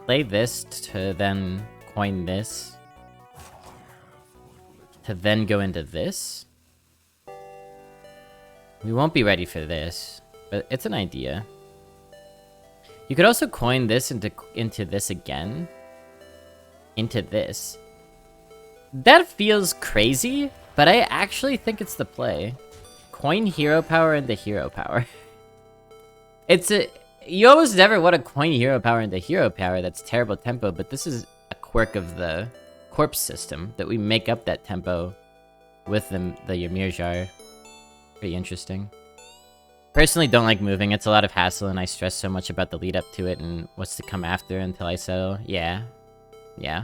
Play this to then coin this, to then go into this? We won't be ready for this, but it's an idea. You could also coin this into this again. Into this. That feels crazy, but I actually think it's the play. Coin hero power into hero power. You almost never want to coin hero power into hero power. That's terrible tempo, but this is a quirk of the corpse system, that we make up that tempo with the Ymir jar. Pretty interesting. Personally, don't like moving. It's a lot of hassle, and I stress so much about the lead up to it and what's to come after until I settle. Yeah. Yeah.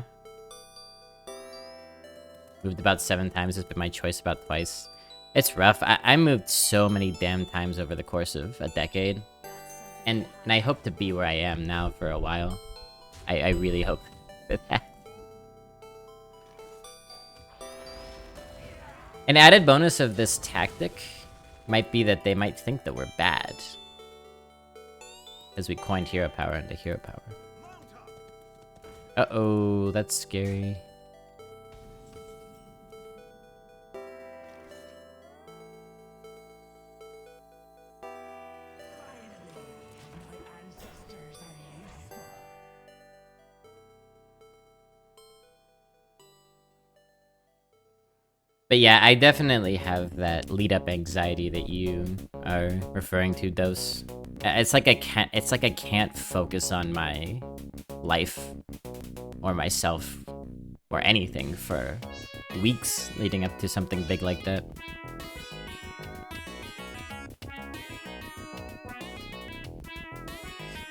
Moved about 7 times. It's been my choice about twice. It's rough. I moved so many damn times over the course of a decade. And I hope to be where I am now for a while. I really hope that. An added bonus of this tactic might be that they might think that we're bad. As we coined hero power into hero power. Uh-oh, that's scary. But yeah, I definitely have that lead-up anxiety that you are referring to, Dose. It's like I can't focus on my life or myself or anything for weeks leading up to something big like that.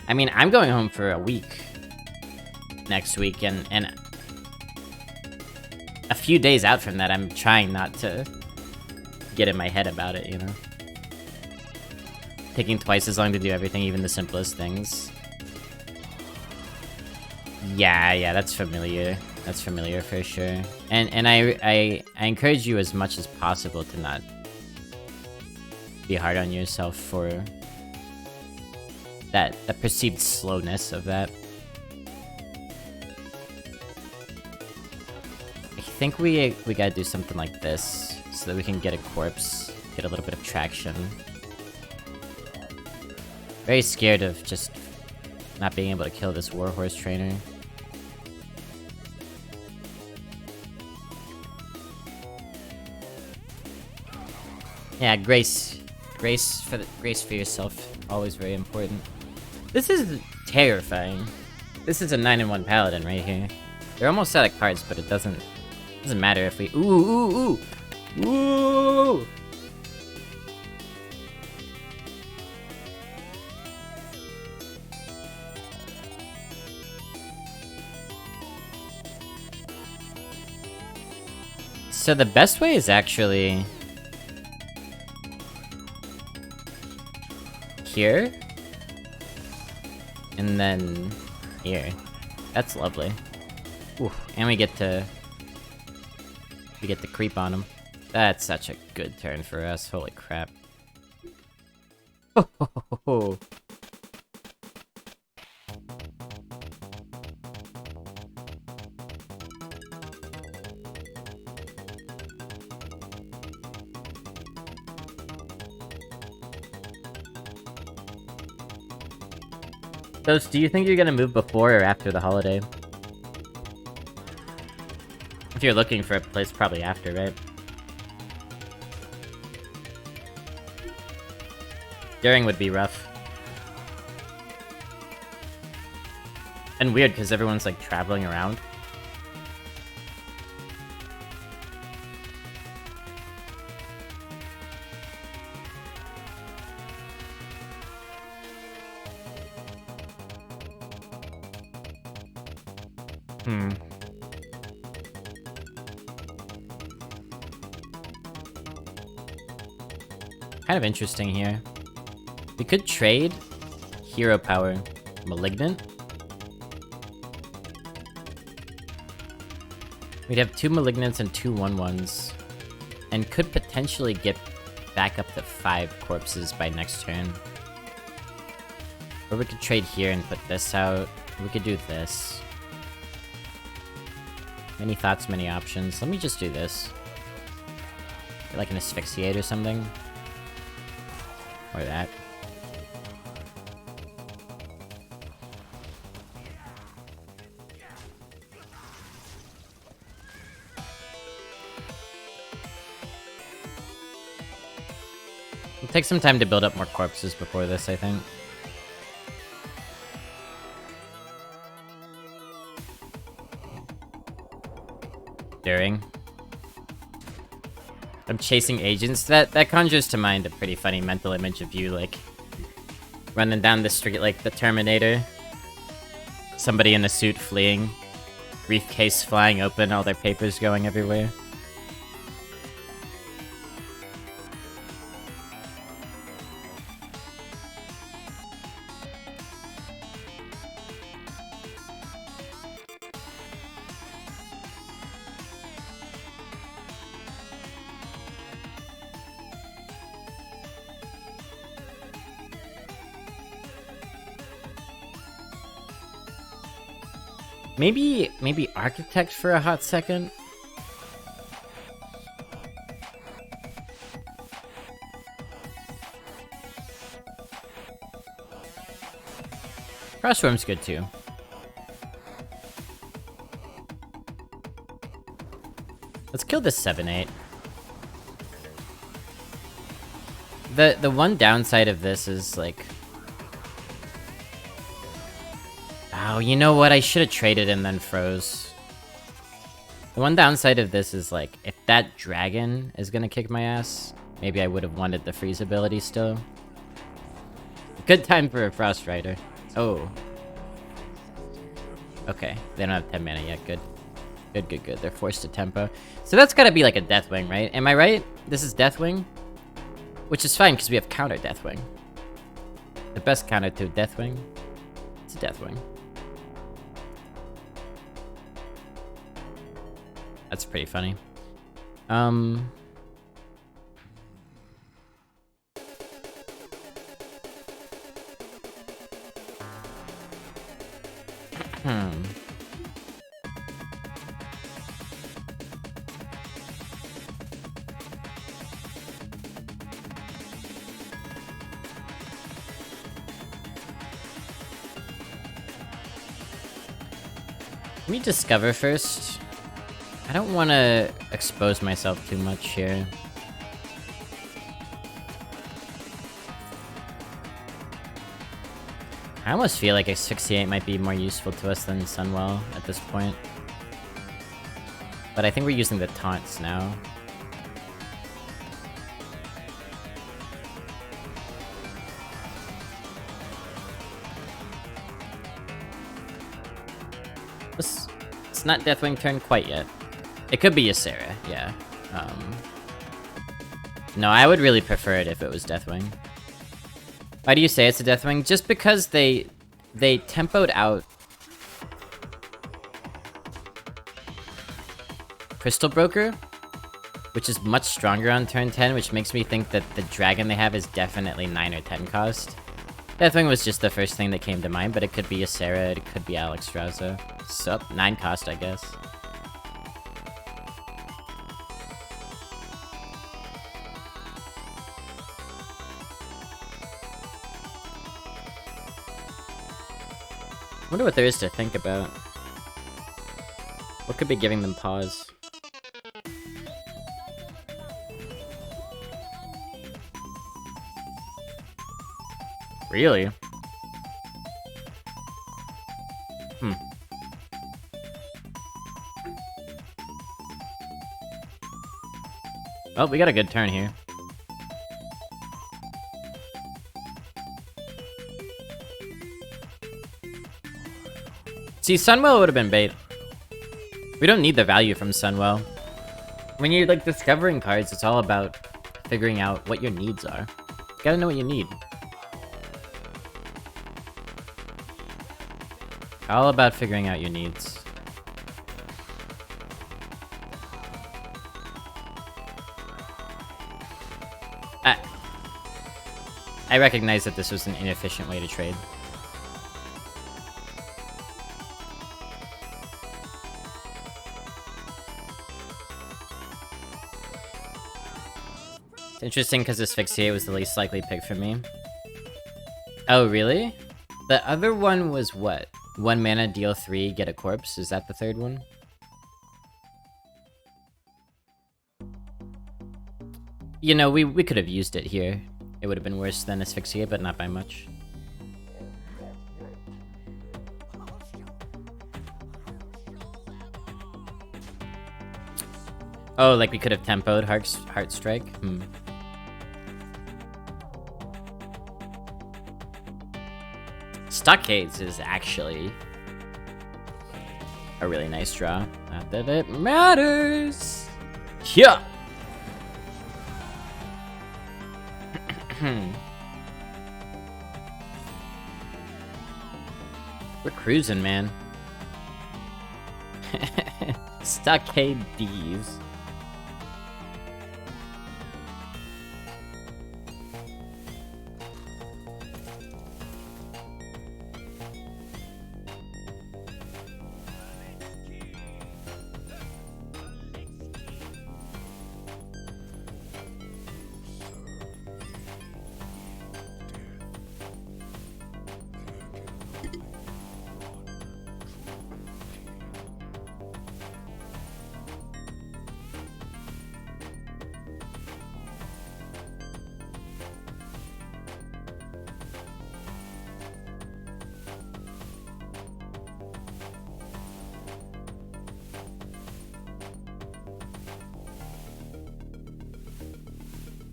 I mean, I'm going home for a week next week, and a few days out from that, I'm trying not to get in my head about it, you know? Taking twice as long to do everything, even the simplest things. Yeah, that's familiar. That's familiar for sure. And I encourage you as much as possible to not be hard on yourself for that perceived slowness of that. I think we gotta do something like this so that we can get a corpse, get a little bit of traction. Very scared of just not being able to kill this warhorse trainer. Yeah, grace for yourself, always very important. This is terrifying. This is a 9-in-1 paladin right here. They're almost out of cards, but it doesn't matter if we... Ooh! So the best way is actually... here? And then... here. That's lovely. Ooh, and we get to creep on him. That's such a good turn for us. Holy crap. Oh. Ghost, do you think you're gonna move before or after the holiday? If you're looking for a place, probably after, right? During would be rough. And weird, because everyone's, like, traveling around. Kind of interesting here. We could trade hero power Malignant. We'd have 2 Malignants and 2 1/1s. And could potentially get back up to 5 corpses by next turn. Or we could trade here and put this out. We could do this. Many thoughts, many options. Let me just do this. Like an asphyxiate or something. Or that. It'll take some time to build up more corpses before this, I think. During. I'm chasing agents. That conjures to mind a pretty funny mental image of you, like, running down the street like the Terminator. Somebody in a suit fleeing. Briefcase flying open, all their papers going everywhere. Maybe architect for a hot second? Crossroom's good too. Let's kill this 7-8. The one downside of this is like, oh, you know what? I should have traded and then froze. The one downside of this is, like, if that dragon is gonna kick my ass, maybe I would have wanted the freeze ability still. Good time for a Frost Rider. Oh. Okay, they don't have 10 mana yet. Good. Good. They're forced to tempo. So that's gotta be like a Deathwing, right? Am I right? This is Deathwing? Which is fine, because we have counter Deathwing. The best counter to Deathwing? It's a Deathwing. That's pretty funny. Let me discover first. I don't want to expose myself too much here. I almost feel like Asphyxiate might be more useful to us than Sunwell at this point. But I think we're using the taunts now. It's not Deathwing turn quite yet. It could be Ysera, yeah. No, I would really prefer it if it was Deathwing. Why do you say it's a Deathwing? Just because they tempoed out Crystal Broker, which is much stronger on turn 10, which makes me think that the dragon they have is definitely 9 or 10 cost. Deathwing was just the first thing that came to mind, but it could be Ysera, it could be Alexstrasza. Sup, 9 cost, I guess. Wonder what there is to think about. What could be giving them pause? Really? Well, we got a good turn here. See, Sunwell would have been bait. We don't need the value from Sunwell. When you're, like, discovering cards, it's all about figuring out what your needs are. You gotta know what you need. All about figuring out your needs. I recognize that this was an inefficient way to trade. It's interesting because Asphyxiate was the least likely pick for me. Oh, really? The other one was what? 1 mana, deal 3, get a corpse? Is that the third one? You know, we could have used it here. It would have been worse than Asphyxiate, but not by much. Oh, like we could have tempoed Heart Strike? Hmm. Stockades is actually a really nice draw. Not that it matters. Yeah. We're cruising, man. Stockade D's.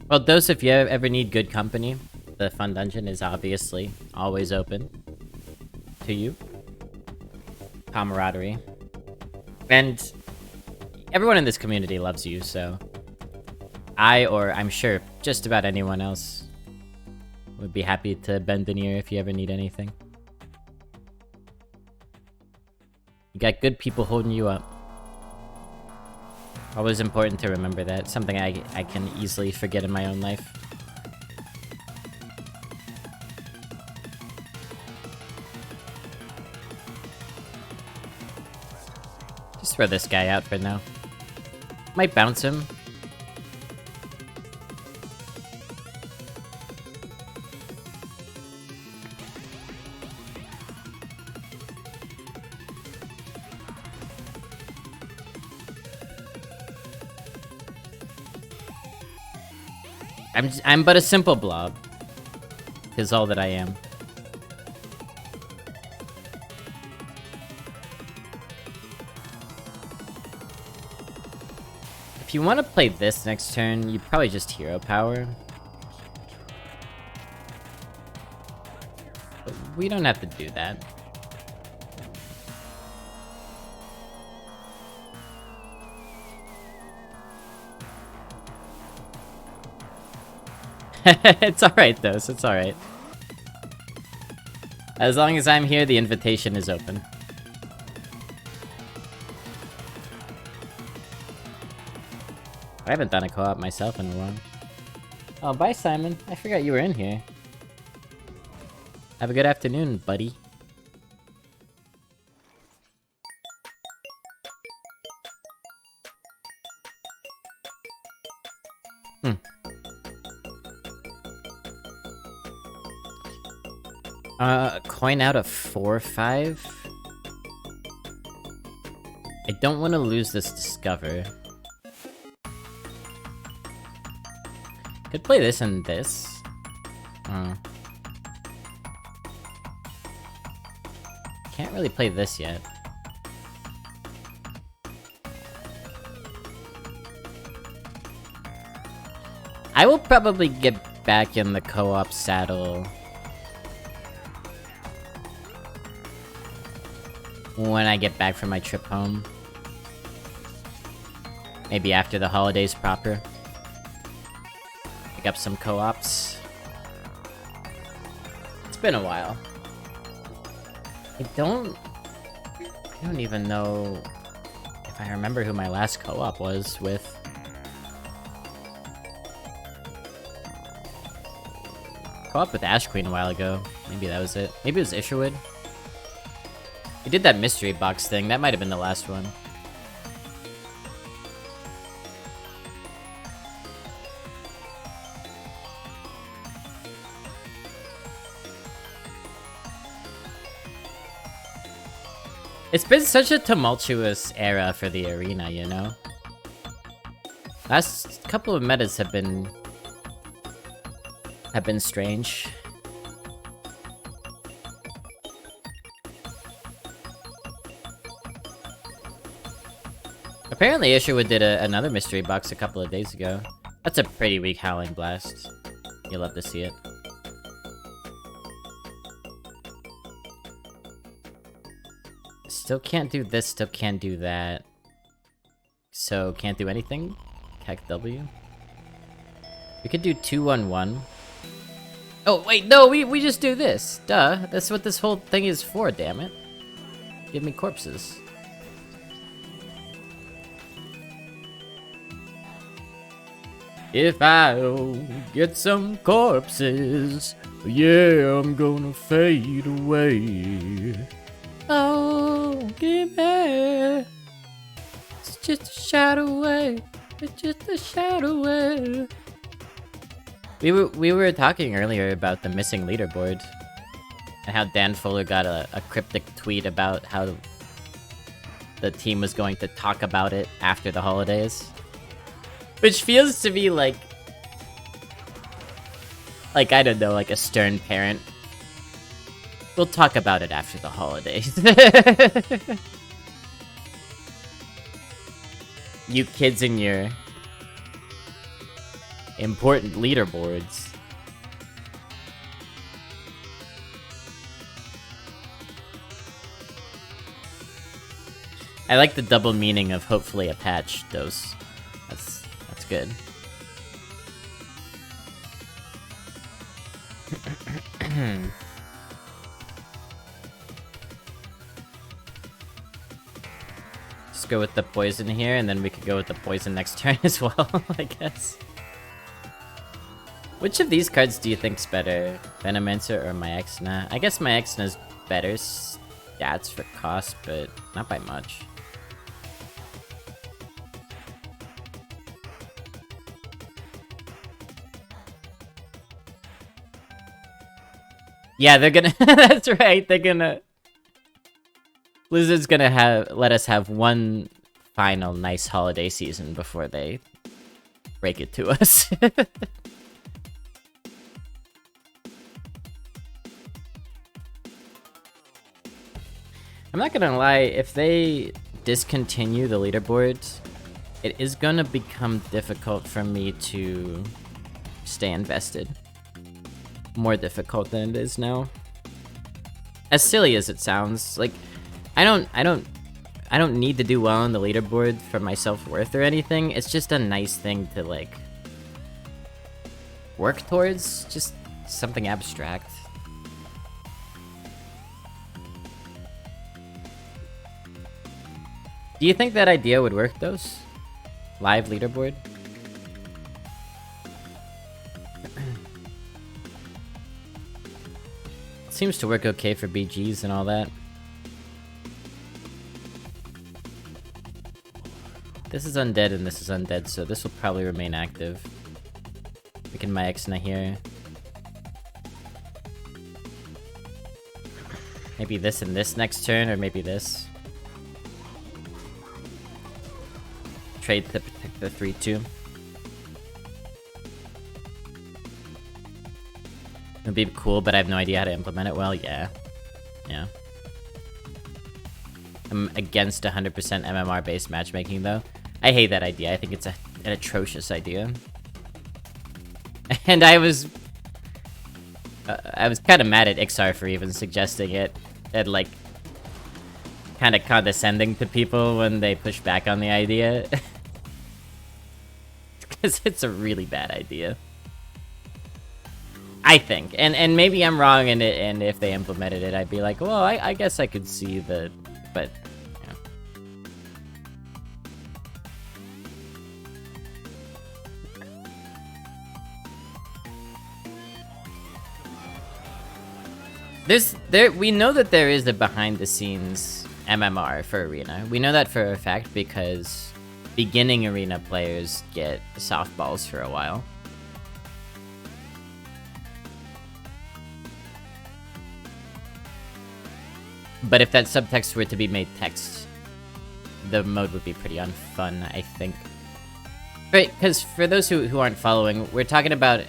Well, those if you ever need good company, the Fun Dungeon is obviously always open to you. Camaraderie. And everyone in this community loves you, so I'm sure just about anyone else would be happy to bend an ear if you ever need anything. You got good people holding you up. Always important to remember that. Something I can easily forget in my own life. Just throw this guy out for now. Might bounce him. I'm but a simple blob. Is all that I am. If you want to play this next turn, you probably just hero power. But we don't have to do that. It's alright, though. It's alright. As long as I'm here, the invitation is open. I haven't done a co-op myself in a while. Oh, bye, Simon. I forgot you were in here. Have a good afternoon, buddy. Coin out of 4-5? I don't want to lose this Discover. Could play this and this. Can't really play this yet. I will probably get back in the co-op saddle when I get back from my trip home. Maybe after the holidays proper. Pick up some co-ops. It's been a while. I don't even know if I remember who my last co-op was with. Co-op with Ash Queen a while ago. Maybe that was it. Maybe it was Isherwood. We did that mystery box thing. That might have been the last one. It's been such a tumultuous era for the arena, you know? Last couple of metas have been strange. Apparently Isherwood did another mystery box a couple of days ago. That's a pretty weak Howling Blast. You'll love to see it. Still can't do this, still can't do that. So, can't do anything? Heck W. We could do 2-1-1. Oh, wait, no, we just do this. Duh, that's what this whole thing is for, damn it. Give me corpses. If I get some corpses, yeah, I'm gonna fade away. Oh, give me. It's just a shadow away. It's just a shadow away. We were talking earlier about the missing leaderboard and how Dan Fuller got a cryptic tweet about how the team was going to talk about it after the holidays. Which feels to me like, I don't know, like a stern parent. We'll talk about it after the holidays. You kids and your important leaderboards. I like the double meaning of hopefully a patch, those. That's good. Just go with the poison here, and then we could go with the poison next turn as well, I guess. Which of these cards do you think's better? Venomancer or Myexna? I guess Myexna's better stats for cost, but not by much. Yeah, they're gonna... That's right, they're gonna... Blizzard's gonna let us have one final nice holiday season before they break it to us. I'm not gonna lie, if they discontinue the leaderboards, it is gonna become difficult for me to stay invested. More difficult than it is now. As silly as it sounds, like, I don't need to do well on the leaderboard for my self-worth or anything. It's just a nice thing to, like, work towards. Just something abstract. Do you think that idea would work, those? Live leaderboard? Seems to work okay for BGs and all that. This is undead and this is undead, so this will probably remain active. We can Myexna here. Maybe this and this next turn, or maybe this. Trade to protect the 3-2. It'd be cool, but I have no idea how to implement it well. Yeah. Yeah. I'm against 100% MMR-based matchmaking, though. I hate that idea. I think it's an atrocious idea. And I was kind of mad at Ixar for even suggesting it. And, like, kind of condescending to people when they push back on the idea. Because it's a really bad idea. I think, and maybe I'm wrong, and if they implemented it, I'd be like, well, I guess I could see the, but yeah. We know that there is a behind-the-scenes MMR for Arena. We know that for a fact because beginning Arena players get softballs for a while. But if that subtext were to be made text, the mode would be pretty unfun, I think. Right, because for those who aren't following, we're talking about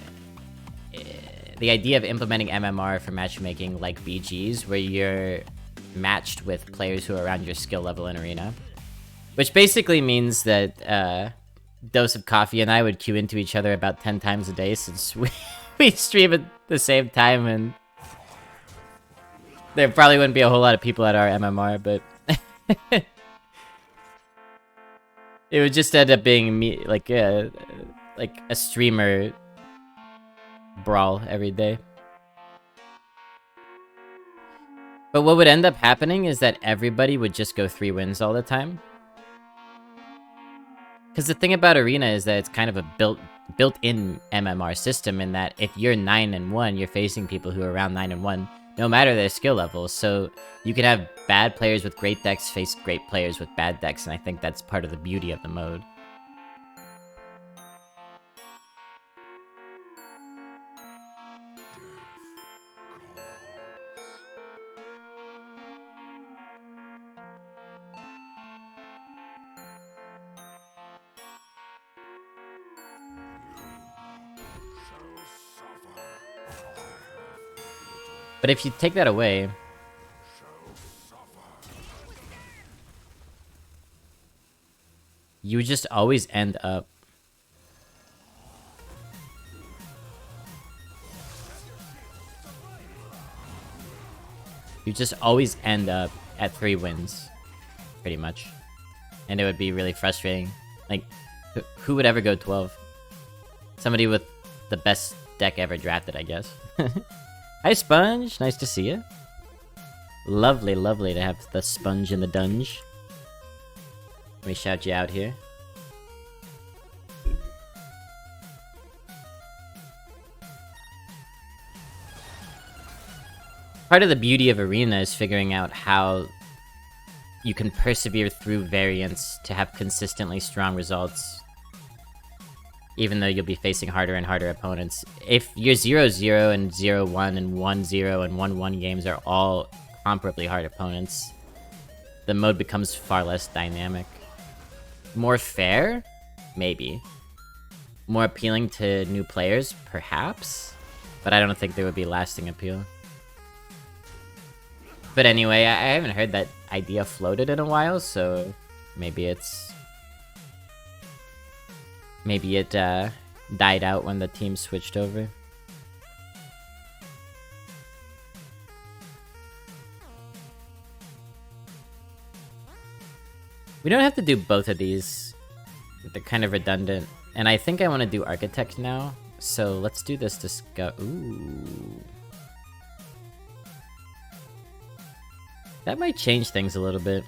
the idea of implementing MMR for matchmaking like BGs, where you're matched with players who are around your skill level in Arena. Which basically means that Dose of Coffee and I would queue into each other about 10 times a day since we stream at the same time, and there probably wouldn't be a whole lot of people at our MMR, but it would just end up being me, like a streamer brawl every day. But what would end up happening is that everybody would just go 3 wins all the time. Because the thing about Arena is that it's kind of a built-in MMR system in that if you're 9-1, you're facing people who are around 9-1, no matter their skill level. So you could have bad players with great decks face great players with bad decks, and I think that's part of the beauty of the mode. But if you take that away, you just always end up at 3 wins, pretty much. And it would be really frustrating. Like, who would ever go 12? Somebody with the best deck ever drafted, I guess. Hi, Sponge. Nice to see you. Lovely, lovely to have the Sponge in the dunge. Let me shout you out here. Part of the beauty of Arena is figuring out how you can persevere through variants to have consistently strong results, even though you'll be facing harder and harder opponents. If your 0-0 and 0-1 and 1-0 and 1-1 games are all comparably hard opponents, the mode becomes far less dynamic. More fair? Maybe. More appealing to new players? Perhaps? But I don't think there would be lasting appeal. But anyway, I haven't heard that idea floated in a while, so maybe it died out when the team switched over. We don't have to do both of these. They're kind of redundant. And I think I want to do Architect now. So let's do this ooh. That might change things a little bit.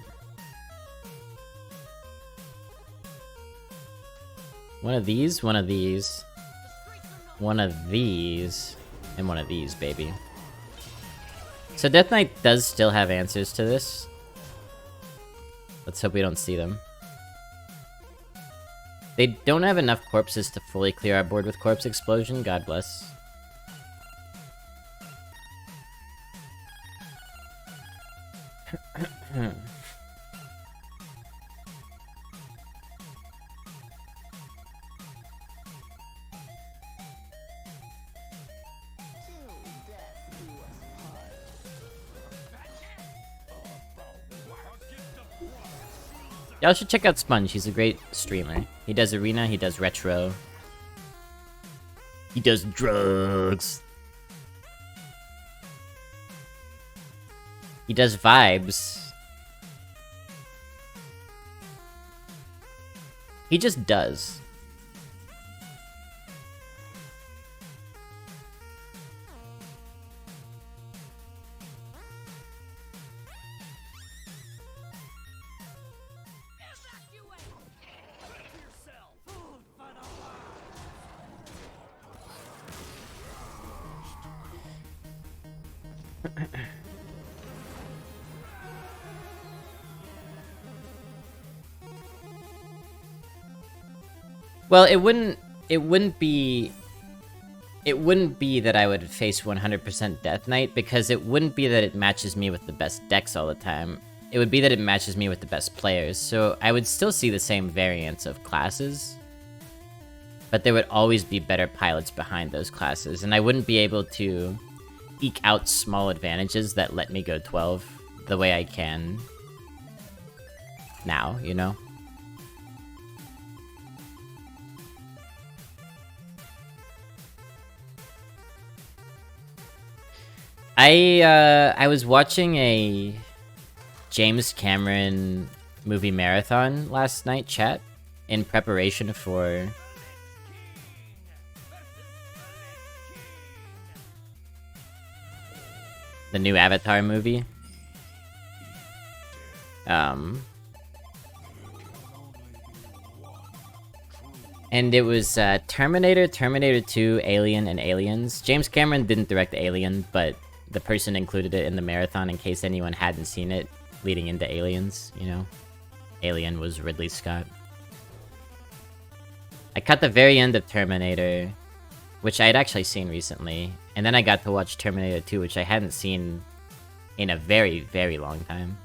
One of these, one of these, one of these, and one of these, baby. So Death Knight does still have answers to this. Let's hope we don't see them. They don't have enough corpses to fully clear our board with Corpse Explosion, God bless. Y'all should check out Sponge, he's a great streamer. He does Arena, he does Retro. He does drugs. He does vibes. He just does. Well, it wouldn't be that I would face 100% Death Knight, because it wouldn't be that it matches me with the best decks all the time. It would be that it matches me with the best players, so I would still see the same variants of classes, but there would always be better pilots behind those classes, and I wouldn't be able to eke out small advantages that let me go 12 the way I can now, you know? I was watching a James Cameron movie marathon last night, chat, in preparation for the new Avatar movie. And it was Terminator, Terminator 2, Alien, and Aliens. James Cameron didn't direct Alien, but the person included it in the marathon in case anyone hadn't seen it leading into Aliens, you know? Alien was Ridley Scott. I caught the very end of Terminator, which I had actually seen recently, and then I got to watch Terminator 2, which I hadn't seen in a very, very long time.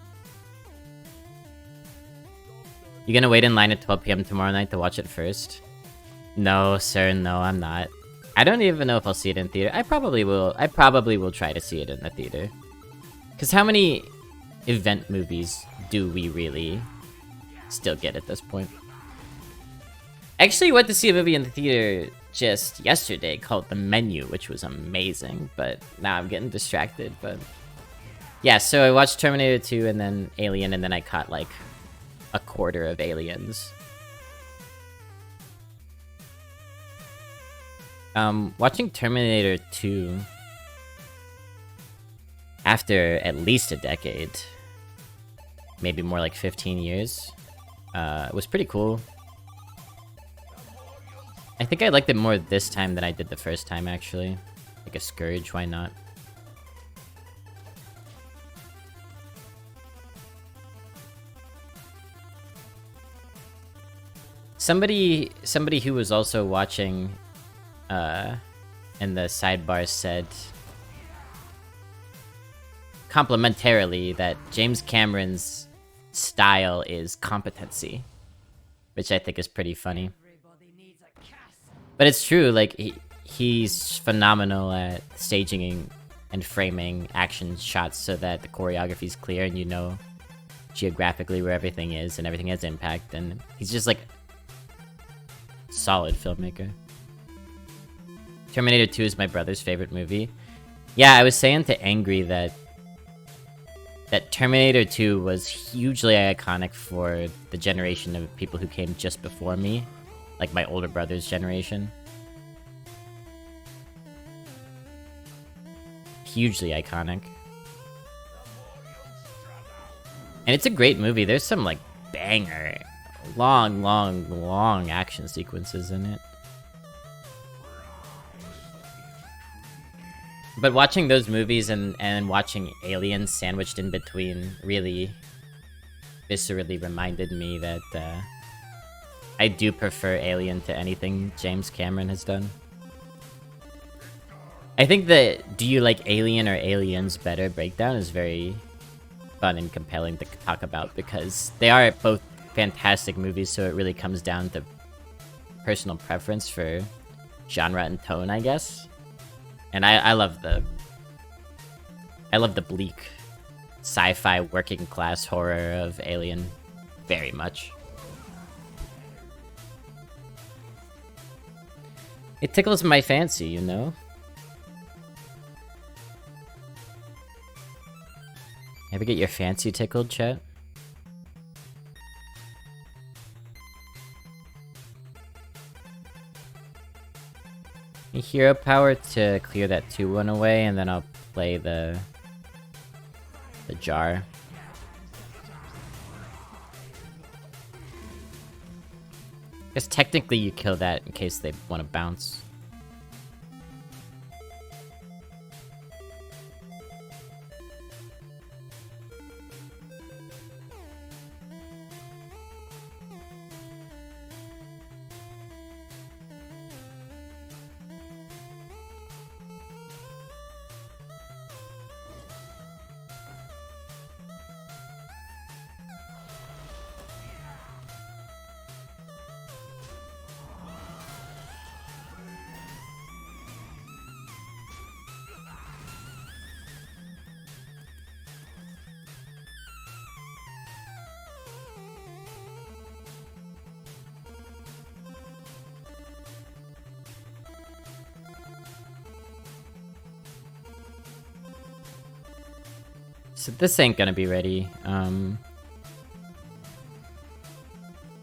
You gonna wait in line at 12 p.m. tomorrow night to watch it first? No, sir, no, I'm not. I don't even know if I'll see it in theater. I probably will. I probably will try to see it in the theater. Because how many event movies do we really still get at this point? I actually went to see a movie in the theater just yesterday called The Menu, which was amazing, but now I'm getting distracted, but... Yeah, so I watched Terminator 2 and then Alien, and then I caught, like, a quarter of Aliens. Watching Terminator 2 after at least a decade, maybe more like 15 years, was pretty cool. I think I liked it more this time than I did the first time, actually. Like a Scourge, why not? Somebody who was also watching in the sidebar said complimentarily that James Cameron's style is competency, which I think is pretty funny. But it's true, like he's phenomenal at staging and framing action shots so that the choreography is clear and you know geographically where everything is and everything has impact, and he's just like solid filmmaker. Terminator 2 is my brother's favorite movie. Yeah, I was saying to Angry that Terminator 2 was hugely iconic for the generation of people who came just before me, like my older brother's generation. Hugely iconic. And it's a great movie. There's some like banger, long action sequences in it. But watching those movies and watching Aliens sandwiched in between really viscerally reminded me that I do prefer Alien to anything James Cameron has done. I think that do you like Alien or Aliens better breakdown is very fun and compelling to talk about because they are both fantastic movies, so it really comes down to personal preference for genre and tone, I guess. And I love the bleak sci-fi working class horror of Alien very much. It tickles my fancy, you know? Ever get your fancy tickled, chat? Hero power to clear that 2-1 away, and then I'll play the jar. Because technically you kill that in case they want to bounce. So this ain't gonna be ready.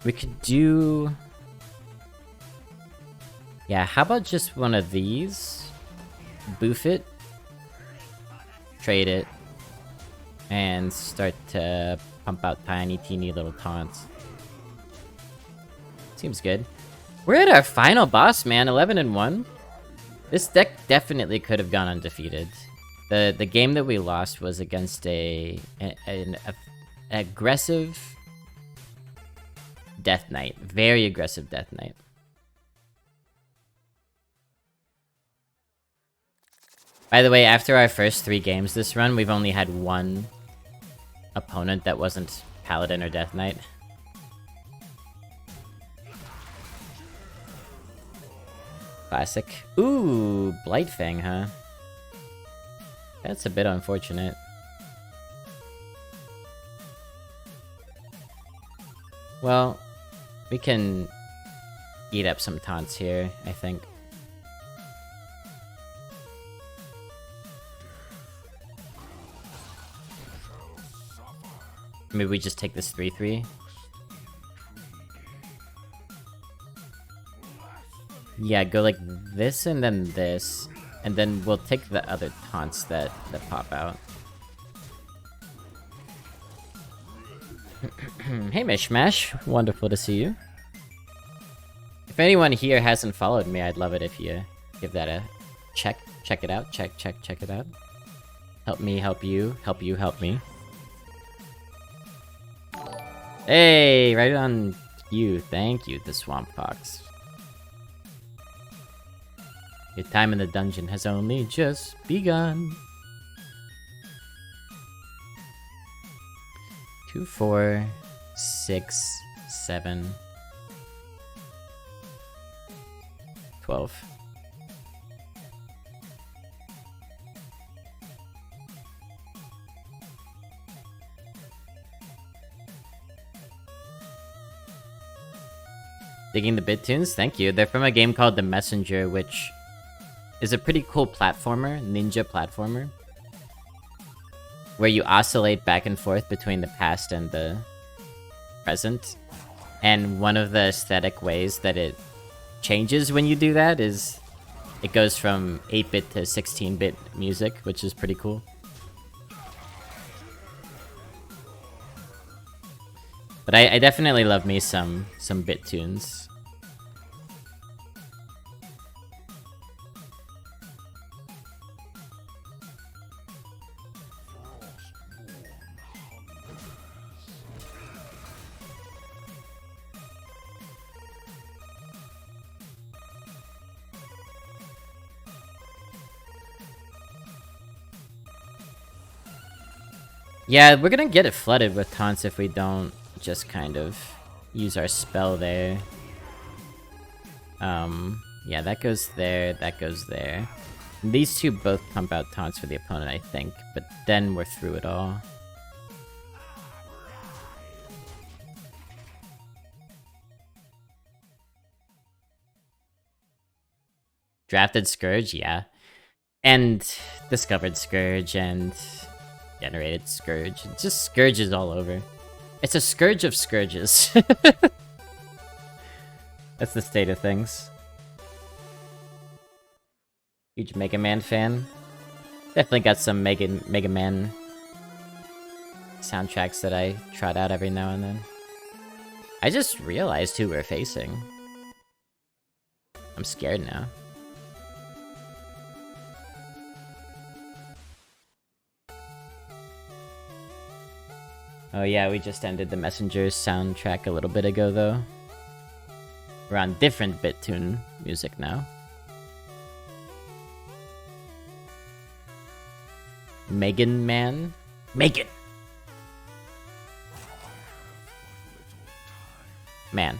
We could do... Yeah, how about just one of these? Boof it. Trade it. And start to pump out tiny, teeny little taunts. Seems good. We're at our final boss, man. 11-1. This deck definitely could have gone undefeated. The game that we lost was against an aggressive Death Knight. Very aggressive Death Knight. By the way, after our first 3 games this run, we've only had one opponent that wasn't Paladin or Death Knight. Classic. Ooh, Blightfang, huh? That's a bit unfortunate. Well, we can eat up some taunts here, I think. Maybe we just take this 3-3. Yeah, go like this and then this. And then we'll take the other taunts that pop out. Hey Mishmash, wonderful to see you. If anyone here hasn't followed me, I'd love it if you give that a check. Check it out. Check it out. Help me, help you. Help you, help me. Hey, right on you. Thank you, the Swamp Fox. Your time in the dungeon has only just begun. 2, 4, 6, 7, 12. Digging the bit tunes? Thank you. They're from a game called The Messenger, which is a pretty cool platformer, ninja platformer, where you oscillate back and forth between the past and the present. And one of the aesthetic ways that it changes when you do that is it goes from 8-bit to 16-bit music, which is pretty cool. But I definitely love me some bit tunes. Yeah, we're gonna get it flooded with taunts if we don't just kind of use our spell there. Yeah, that goes there, that goes there. And these two both pump out taunts for the opponent, I think, but then we're through it all. Drafted Scourge, yeah. And discovered Scourge and generated Scourge. It's just Scourges all over. It's a scourge of scourges. That's the state of things. Huge Mega Man fan. Definitely got some Mega Man soundtracks that I trot out every now and then. I just realized who we're facing. I'm scared now. Oh yeah, we just ended the Messenger's soundtrack a little bit ago, though. We're on different BitTune music now. Megan Man? Megan! Man.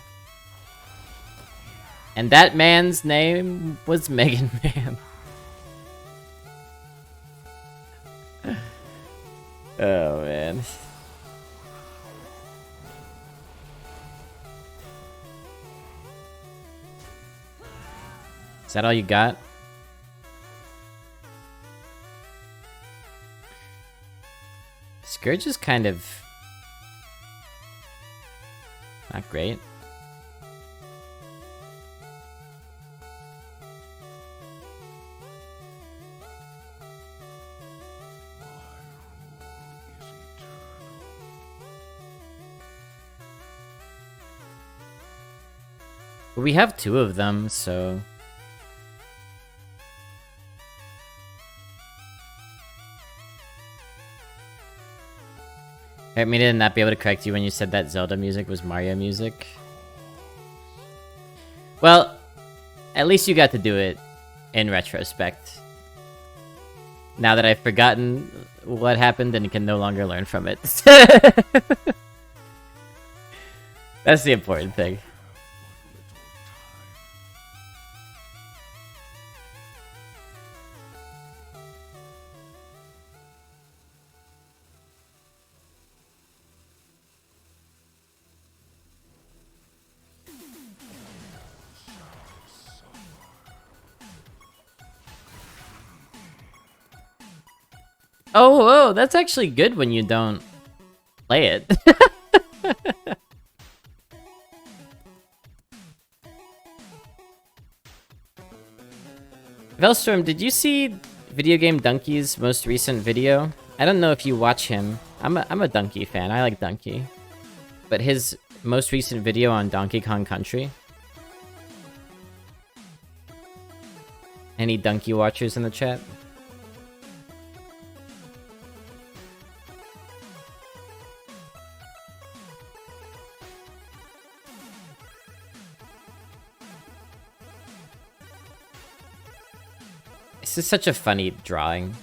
And that man's name was Megan Man. Oh, man. Is that all you got? Scourge is kind of not great. But we have two of them, so... Hurt me to not be able to correct you when you said that Zelda music was Mario music. Well, at least you got to do it in retrospect. Now that I've forgotten what happened and can no longer learn from it. That's the important thing. Oh, that's actually good when you don't play it. Velstorm, did you see Video Game Donkey's most recent video? I don't know if you watch him. I'm a Donkey fan. I like Donkey. But his most recent video on Donkey Kong Country. Any Donkey watchers in the chat? This is such a funny drawing.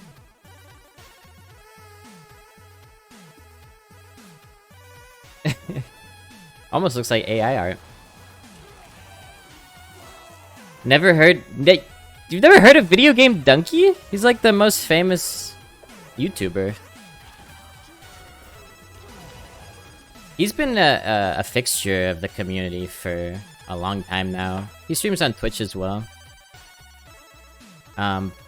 Almost looks like AI art. Never heard... You've never heard of Video Game Donkey? He's like the most famous YouTuber. He's been a fixture of the community for a long time now. He streams on Twitch as well.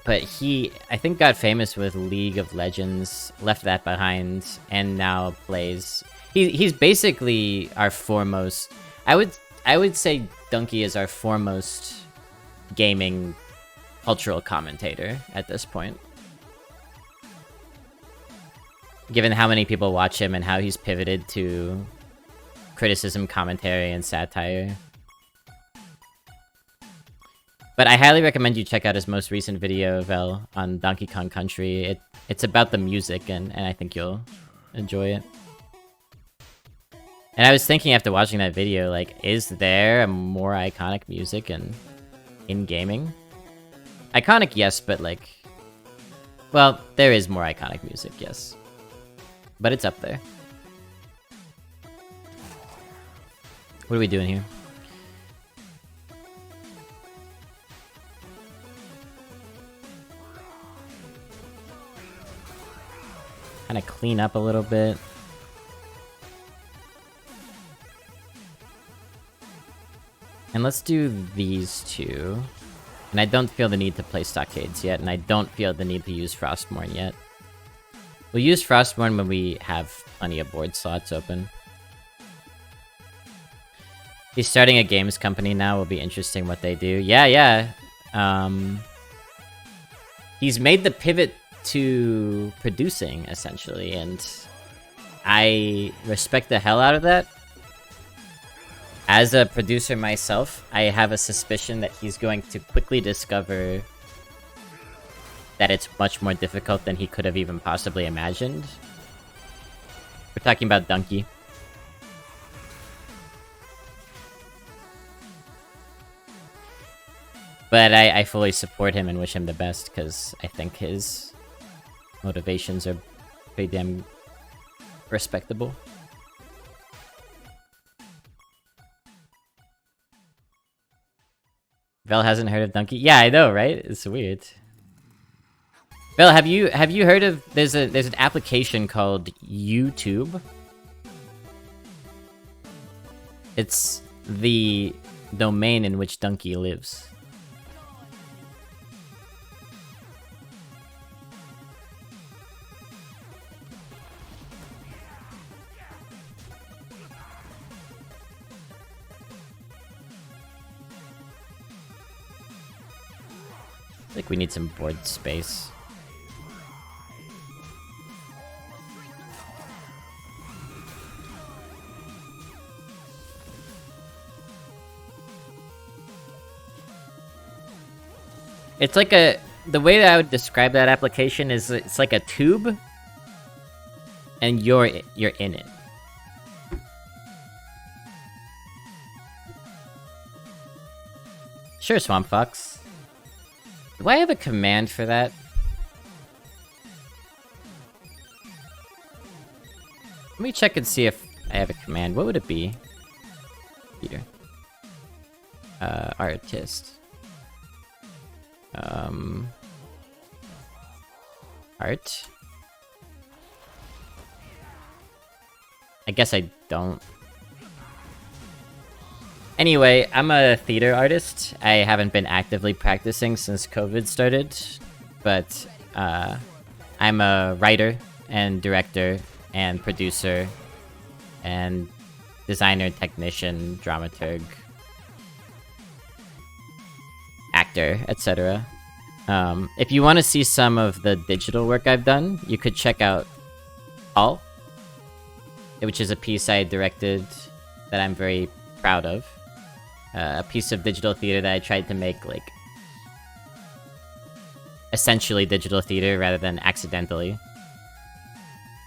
But he, I think, got famous with League of Legends, left that behind, and now plays... He's basically our foremost... I would say Donkey is our foremost gaming cultural commentator at this point. Given how many people watch him and how he's pivoted to criticism, commentary, and satire. But I highly recommend you check out his most recent video, Vel, on Donkey Kong Country. It's about the music, and I think you'll enjoy it. And I was thinking after watching that video, like, is there a more iconic music in gaming? Iconic, yes, but like... Well, there is more iconic music, yes. But it's up there. What are we doing here? Kind of clean up a little bit. And let's do these two. And I don't feel the need to play Stockades yet, and I don't feel the need to use Frostmourne yet. We'll use Frostmourne when we have plenty of board slots open. He's starting a games company now. Will be interesting what they do. Yeah. He's made the pivot to producing, essentially, and I respect the hell out of that. As a producer myself, I have a suspicion that he's going to quickly discover that it's much more difficult than he could have even possibly imagined. We're talking about Donkey. But I fully support him and wish him the best, because I think his motivations are pretty damn respectable. Vel hasn't heard of Donkey? Yeah, I know, right? It's weird. Vel, have you heard of... There's an application called YouTube. It's the domain in which Donkey lives. Like we need some board space. It's like the way that I would describe that application is it's like a tube, and you're in it. Sure, Swamp Fox. Do I have a command for that? Let me check and see if I have a command. What would it be? Here. Artist. Art? I guess I don't. Anyway, I'm a theater artist. I haven't been actively practicing since COVID started, but I'm a writer and director and producer and designer, technician, dramaturg, actor, etc. If you want to see some of the digital work I've done, you could check out All, which is a piece I directed that I'm very proud of. A piece of digital theater that I tried to make, like, essentially digital theater rather than accidentally.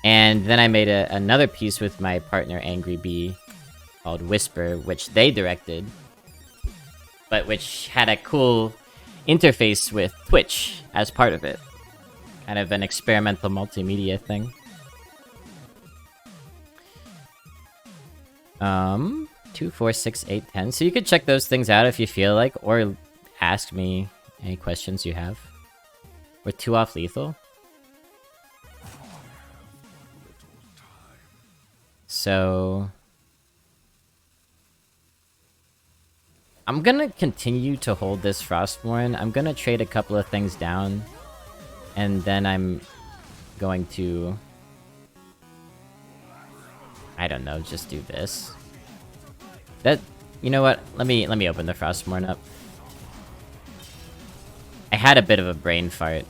And then I made another piece with my partner Angry Bee called Whisper, which they directed, but which had a cool interface with Twitch as part of it. Kind of an experimental multimedia thing. 2, 4, 6, 8, 10. So you could check those things out if you feel like, or ask me any questions you have. We're 2 off lethal. So I'm gonna continue to hold this Frostmourne. I'm gonna trade a couple of things down, and then I'm going to, I don't know, just do this. That, you know what? Let me open the Frostmourne up. I had a bit of a brain fart.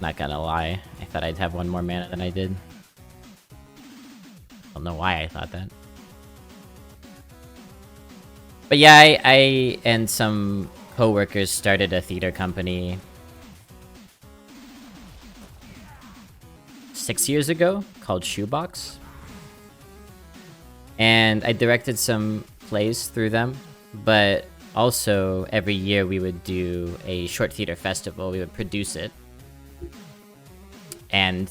Not gonna lie. I thought I'd have one more mana than I did. Don't know why I thought that. But yeah, I and some co-workers started a theater company 6 years ago called Shoebox. And I directed some plays through them, but also every year we would do a short theater festival. We would produce it. And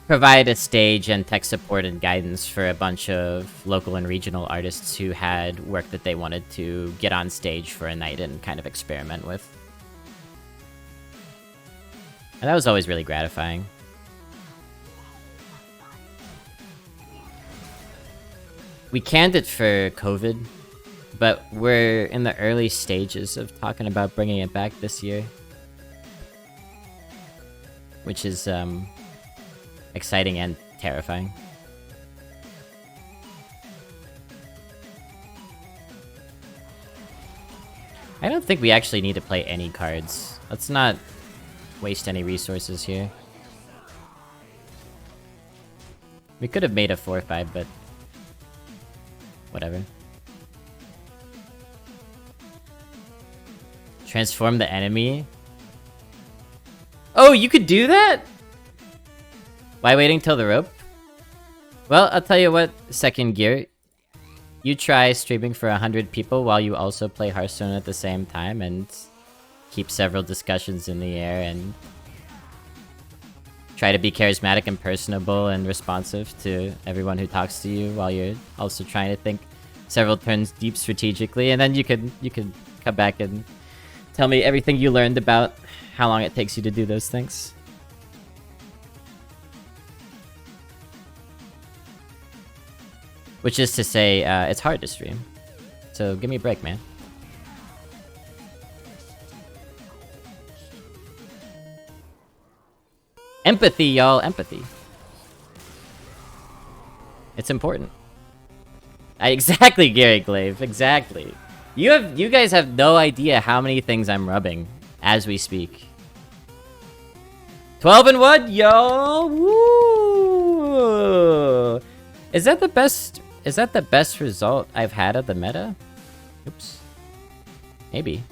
provide a stage and tech support and guidance for a bunch of local and regional artists who had work that they wanted to get on stage for a night and kind of experiment with. And that was always really gratifying. We canned it for COVID, but we're in the early stages of talking about bringing it back this year. Which is, exciting and terrifying. I don't think we actually need to play any cards. Let's not waste any resources here. We could have made a 4-5, but whatever. Transform the enemy? Oh, you could do that? Why waiting till the rope? Well, I'll tell you what, Second Gear. You try streaming for 100 people while you also play Hearthstone at the same time and keep several discussions in the air and try to be charismatic and personable and responsive to everyone who talks to you while you're also trying to think several turns deep strategically, and then you could come back and tell me everything you learned about how long it takes you to do those things. Which is to say, it's hard to stream. So give me a break, man. Empathy, y'all. Empathy. It's important. Exactly, Gary Glaive. Exactly. You guys have no idea how many things I'm rubbing as we speak. 12 and 1, yo! Woo! Is that the best result I've had of the meta? Oops. Maybe.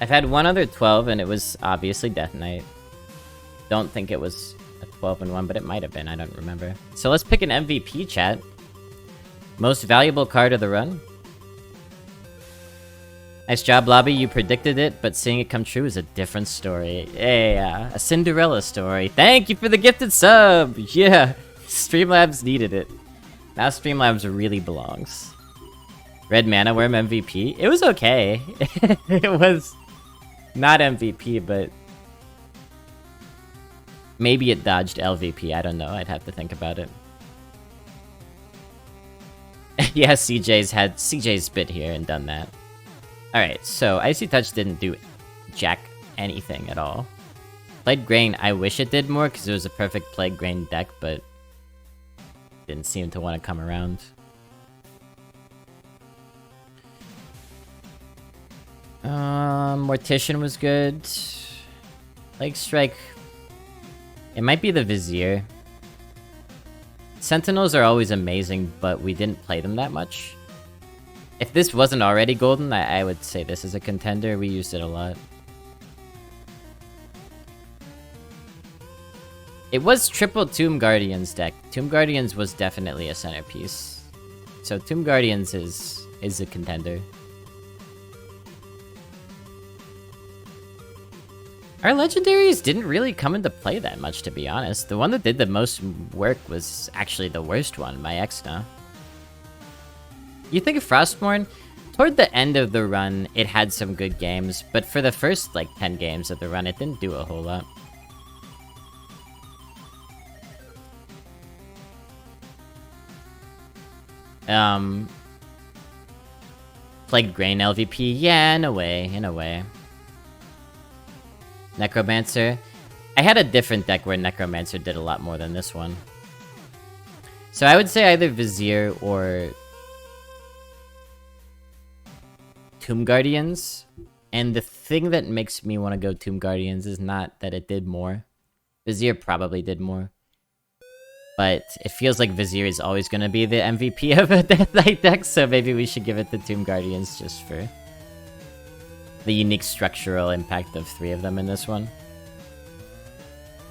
I've had one other 12 and it was obviously Death Knight. Don't think it was a 12 and 1, but it might have been, I don't remember. So let's pick an MVP, chat. Most valuable card of the run. Nice job, Lobby, you predicted it, but seeing it come true is a different story. Yeah, a Cinderella story. Thank you for the gifted sub! Yeah, Streamlabs needed it. Now Streamlabs really belongs. Red Mana Worm MVP. It was okay. It was not MVP, but maybe it dodged LVP. I don't know. I'd have to think about it. Yeah, CJ's bit here and done that. Alright, so Icy Touch didn't do jack anything at all. Plague Grain, I wish it did more because it was a perfect Plague Grain deck, but didn't seem to want to come around. Mortician was good. Plague Strike. It might be the Vizier. Sentinels are always amazing, but we didn't play them that much. If this wasn't already golden, I would say this is a contender. We used it a lot. It was triple Tomb Guardians deck. Tomb Guardians was definitely a centerpiece. So Tomb Guardians is a contender. Our legendaries didn't really come into play that much, to be honest. The one that did the most work was actually the worst one, my Exna. You think of Frostmourne? Toward the end of the run, it had some good games, but for the first, like, 10 games of the run, it didn't do a whole lot. Plague Grain LVP? Yeah, in a way. Necromancer? I had a different deck where Necromancer did a lot more than this one. So I would say either Vizier or Tomb Guardians. And the thing that makes me want to go Tomb Guardians is not that it did more. Vizier probably did more. But it feels like Vizier is always going to be the MVP of a Death Knight deck, so maybe we should give it to Tomb Guardians just for the unique structural impact of 3 of them in this one.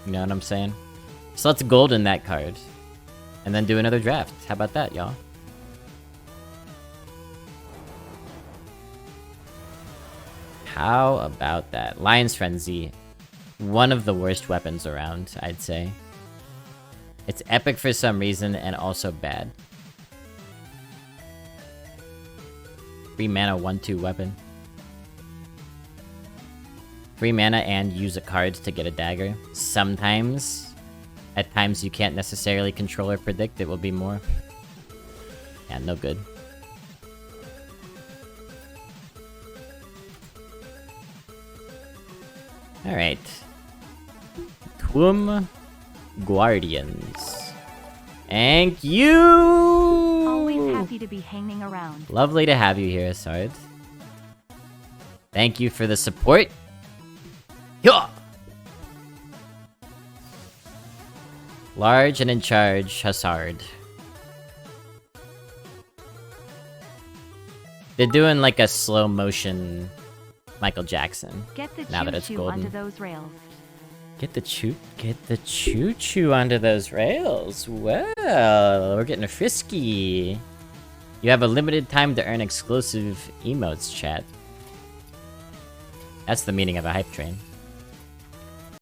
You know what I'm saying? So let's golden that card. And then do another draft. How about that, y'all? How about that? Lion's Frenzy. One of the worst weapons around, I'd say. It's epic for some reason, and also bad. 3 mana, 1/2 weapon. 3 mana and use a card to get a dagger. Sometimes. At times you can't necessarily control or predict, it will be more. Yeah, no good. Alright. Tomb Guardians. Thank you! Always happy to be hanging around. Lovely to have you here, Asard. Thank you for the support. Yeah! Large and in charge, Hazard. They're doing like a slow motion Michael Jackson. Get the now that it's choo-choo golden. onto those rails. Get the choo-choo onto those rails. Well, we're getting frisky. You have a limited time to earn exclusive emotes, chat. That's the meaning of a hype train.